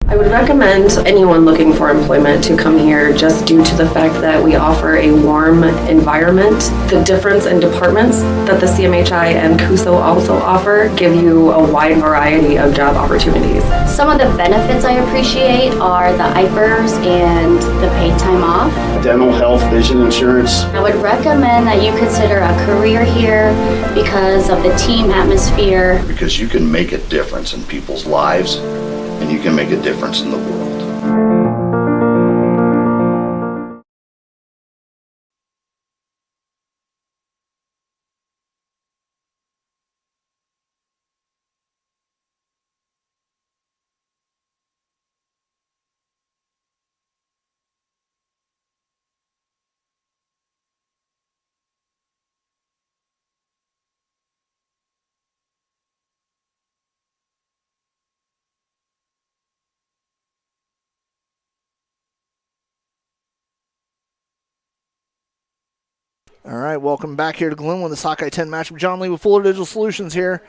I would recommend anyone looking for employment to come here just due to the fact that we offer a warm environment. The difference in departments that the CMHI and CUSO also offer give you a wide variety of job opportunities. Some of the benefits I appreciate are the IPERS and the paid time off. Dental, health, vision insurance. I would recommend that you consider a career here because of the team atmosphere. Because you can make a difference in people's lives, and you can make a difference in the world. All right, welcome back here to Glenwood, the Sockeye 10 matchup. John Lee with Fuller Digital Solutions here.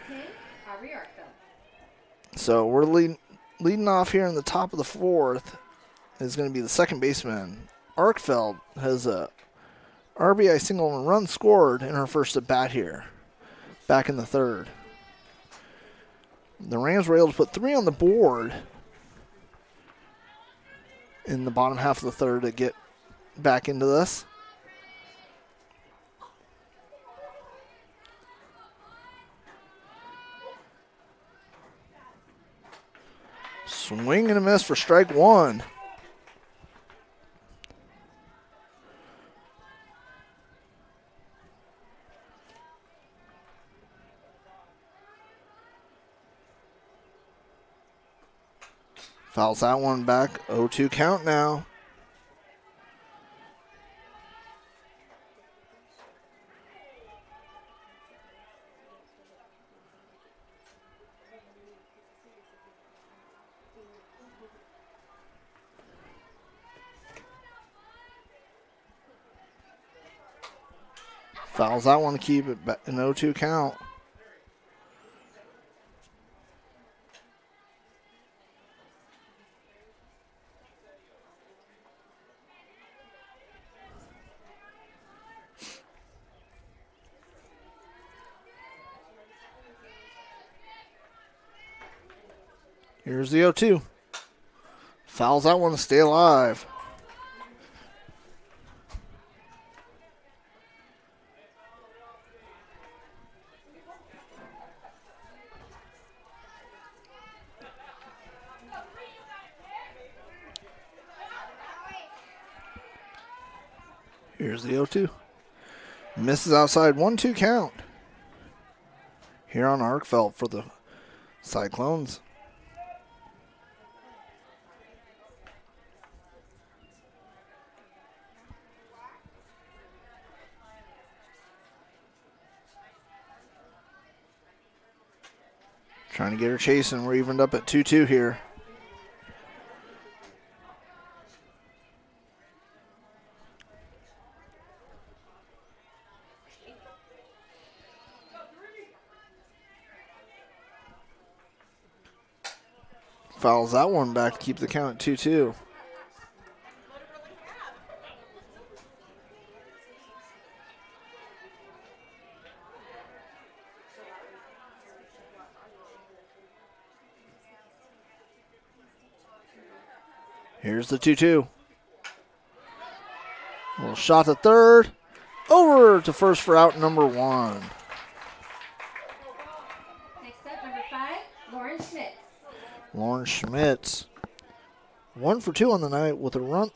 So we're leading off here in the top of the fourth is going to be the second baseman. Arkfeld has a RBI single and run scored in her first at bat here, back in the third. The Rams were able to put 3 on the board in the bottom half of the third to get back into this. Swing and a miss for strike one. Fouls that one back. 0-2 count now. Fouls that one to keep it back an 0-2 count. Here's the 0-2. Fouls that one to stay alive. Here's the 0-2. Misses outside, 1-2 count. Here on Arkfeld for the Cyclones. Trying to get her chasing. We're evened up at 2-2 here. Fouls that one back to keep the count at 2-2. Here's the 2-2. Little shot to third. Over to first for out number 1. Next up, number 5, Lauren Schmitz. Lauren Schmitz. 1 for 2 on the night with a run,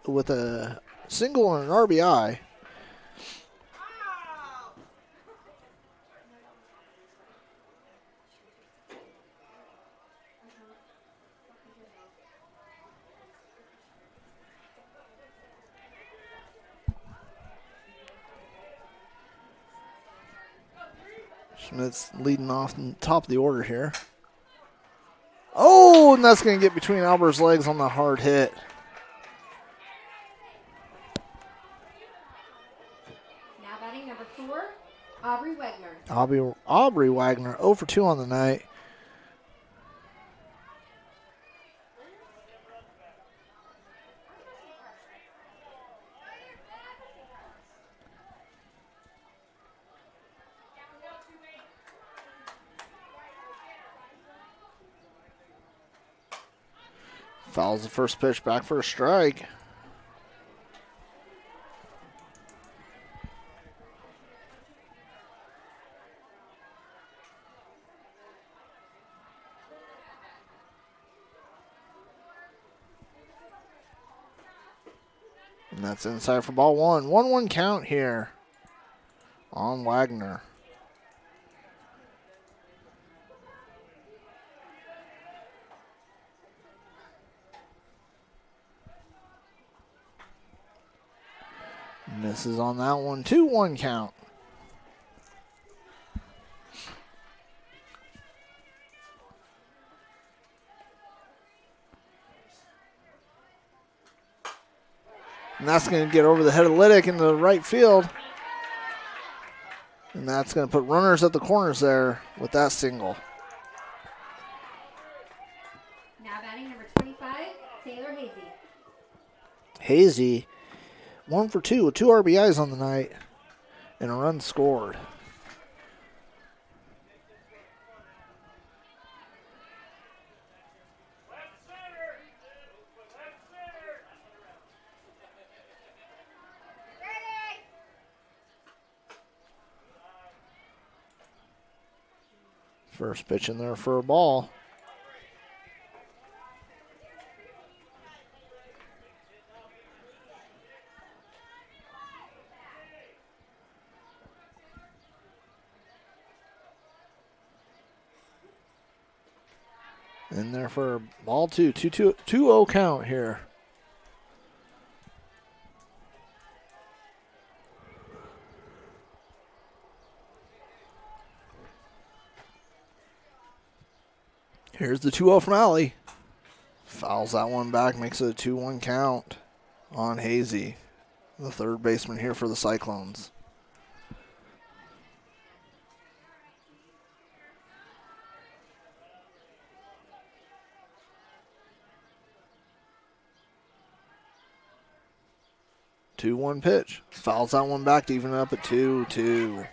with a single and an RBI. Schmitz leading off in the top of the order here. Oh, and that's going to get between Albert's legs on the hard hit. Now batting number 4, Aubrey Wagner. Aubrey Wagner, 0 for 2 on the night. Fouls the first pitch back for a strike. And that's inside for ball 1. 1-1 count here on Wagner. Misses on that one. 2-1 count. And that's going to get over the head of Liddick into the right field. And that's going to put runners at the corners there with that single. Now batting number 25, Taylor Hazy. Hazy, 1 for 2 with 2 RBIs on the night and a run scored. First pitch in there for a ball. In there for ball 2. 2-0 count here. Here's the 2-0 from Alley. Fouls that one back, makes it a 2-1 count on Hazy, the third baseman here for the Cyclones. Two-one pitch. Fouls that one back to even it up at 2-2.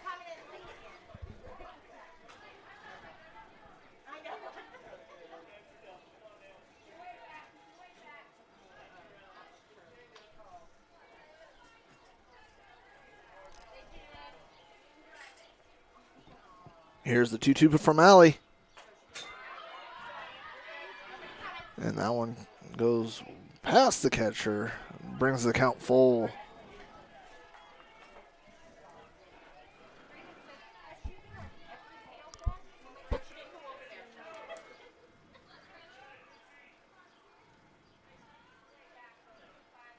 Here's the 2-2 from Alley. And that one goes past the catcher, brings the count full.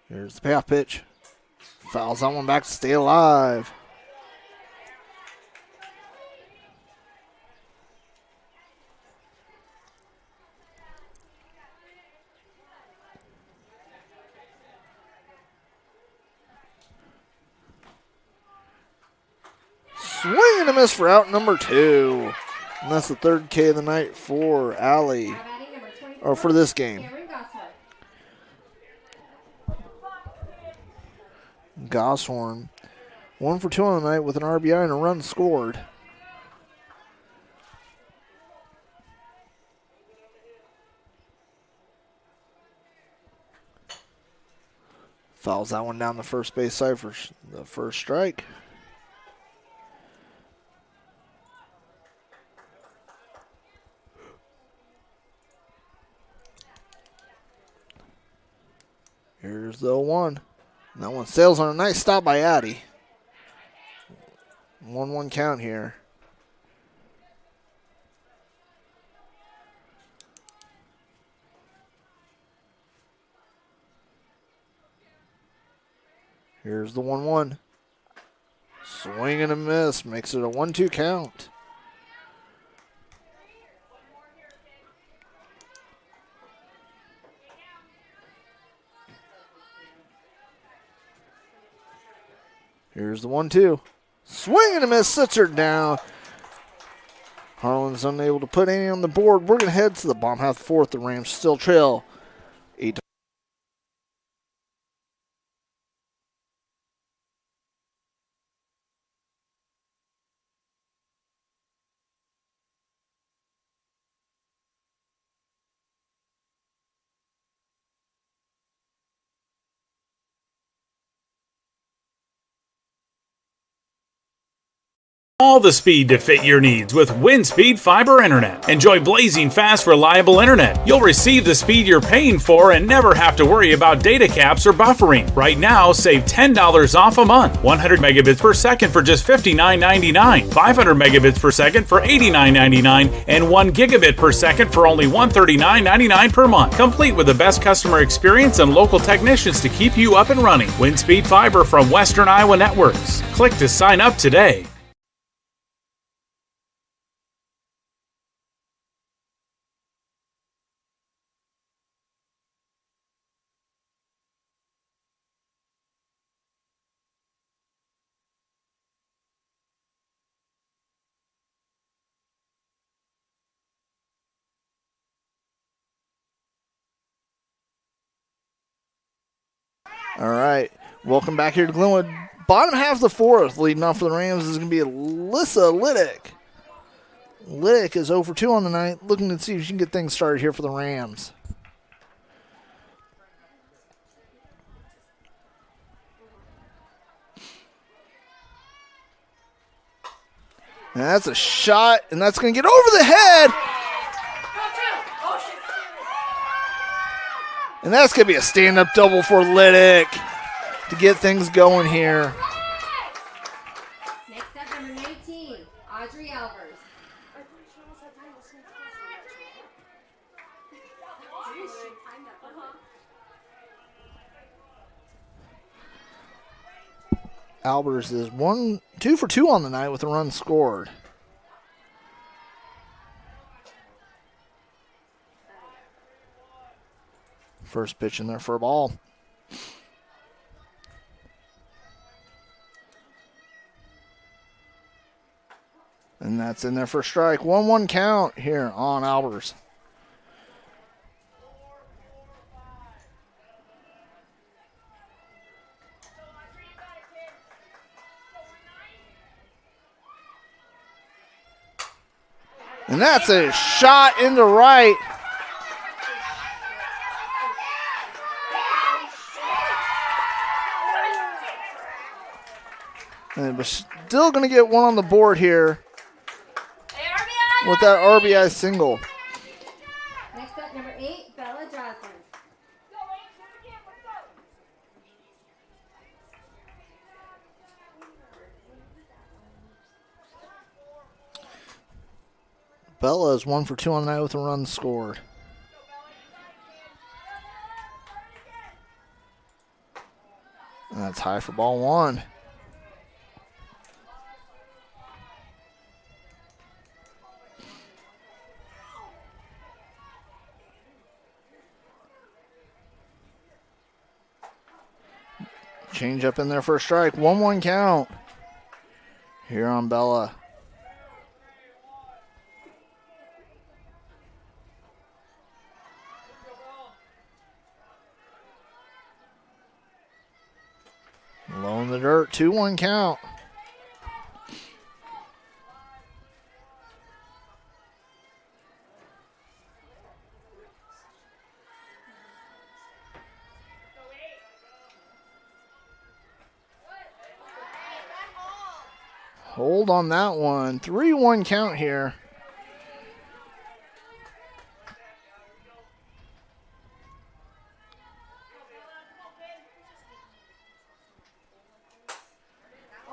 Here's the payoff pitch. Fouls that one back to stay alive. Swing and a miss for out number 2. And that's the third K of the night for Alley. or for this game. Cameron Gosshorn. Gosshorn, 1 for 2 on the night with an RBI and a run scored. Fouls that one down the first base side for the first strike. Here's the 1. That one sails on a nice stop by Addy. 1-1 count here. Here's the 1-1. Swing and a miss. Makes it a 1-2 count. Here's the 1-2. Swing and a miss. Sits her down. Harlan's unable to put any on the board. We're going to head to the bottom half of the fourth. The Rams still trail 8-5. All the speed to fit your needs with WindSpeed Fiber Internet. Enjoy blazing fast, reliable internet. You'll receive the speed you're paying for and never have to worry about data caps or buffering. Right now, save $10 off a month. 100 megabits per second for just $59.99. 500 megabits per second for $89.99. And 1 gigabit per second for only $139.99 per month. Complete with the best customer experience and local technicians to keep you up and running. WindSpeed Fiber from Western Iowa Networks. Click to sign up today. All right, welcome back here to Glenwood. Bottom half of the fourth, leading off for the Rams is going to be Alyssa Liddick. Liddick is 0 for 2 on the night, looking to see if she can get things started here for the Rams. And that's a shot, and that's going to get over the head. And that's going to be a stand-up double for Liddick to get things going here. Next up, number 19, Audrey Albers. Albers is 2 for 2 on the night with a run scored. First pitch in there for a ball. And that's in there for a strike. 1-1 count here on Albers. And that's a shot in the right. And we're still going to get one on the board here with that RBI single. Next up, number 8, Bella Johnson. Bella is 1 for 2 on the night with a run scored. And that's high for ball 1. Change up in there for a strike. 1-1 count here on Bella. Low in the dirt, 2-1 count. Hold on that one. 3-1 count here.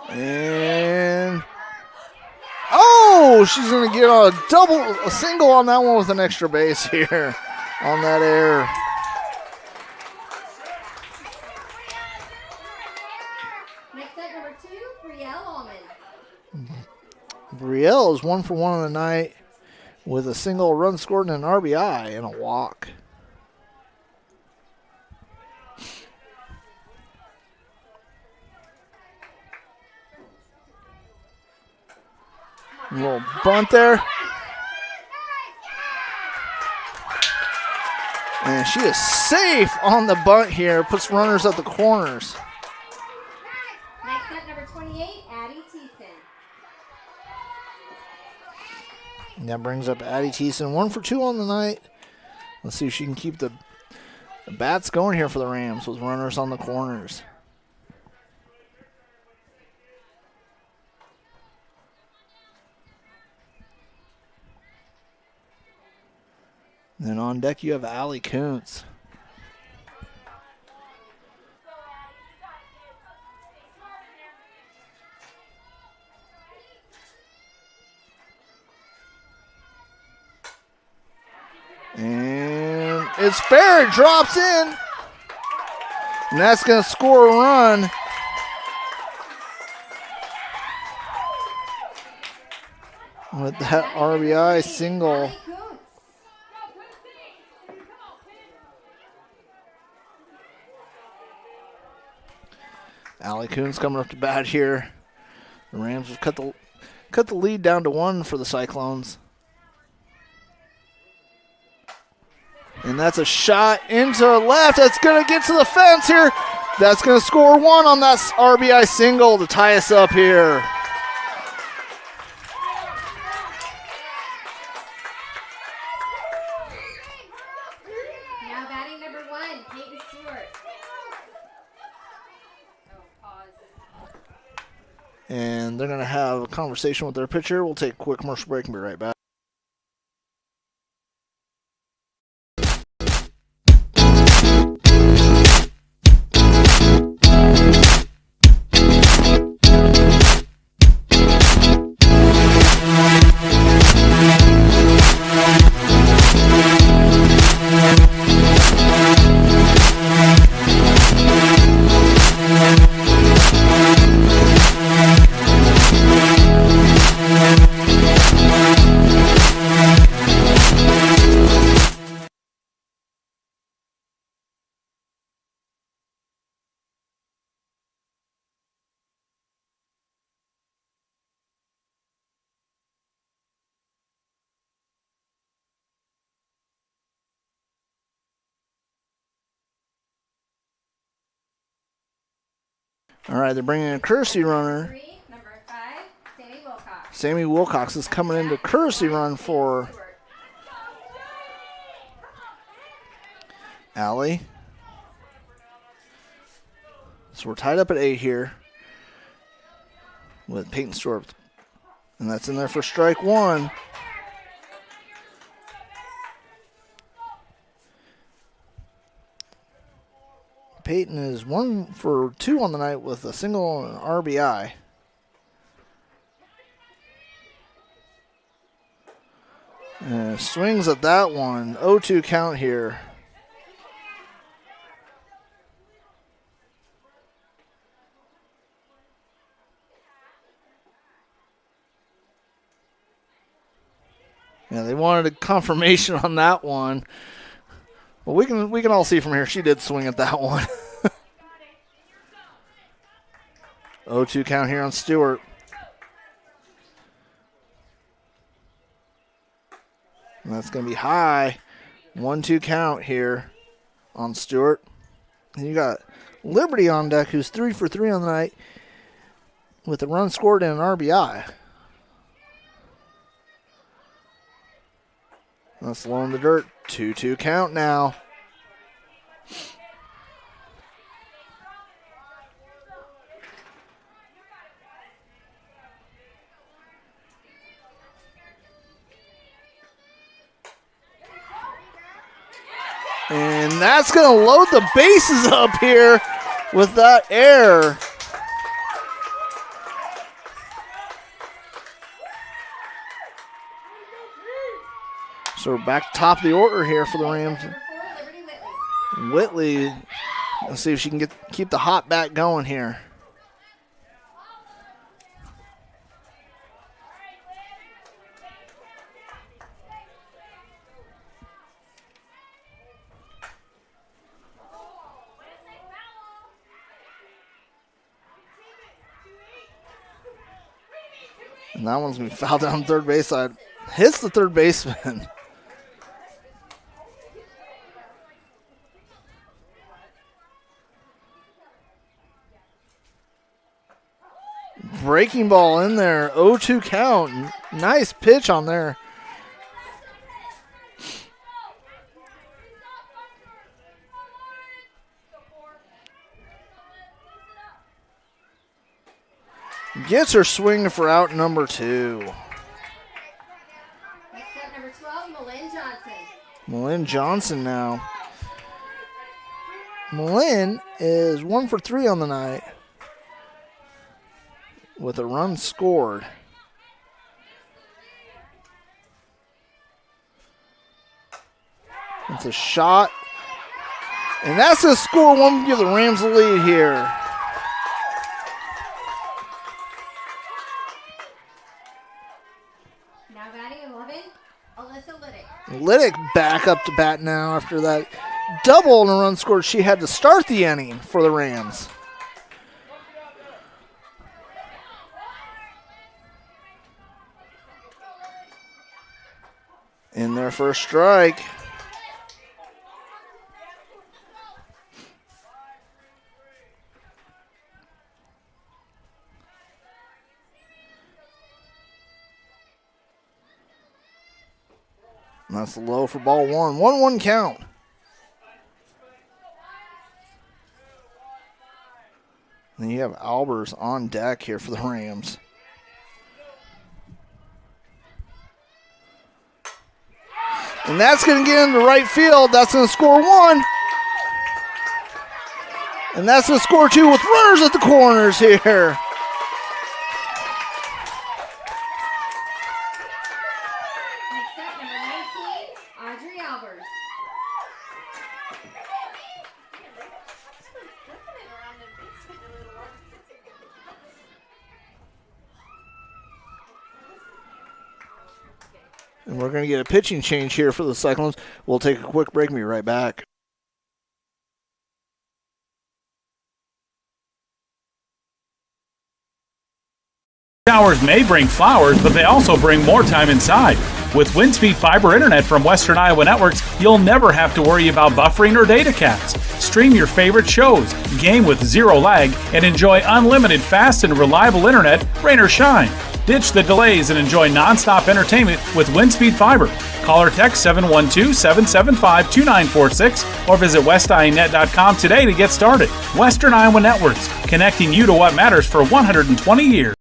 And oh, she's going to get a single on that one with an extra base here on that error. Next up, number 2, Brielle Allman. Brielle is 1 for 1 on the night with a single, a run scored, and an RBI and a walk. A little bunt there. And she is safe on the bunt here. Puts runners at the corners. Next up, number 28, Addie Thiessen. And that brings up Addie Thiessen, 1 for 2 on the night. Let's see if she can keep the bats going here for the Rams with runners on the corners. And then on deck you have Allie Kuntz. And it's fair. It drops in. And that's going to score a run. With that RBI single. Allie Kuntz coming up to bat here. The Rams have cut the lead down to 1 for the Cyclones. And that's a shot into left. That's going to get to the fence here. That's going to score 1 on that RBI single to tie us up here. Now batting number 1, Peyton Stewart. And they're going to have a conversation with their pitcher. We'll take a quick commercial break and be right back. All right, they're bringing in a courtesy runner. Number 5, Sammy Wilcox. Sammy Wilcox is coming into courtesy run for Allie. So we're tied up at 8 here with Peyton Stewart. And that's in there for strike 1. Peyton is 1 for 2 on the night with a single and an RBI. And swings at that one. 0-2 count here. Yeah, they wanted a confirmation on that one. Well, we can all see from here she did swing at that one. 0-2 count here on Stewart. And that's going to be high. 1-2 count here on Stewart. And you got Liberty on deck, who's 3 for 3 on the night with a run scored and an RBI. That's low in the dirt. 2-2 count now. And that's going to load the bases up here with that error. So we're back to top of the order here for the Rams. Whitley, let's see if she can keep the hot bat going here. And that one's going to be fouled down third base side. Hits the third baseman. Breaking ball in there. 0-2 count. Nice pitch on there. Gets her swinging for out number 2. Next up, number 12, Malin Johnson. Malin Johnson now. Malin is 1 for 3 on the night with a run scored. It's a shot. And that's a score one to give the Rams the lead here. Now batting 11, Alyssa Liddick. Liddick back up to bat now after that double and a run scored. She had to start the inning for the Rams. In their first strike. And that's low for ball 1. 1-1 count. And then you have Albers on deck here for the Rams. And that's going to get into right field. That's going to score 1. And that's going to score 2 with runners at the corners here. Next up, number 19, Audrey Albers. And we're going to get a pitching change here for the Cyclones. We'll take a quick break and be right back. Showers may bring flowers, but they also bring more time inside. With WindSpeed Fiber Internet from Western Iowa Networks, you'll never have to worry about buffering or data caps. Stream your favorite shows, game with zero lag, and enjoy unlimited fast and reliable internet, rain or shine. Ditch the delays and enjoy nonstop entertainment with WindSpeed Fiber. Call or text 712-775-2946 or visit westinet.com today to get started. Western Iowa Networks, connecting you to what matters for 120 years.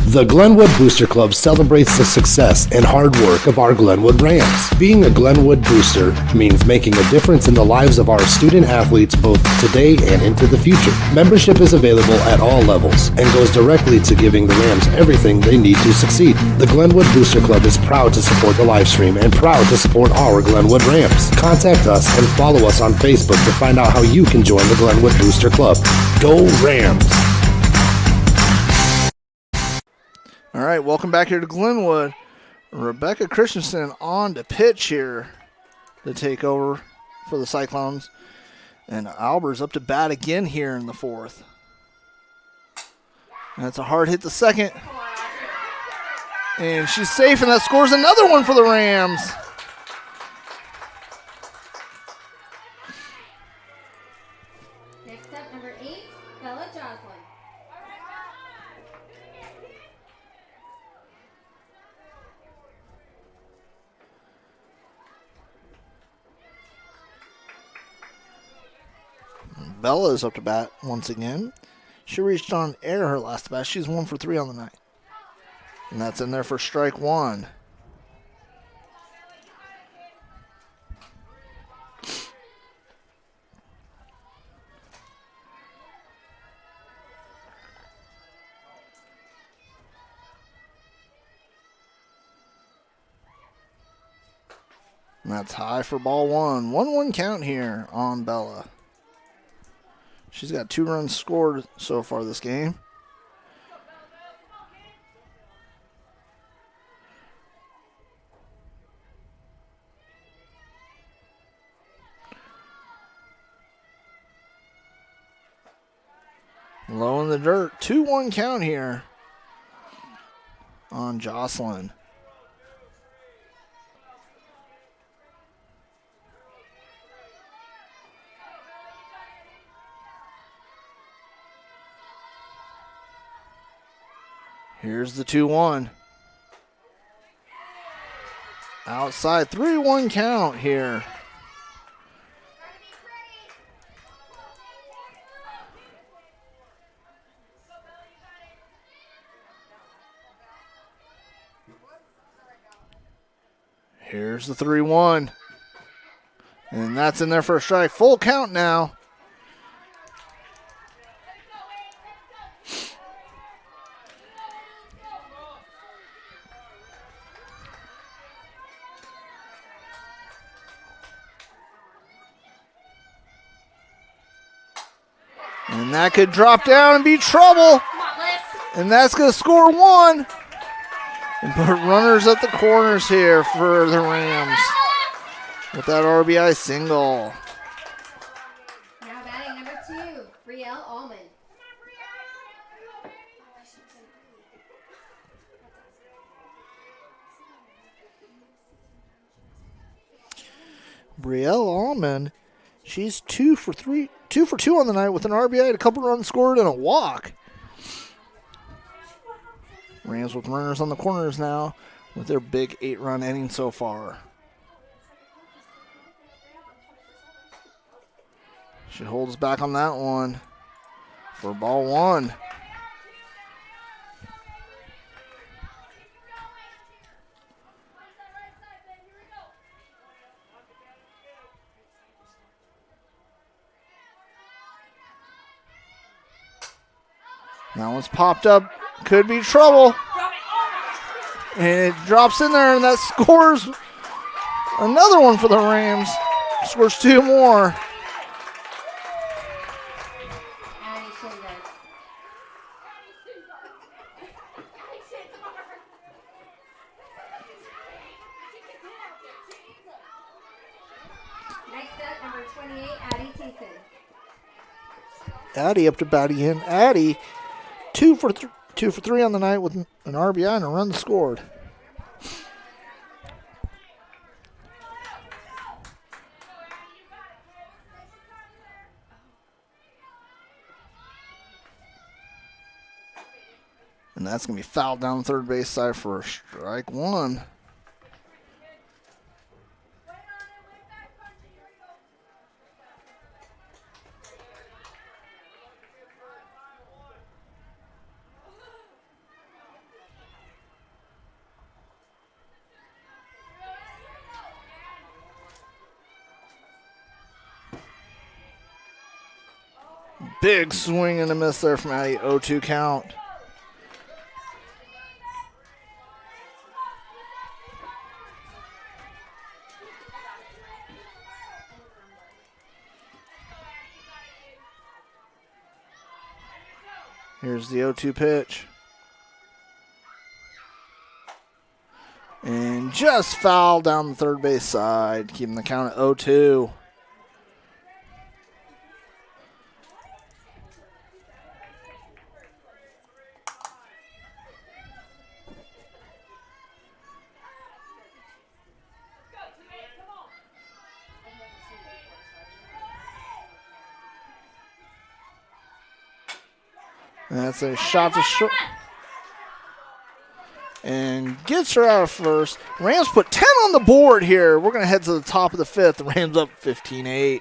The Glenwood Booster Club celebrates the success and hard work of our Glenwood Rams. Being a Glenwood booster means making a difference in the lives of our student athletes both today and into the future. Membership is available at all levels and goes directly to giving the Rams everything they need to succeed. The Glenwood Booster Club is proud to support the live stream and proud to support our Glenwood Rams. Contact us and follow us on Facebook to find out how you can join the Glenwood Booster Club. Go Rams! All right, welcome back here to Glenwood. Rebecca Christensen on to pitch here to take over for the Cyclones. And Albert's up to bat again here in the fourth. That's a hard hit to second. And she's safe, and that scores another one for the Rams. Next up, number 8, Bella Joslin. Bella is up to bat once again. She reached on air her last bat. She's 1 for 3 on the night. And that's in there for strike one. And that's high for ball one. 1-1 count here on Bella. She's got 2 runs scored so far this game. Low in the dirt. 2-1 count here on Jocelyn. Here's the 2-1. Outside, 3-1 count here. Here's the 3-1. And that's in there for a strike. Full count now. And that could drop down and be trouble. And that's going to score 1. And put runners at the corners here for the Rams with that RBI single. Now batting number 2, Brielle Allman. Brielle Allman, she's 2 for 2 on the night with an RBI and a couple runs scored and a walk. Rams with runners on the corners now with their big 8-run inning so far. She holds back on that one for ball 1. That one's popped up. Could be trouble. And it drops in there, and that scores another one for the Rams. Scores 2 more. Next up, number 28, Addie Thiessen. Addie up to bat again. Addie, 2 for 3 on the night with an RBI and a run scored. And that's going to be fouled down the third base side for strike 1. Big swing and a miss there from Addie. 0-2 count. Here's the 0-2 pitch. And just fouled down the third base side, keeping the count at 0-2. That's a shot to short. And gets her out of first. Rams put 10 on the board here. We're going to head to the top of the fifth. The Rams up 15-8.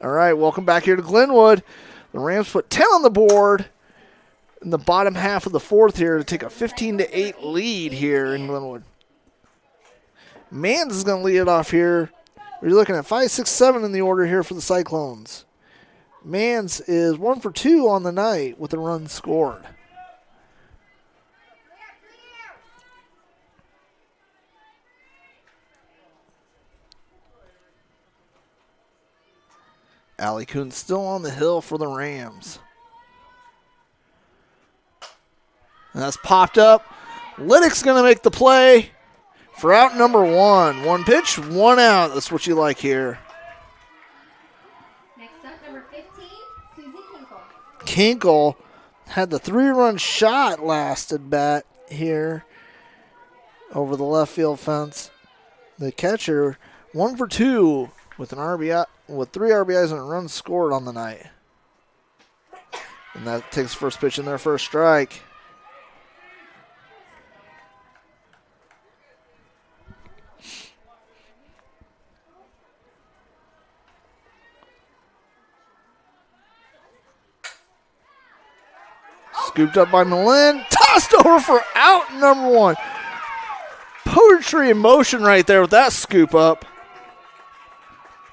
All right, welcome back here to Glenwood. The Rams put 10 on the board in the bottom half of the fourth here to take a 15-8 lead here in Glenwood. Mans is going to lead it off here. We're looking at 5, 6, 7 in the order here for the Cyclones. Mans is 1 for 2 on the night with a run scored. Allie Kuhn's still on the hill for the Rams. And that's popped up. Liddick's going to make the play for out number 1. 1 pitch, 1 out. That's what you like here. Next up, number 15, Susie Kinkle. Kinkle had the 3-run shot last at bat here over the left field fence. The catcher, 1 for 2 with an RBI, with 3 RBIs and a run scored on the night. And that takes first pitch in their first strike. Scooped up by Malin, tossed over for out number 1. Poetry in motion right there with that scoop up.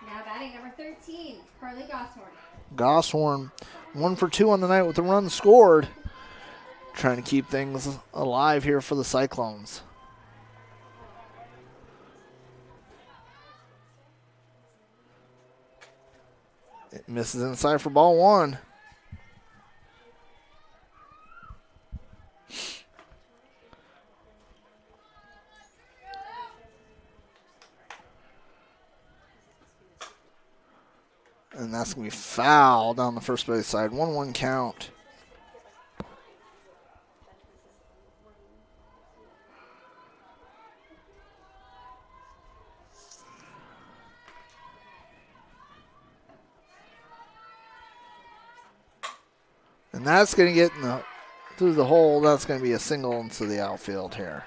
Now batting number 13, Harlan Gosshorn. Gosshorn, 1 for 2 on the night with a run scored. Trying to keep things alive here for the Cyclones. It misses inside for ball 1. And that's going to be foul down the first base side. 1-1 count. And that's going to get through the hole. That's going to be a single into the outfield here.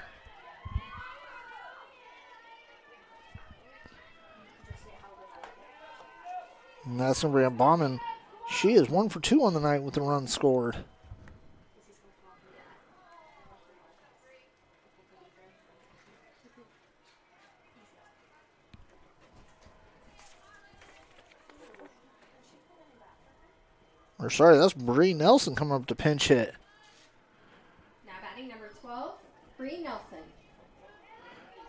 And that's going to bring up Bauman. She is 1 for 2 on the night with a run scored. Or sorry, that's Bree Nelson coming up to pinch hit. Now batting number 12, Bree Nelson.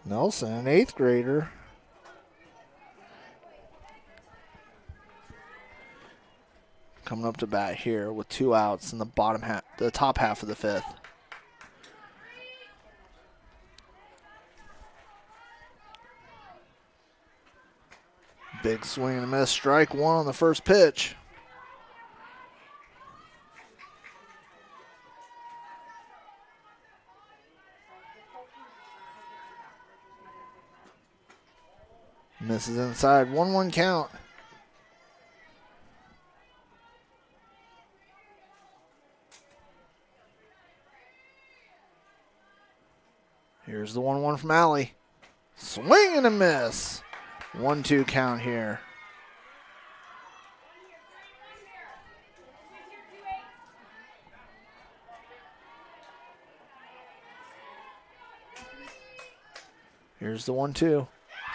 Nelson, an 8th grader. Coming up to bat here with 2 outs in the bottom half, the top half of the 5th. Big swing and a miss. Strike 1 on the first pitch. Misses inside. 1-1 count. Here's the 1-1 from Allie. Swing and a miss. 1-2 count here. Here's the 1-2.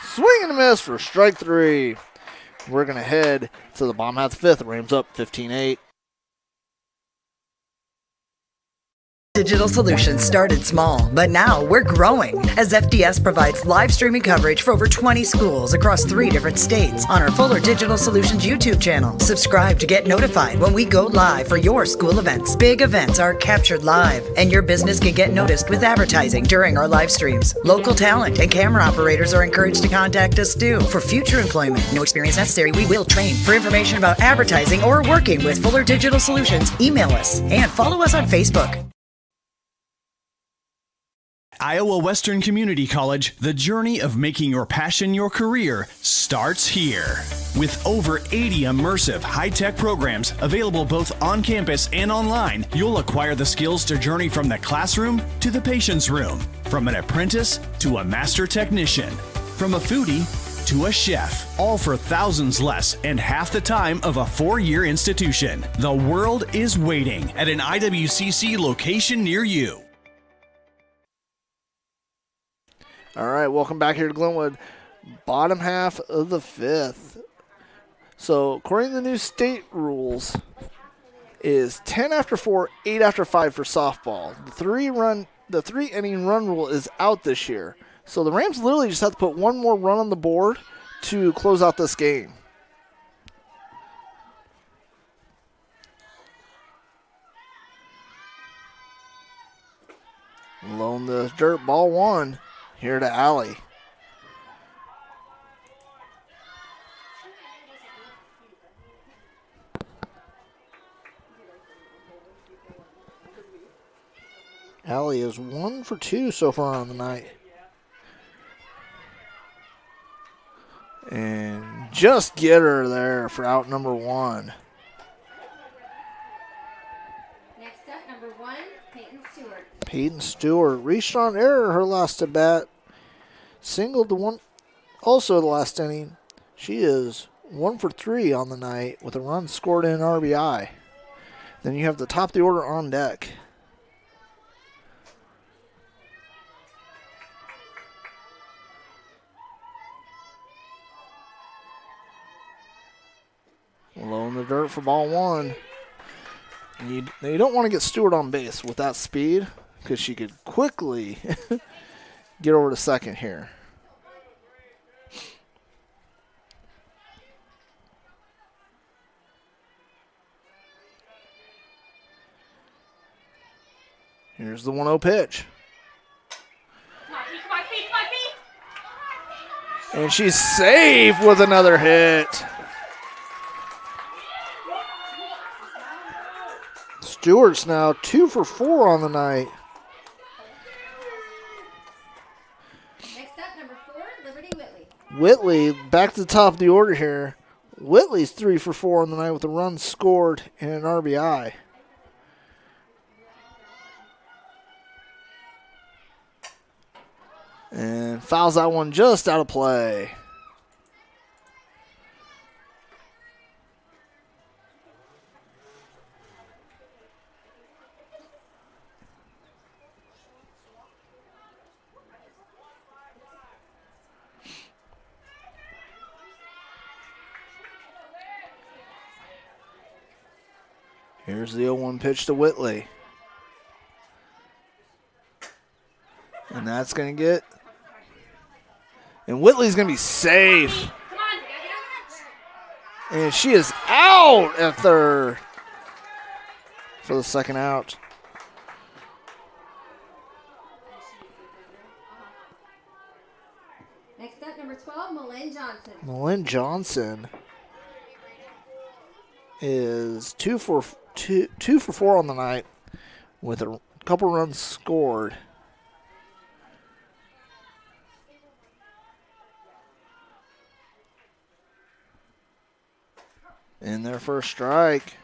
Swing and a miss for strike 3. We're going to head to the bottom half of the fifth. Rams up 15-8. Digital Solutions started small, but now we're growing as FDS provides live streaming coverage for over 20 schools across 3 different states on our Fuller Digital Solutions YouTube channel. Subscribe to get notified when we go live for your school events. Big events are captured live, and your business can get noticed with advertising during our live streams. Local talent and camera operators are encouraged to contact us too. For future employment, no experience necessary, we will train. For information about advertising or working with Fuller Digital Solutions, email us and follow us on Facebook. Iowa Western Community College, the journey of making your passion your career starts here. With over 80 immersive, high-tech programs available both on campus and online, you'll acquire the skills to journey from the classroom to the patient's room, from an apprentice to a master technician, from a foodie to a chef, all for thousands less and half the time of a 4-year institution. The world is waiting at an IWCC location near you. All right, welcome back here to Glenwood. Bottom half of the fifth. So, according to the new state rules, is 10 after 4, 8 after 5 for softball. The 3-inning run rule is out this year. So the Rams literally just have to put one more run on the board to close out this game. Low in the dirt, ball 1. Here to Allie. Allie is 1 for 2 so far on the night. And just get her there for out number 1. Next up, number 1, Peyton Stewart. Peyton Stewart reached on error her last at bat. Singled the one, also the last inning. She is 1 for 3 on the night with a run scored in an RBI. Then you have the top of the order on deck. Low in the dirt for ball 1. You don't want to get Stewart on base with that speed because she could quickly get over to second here. Here's the 1-0 pitch. And she's safe with another hit. Stewart's now 2 for 4 on the night. Next up, number 4, Liberty Whitley. Whitley back to the top of the order here. Whitley's 3 for 4 on the night with a run scored and an RBI. And fouls that one just out of play. Here's the 0-1 pitch to Whitley. And that's going to get... And Whitley's going to be safe. And she is out at third for the second out. Next up, number 12, Malin Johnson. Malin Johnson is 2 for 4 on the night with a couple runs scored. in their first strike.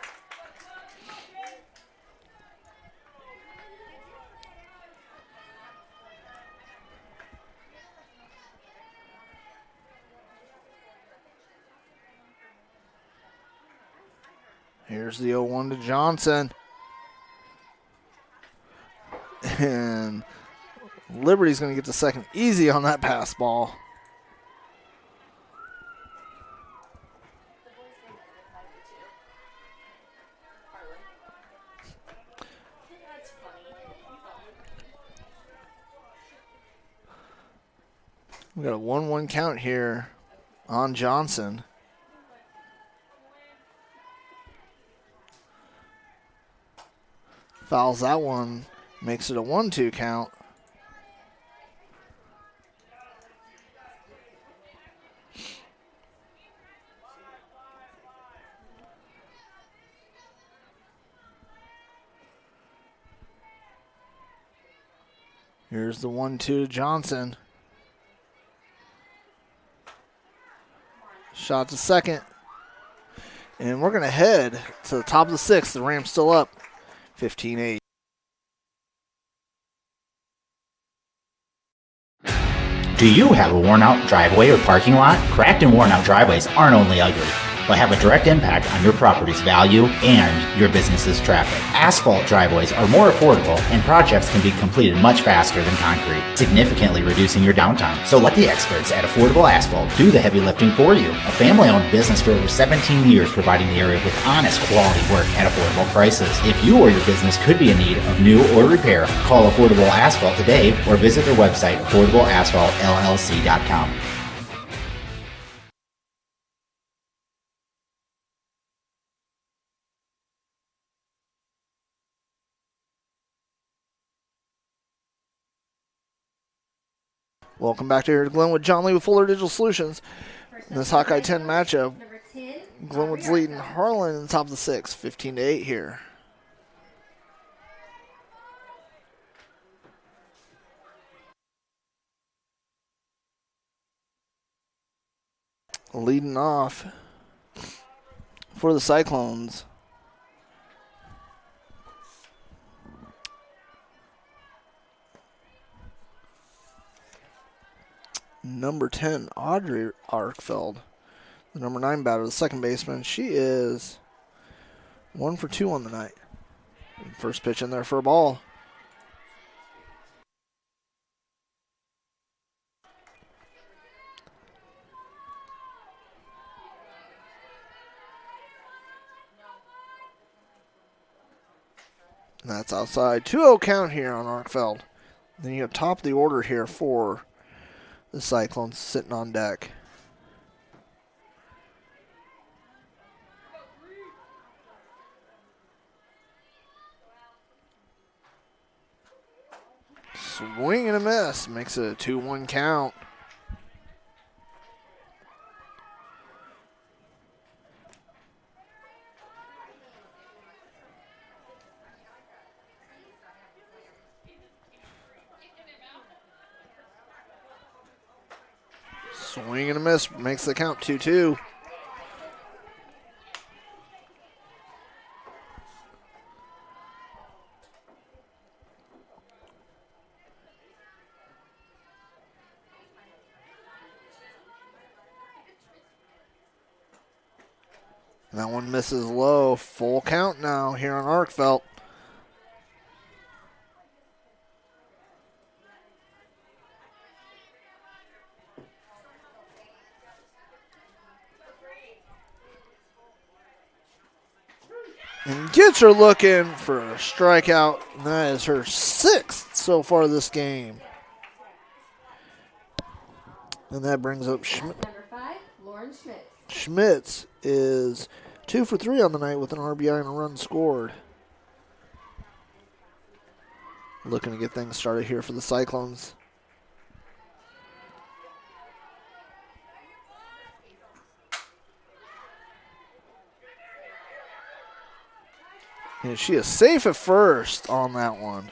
Here's the 0-1 to Johnson. And Liberty's going to get the second easy on that pass ball. We got a 1-1 count here on Johnson. Fouls that one, makes it a 1-2 count. Here's the 1-2 to Johnson. Shot to second. And we're going to head to the top of the sixth. The Rams still up 15-8. Do you have a worn-out driveway or parking lot? Cracked and worn-out driveways aren't only ugly, but have a direct impact on your property's value and your business's traffic. Asphalt driveways are more affordable, and projects can be completed much faster than concrete, significantly reducing your downtime. So let the experts at Affordable Asphalt do the heavy lifting for you. A family-owned business for over 17 years, providing the area with honest quality work at affordable prices. If you or your business could be in need of new or repair, call Affordable Asphalt today or visit their website, affordableasphaltllc.com. Welcome back to here to Glenwood. John Lee with Fuller Digital Solutions. In this Hawkeye 10 matchup, Glenwood's leading Harlan in the top of the sixth, 15-8 here. Leading off for the Cyclones, number 10, Audrey Arkfeld, the number 9 batter, the second baseman. She is 1 for 2 on the night. First pitch in there for a ball. And that's outside. 2-0 count here on Arkfeld. Then you have top of the order here for the Cyclones sitting on deck. Swing and a miss. Makes it a 2-1 count. Swing and a miss makes the count 2-2. That one misses low. Full count now here on Arkfeld. And gets her looking for a strikeout. And that is her 6th so far this game. And that brings up Schmidt. Number 5, Lauren Schmitz. Schmitz is 2 for 3 on the night with an RBI and a run scored. Looking to get things started here for the Cyclones. And she is safe at first on that one.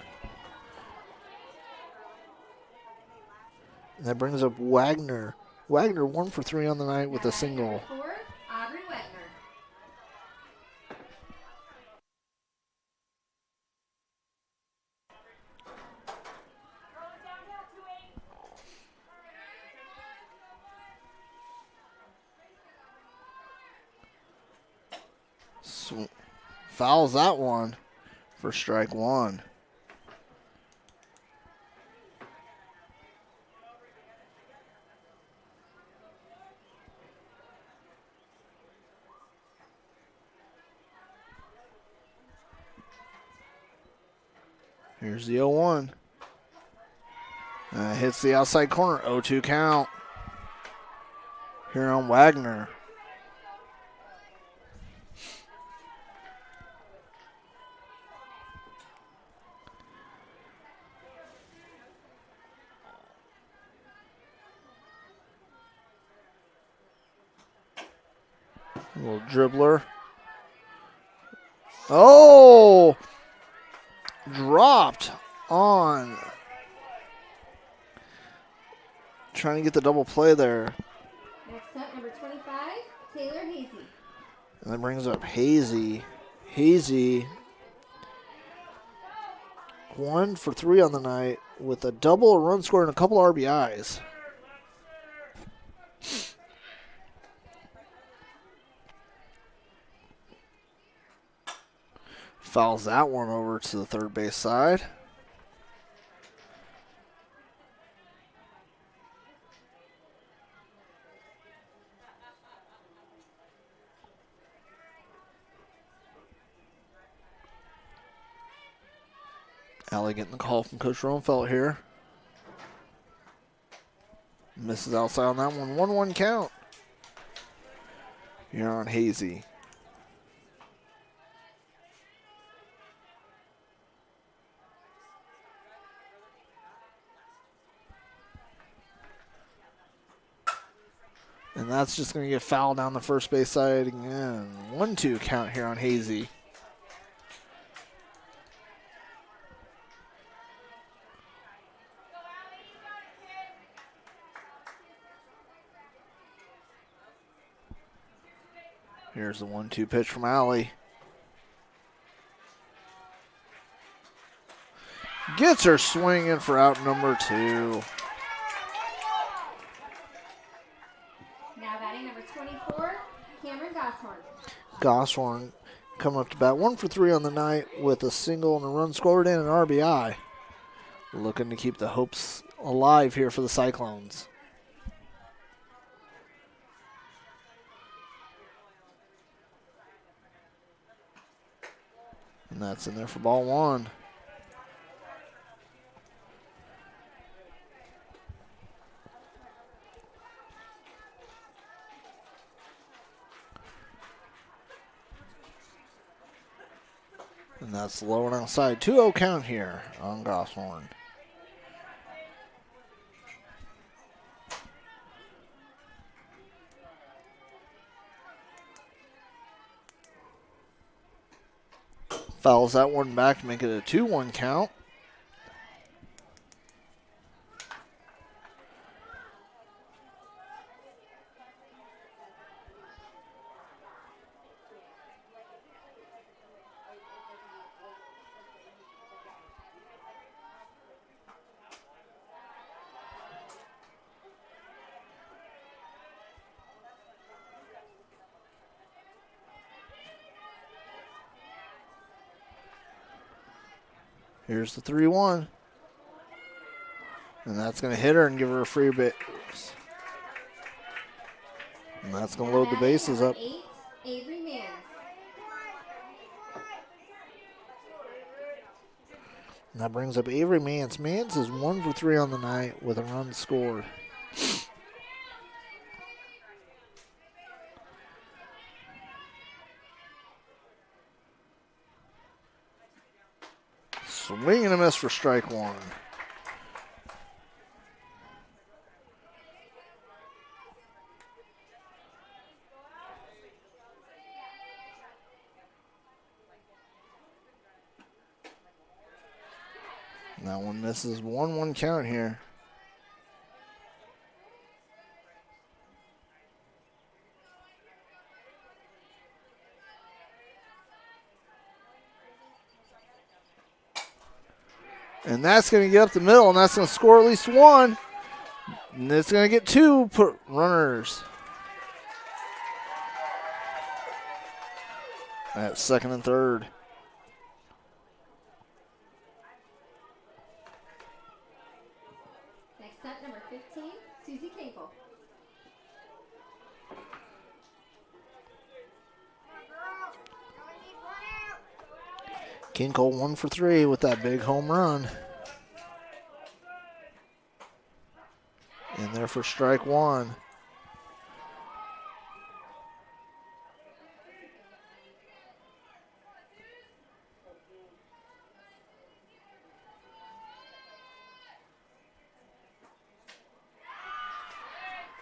And that brings up Wagner. Wagner 1 for 3 on the night with a single. Aubrey Wagner. Fouls that one for strike one. Here's the 0-1. Hits the outside corner. 0-2 count. Here on Wagner. A little dribbler. Oh! Dropped on. Trying to get the double play there. Next up, number 25, Taylor Hazy. And that brings up Hazy. Hazy, 1 for 3 on the night with a double, a run score, and a couple RBIs. Fouls that one over to the third base side. Allie getting the call from Coach Roenfeld here. Misses outside on that one. 1-1 count. Here on Hazy. And that's just going to get fouled down the first base side again. 1-2 count here on Hazy. Here's the 1-2 pitch from Allie. Gets her swinging for out number 2. Now batting number 24, Cameron Gosshorn. Gosshorn coming up to bat 1 for 3 on the night with a single and a run scored and an RBI. Looking to keep the hopes alive here for the Cyclones. And that's in there for ball 1. And that's low and outside. 2-0 count here on Gosshorn. Fouls that one back to make it a 2-1 count. Here's the 3-1. And that's going to hit her and give her a free base. And that's going to load the bases up. 8, Avery Mans. And that brings up Avery Mans. Mans is 1 for 3 on the night with a run scored. Swing and a miss for strike 1. And that one misses. 1-1 count here. And that's going to get up the middle, and that's going to score at least 1. And it's going to get 2 runners. at second and third. Next up, number 15, Susie Kinkle. Kinkle 1 for 3 with that big home run. In there for strike one.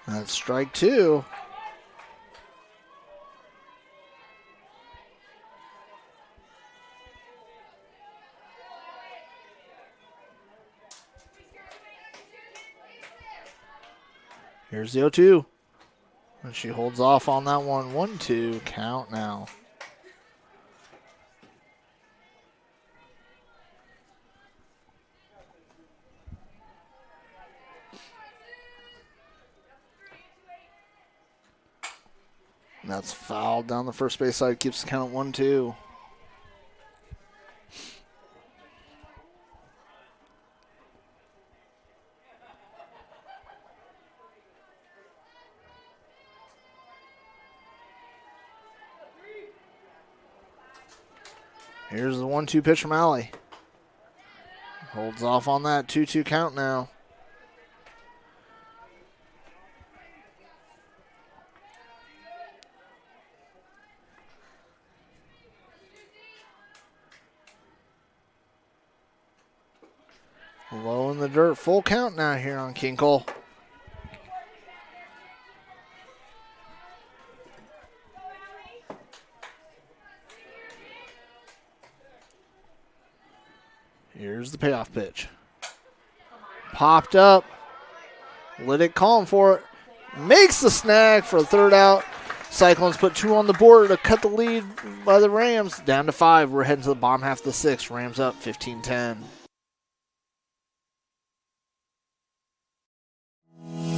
That's strike two. Here's the 0-2. And she holds off on that one. 1-2 count now. And that's fouled down the first base side. Keeps the count at 1-2. Here's the 1-2 pitch from Allie. Holds off on that 2-2 count now. Low in the dirt, full count now here on Kinkle. Here's the payoff pitch. Popped up. Liddick calling for it. Makes the snag for the third out. Cyclones put 2 on the board to cut the lead by the Rams. Down to 5. We're heading to the bottom half of the 6th. Rams up 15-10.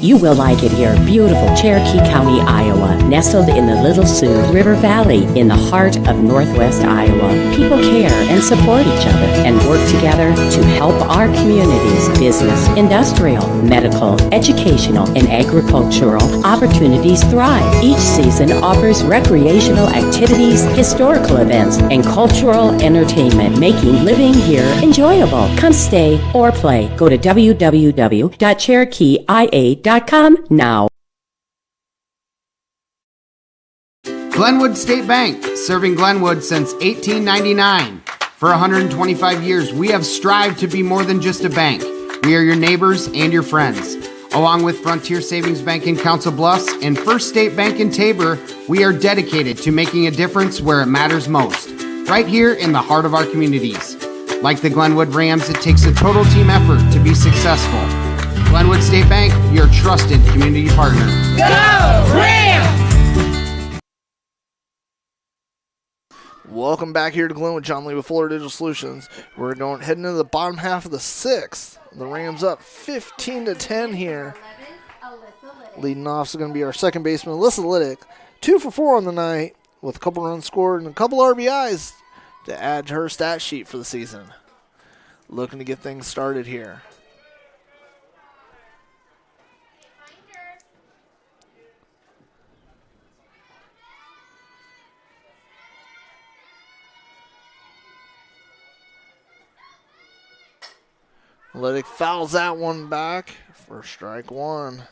You will like it here. Beautiful Cherokee County, Iowa, nestled in the Little Sioux River Valley in the heart of Northwest Iowa. People care and support each other and work together to help our communities. Business, industrial, medical, educational, and agricultural opportunities thrive. Each season offers recreational activities, historical events, and cultural entertainment, making living here enjoyable. Come stay or play. Go to www.cherokeeia.com now. Glenwood State Bank, serving Glenwood since 1899. For 125 years, we have strived to be more than just a bank. We are your neighbors and your friends. Along with Frontier Savings Bank in Council Bluffs and First State Bank in Tabor, we are dedicated to making a difference where it matters most, right here in the heart of our communities. Like the Glenwood Rams, it takes a total team effort to be successful. Glenwood State Bank, your trusted community partner. Go Rams! Welcome back here to Glenwood. John Lee with Fuller Digital Solutions. We're heading into the bottom half of the 6th. The Rams up 15-10 here. Leading off is going to be our second baseman, Alyssa Liddick. 2 for 4 on the night with a couple runs scored and a couple RBIs to add to her stat sheet for the season. Looking to get things started here. Liddick fouls that one back for strike one.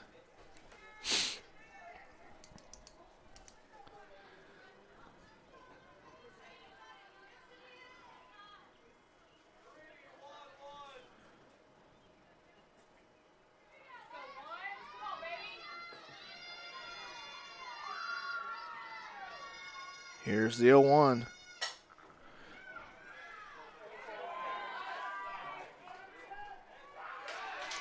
Here's the 0-1.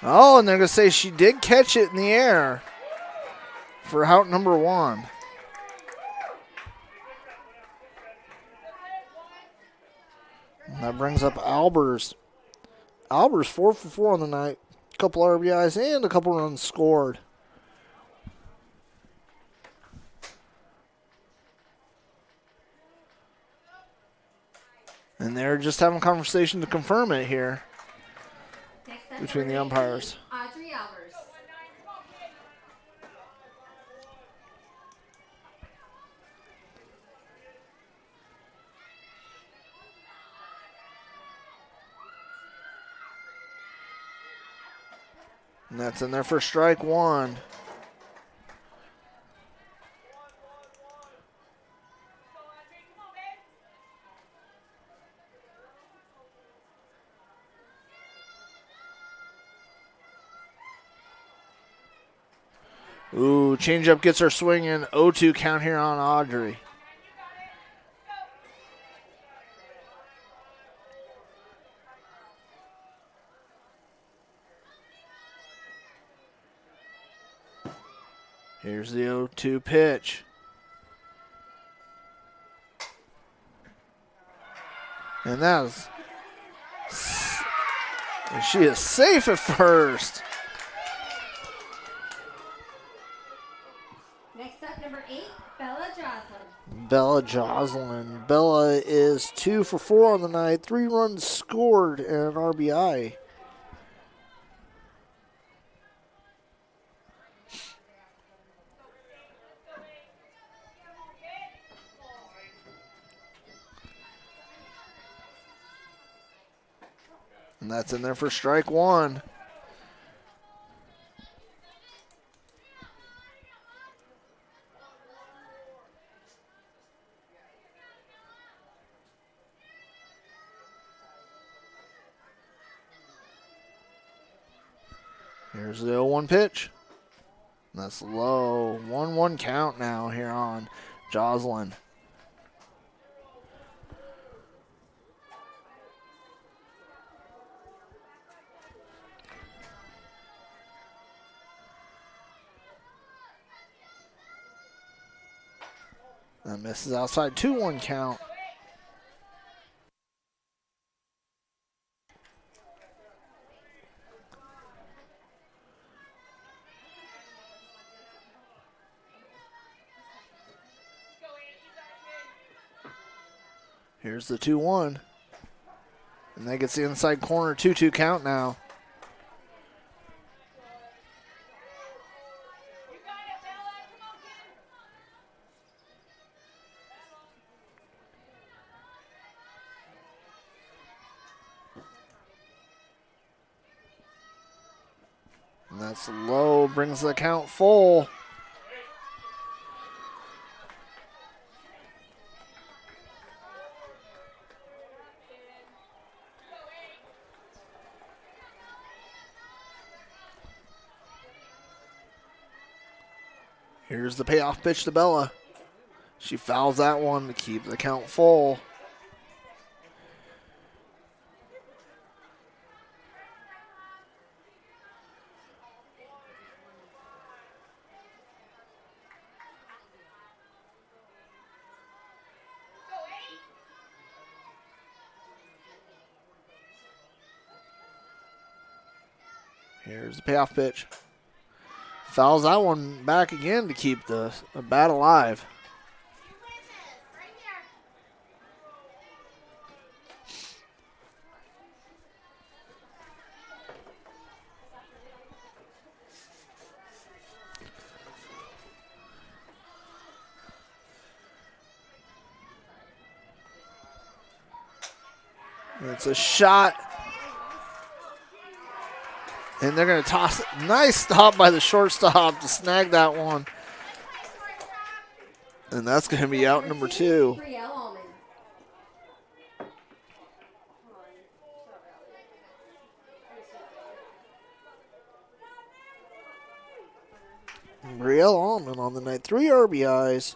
Oh, and they're going to say she did catch it in the air for out number 1. And that brings up Albers. Albers 4 for 4 on the night. A couple RBIs and a couple runs scored. And they're just having a conversation to confirm it here between the umpires. Audrey Albers. And that's in there for strike one. Ooh, changeup gets her swinging. 0-2 count here on Audrey. Here's the 0-2 pitch. And that is... And she is safe at first. Next up, number 8, Bella Joslin. Bella Joslin. Bella is 2 for 4 on the night. 3 runs scored and an RBI. And that's in there for strike one. Here's the 0-1 pitch. That's low. 1-1 count now here on Joslin. That misses outside. 2-1 count. Here's the 2-1. And that gets the inside corner. 2-2 count now. And that's low, brings the count full. Here's the payoff pitch to Bella. She fouls that one to keep the count full. Here's the payoff pitch. Fouls that one back again to keep the bat alive. It's a shot. And they're going to toss it. Nice stop by the shortstop to snag that one. And that's going to be out number 2. Brielle Allman on the night. 3 RBIs.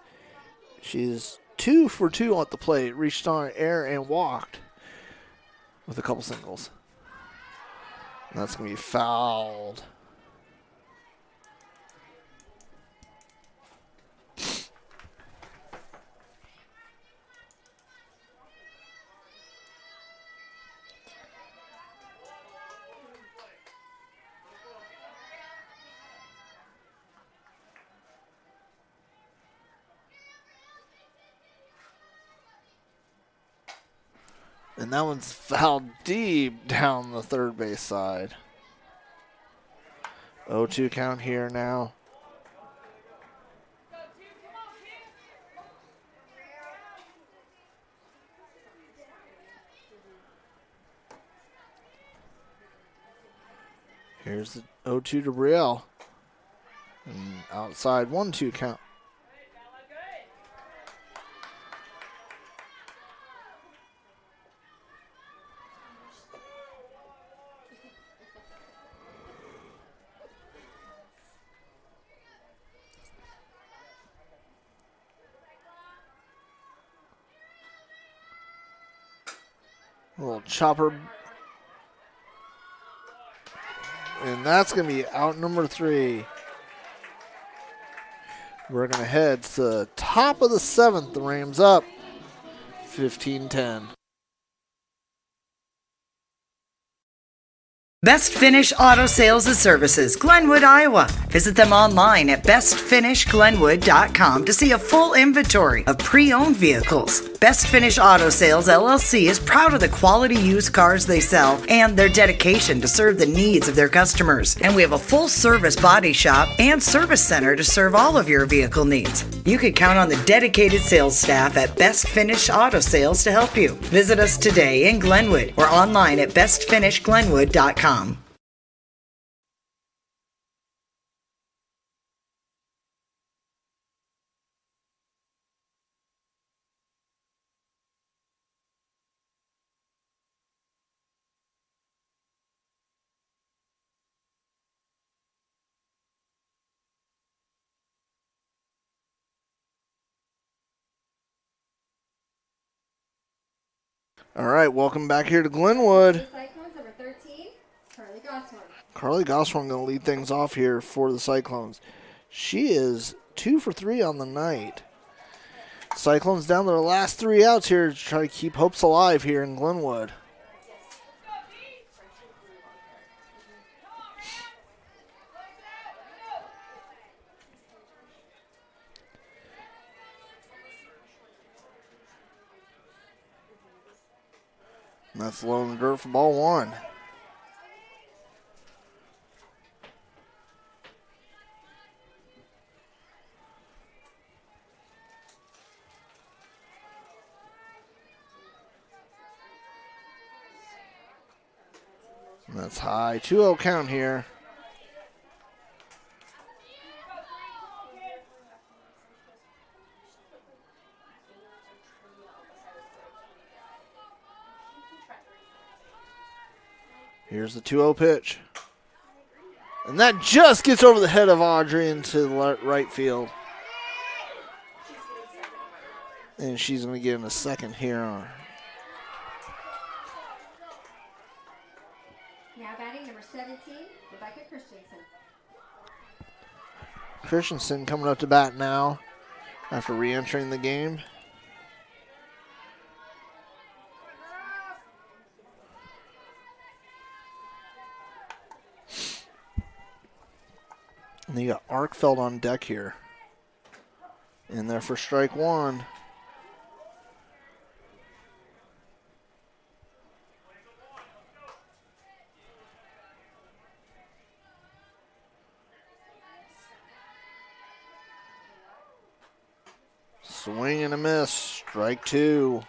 She's 2 for 2 at the plate. Reached on air and walked with a couple singles. That's going to be fouled. And that one's fouled deep down the third base side. 0-2 count here now. Here's the 0-2 to Brielle. And outside 1-2 count. A little chopper. And that's going to be out number 3. We're going to head to the top of the 7th. The Rams up 15-10. Best Finish Auto Sales and Services, Glenwood, Iowa. Visit them online at bestfinishglenwood.com to see a full inventory of pre-owned vehicles. Best Finish Auto Sales LLC is proud of the quality used cars they sell and their dedication to serve the needs of their customers. And we have a full-service body shop and service center to serve all of your vehicle needs. You can count on the dedicated sales staff at Best Finish Auto Sales to help you. Visit us today in Glenwood or online at bestfinishglenwood.com. All right, welcome back here to Glenwood. Cyclones number 13, Carly Gosworth. Carly Gosworth going to lead things off here for the Cyclones. She is 2 for 3 on the night. Cyclones down to their last 3 outs here to try to keep hopes alive here in Glenwood. And that's low in the dirt for ball 1. And that's high. 2-0 count here. Here's the 2-0 pitch. And that just gets over the head of Audrey into the right field. And she's going to get in a second here. Now batting number 17, Rebecca Christensen. Christensen coming up to bat now after re-entering the game. And you got Arkfeld on deck here. In there for strike 1. Swing and a miss. Strike 2.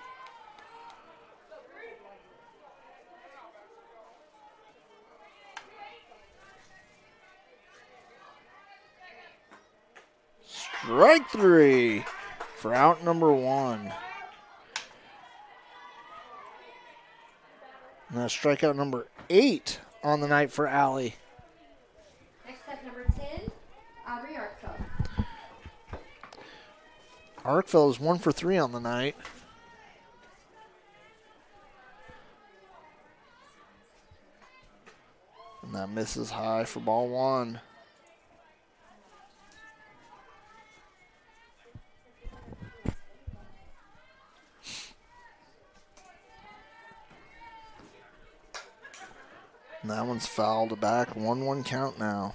Strike 3 for out number 1. And that's strikeout number 8 on the night for Allie. Next up, number 10, Aubrey Arkfeld. Arkfeld is 1 for 3 on the night. And that misses high for ball 1. And that one's fouled back. 1-1 count now.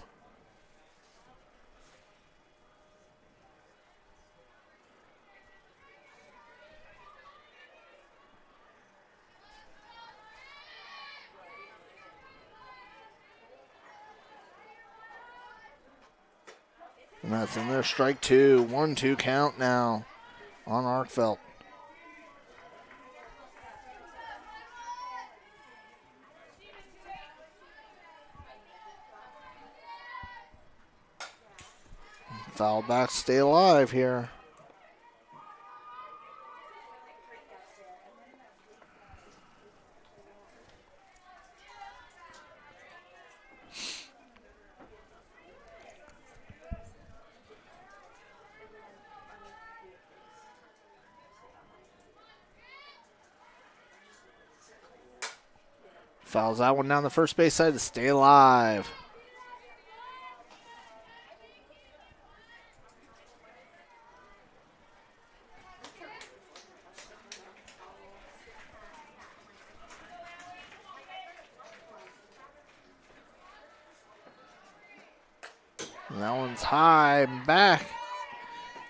And that's in there. Strike two. 1-2 count now on Arkfeld. Foul back, stay alive here. Fouls that one down the first base side to stay alive. And that one's high and back.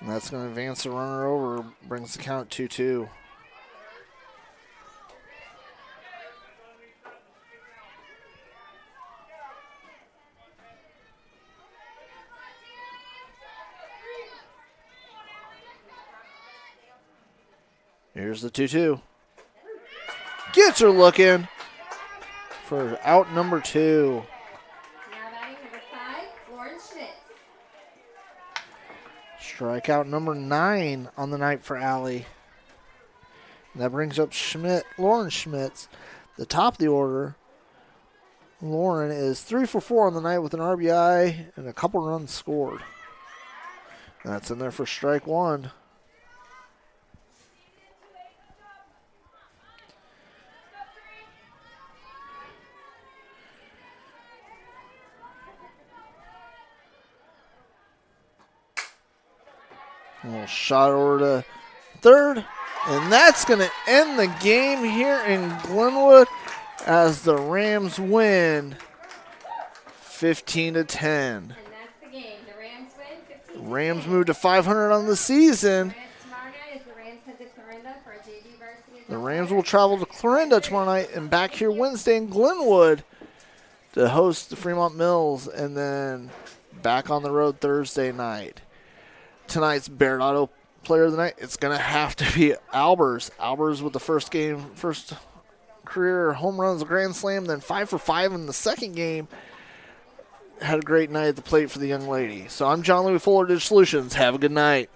And that's going to advance the runner over, brings the count 2-2. Here's the 2-2. Gets her looking for out number 2. Now batting number 5, Lauren Schmitz. Strikeout number 9 on the night for Allie. That brings up Lauren Schmitz, the top of the order. Lauren is 3 for 4 on the night with an RBI and a couple runs scored. That's in there for strike 1. A little shot over to third. And that's going to end the game here in Glenwood as the Rams win 15-10. And that's the game. The Rams win 15-10. Rams move to 500 on the season. Tomorrow night as the Rams head to Clarinda for a JV varsity. The Rams will travel to Clarinda tomorrow night and back here Wednesday in Glenwood to host the Fremont Mills, and then back on the road Thursday night. Tonight's Barrett Auto Player of the Night, it's going to have to be Albers. Albers with the first career home runs, grand slam, then 5 for 5 in the second game. Had a great night at the plate for the young lady. So I'm John Lee with Fuller Digital Solutions. Have a good night.